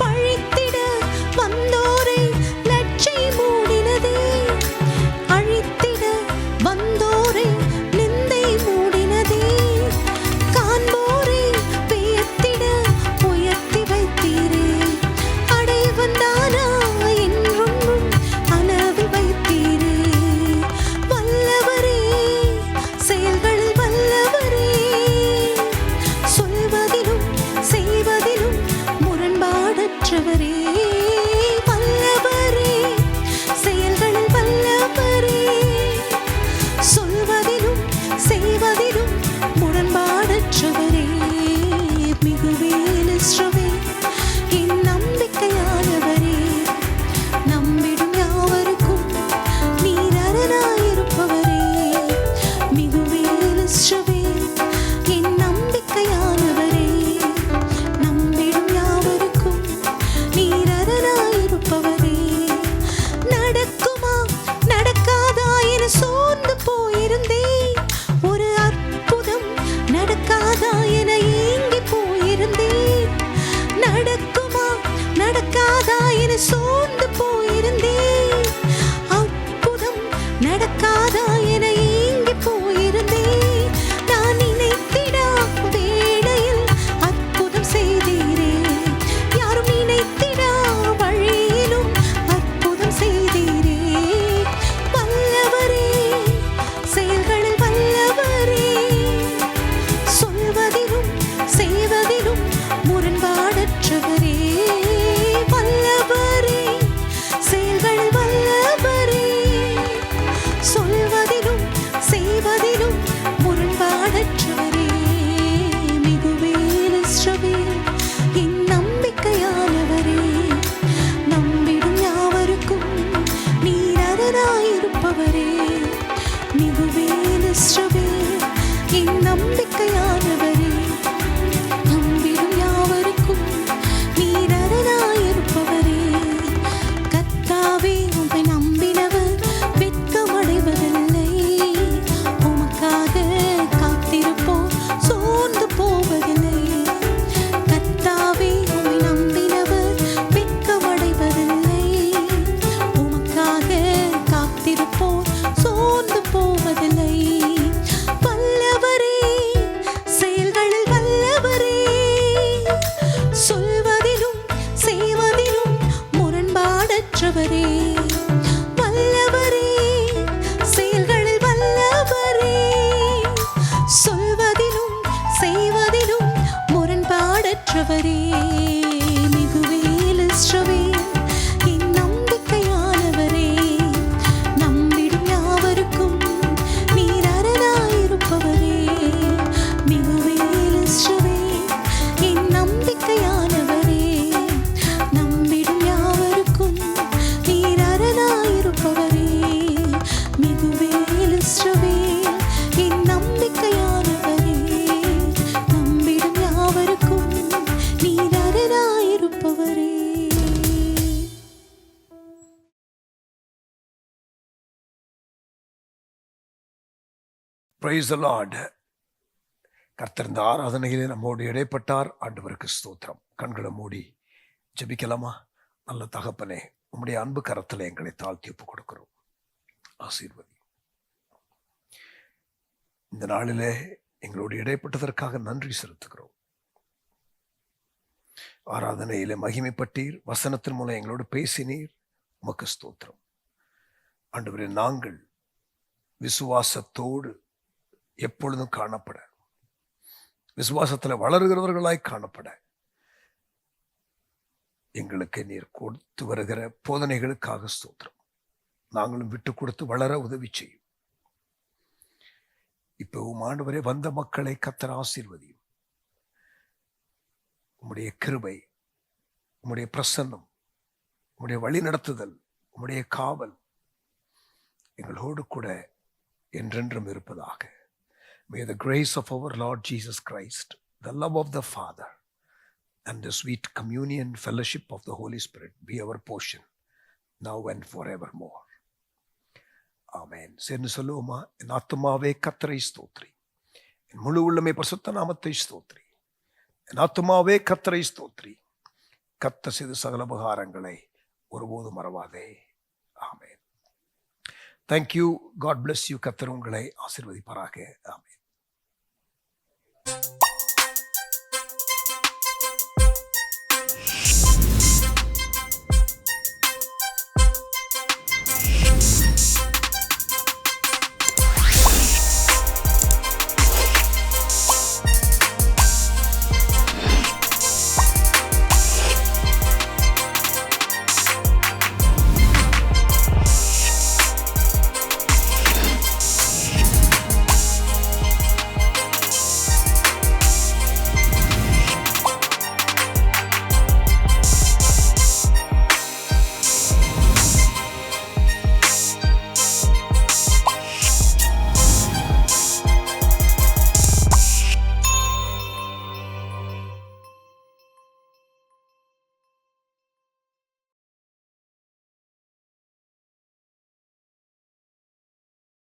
[SPEAKER 5] பழித்திட வந்தோரை லட்சை மூடினதே, அழித்திட வந்தோரை நிந்தை மூடினதே. காண்போரை வியத்திட உயர்த்தி வைத்தீரே. அடைவன் தானா என்றும் அளவில் வைத்தீரே. வல்லவரே, செயல்களில் வல்லவரே, சொல்வதிலும் செய்வதிலும் முரண்பாடற்றவரே. வல்லவரே, செயல்களில் வல்லவரே, சொல்வதிலும் செய்வதிலும் முரண்பாடற்றவரே. மிகுவேல் இஸ்ரவேல் என் நம்பிக்கையானவரே, நம்பிடும் யாவருக்கும் நீர் அரணாயிருப்பவரே. மிகுவேல் இஸ்ரவேல் என் நம்பிக்கையானவரே, நம்பிடும் யாவருக்கும் நீர் அரணாயிருப்பவரே. நடக்குமா நடக்காதா என சோர்ந்து போயிருந்தேன். ஒரு அற்புதம் நடக்காதா என ஏங்கி போயிருந்தேன். நடக்குமா நடக்காதா என சோர்ந்து போயிருந்தேன். அற்புதம் நடக்காதா என ஏங்கி போயிருந்தேன். நான் நினைத்திடா வேளையில் அற்புதம் செய்தீரே. யாரும் நினைத்திடா வழியிலும் அற்புதம் செய்தீரே. வல்லவரே, செயல்களில் வல்லவரே, சொல்வதிலும் செய்வதிலும் முரண்பாடற்றவரே. வல்லவரே, செயல்களில் வல்லவரே, சொல்வதிலும் அரணாயிருப்பவரே, மிகுவேல் இஸ்ரவேல் என் நம்பிக்கையானவரே, நம்பிடும் யாவருக்கும் நீர் அரணாயிருப்பவரே. கர்த்தாவே, உம்மை நம்பினவர் வெட்கமடைவதில்லை. உமக்காக காத்திருப்போர் சோர்ந்து போவதில்லை. கர்த்தாவே, உம்மை நம்பினவர் வெட்கமடைவதில்லை. உமக்காக காத்திருப்போர் சோர்ந்து போவதில்லை. வல்லவரே, செயல்களில் வல்லவரே, சொல்வதிலும் செய்வதிலும் முரண்பாடற்றவரே. வல்லவரே, செயல்களில் வல்லவரே, சொல்வதிலும் செய்வதிலும் முரண்பாடற்றவரே. மிகுவேல் இஸ்ரவேல் என் நம்பிக்கையானவரே, நம்பிடும் யாவருக்கும் நீர் அரணாயிருப்பவரே. மிகுவேல் இஸ்ரவேல் என் நம்பிக்கையானவரே, நம்பிடும் யாவருக்கும் நீர் அரணாயிருப்பவரே. மிகுவேல் இஸ்ரவேல் என் நம்பிக்கையானவரே, நம்பிடும் யாவருக்கும் நீர் அரணாயிருப்பவரே.
[SPEAKER 1] Praise the Lord. கர்த்தர் இந்த ஆராதனையிலே நம்மோடு இடைப்பட்டார். ஆண்டவருக்கு ஸ்தோத்திரம். கண்களை மூடி ஜெபிக்கலாமா? நல்ல தகப்பனே, உம்முடைய அன்பு கரத்தில் எங்களை தாழ்த்தி ஒப்பு கொடுக்கிறோம். ஆசீர்வதி. இந்த நாளிலே எங்களோடு இடைப்பட்டதற்காக நன்றி செலுத்துகிறோம். ஆராதனையிலே மகிமைப்பட்டீர். வசனத்தின் மூலம் எங்களோடு பேசினீர். உமக்கு ஸ்தோத்திரம். ஆண்டவரே, நாங்கள் விசுவாசத்தோடு எப்பொழுதும் காணப்பட, விசுவாசத்தில் வளருகிறவர்களாய் காணப்பட எங்களுக்கு நீர் கொடுத்து வருகிற போதனைகளுக்காக ஸ்தோத்திரம். நாங்களும் விட்டு கொடுத்து வளர உதவி செய்யும். இப்பவும் ஆண்டவரே, வந்த மக்களை கர்த்தர் ஆசீர்வதியும். உம்முடைய கிருபை, உம்முடைய பிரசன்னம், உம்முடைய வழி நடத்துதல், உம்முடைய காவல் எங்களோடு கூட என்றென்றும் இருப்பதாக. May the grace of our Lord Jesus Christ, the love of the Father, and the sweet communion fellowship of the Holy Spirit be our portion now and forevermore. Amen. சேர்ந்து சொல்லுவோமா? என் ஆத்துமாவே கர்த்தரை ஸ்தோத்திரி, என் முழு உள்ளமே பரிசுத்த நாமத்தை ஸ்தோத்திரி. என் ஆத்துமாவே கர்த்தரை ஸ்தோத்திரி, கர்த்தர் செய்த சகல உபகாரங்களை ஒருபோதும் மறவாதே. ஆமென். Thank you. God bless you. கர்த்தர் உங்களை ஆசீர்வதிப்பாராக. ஆமென்.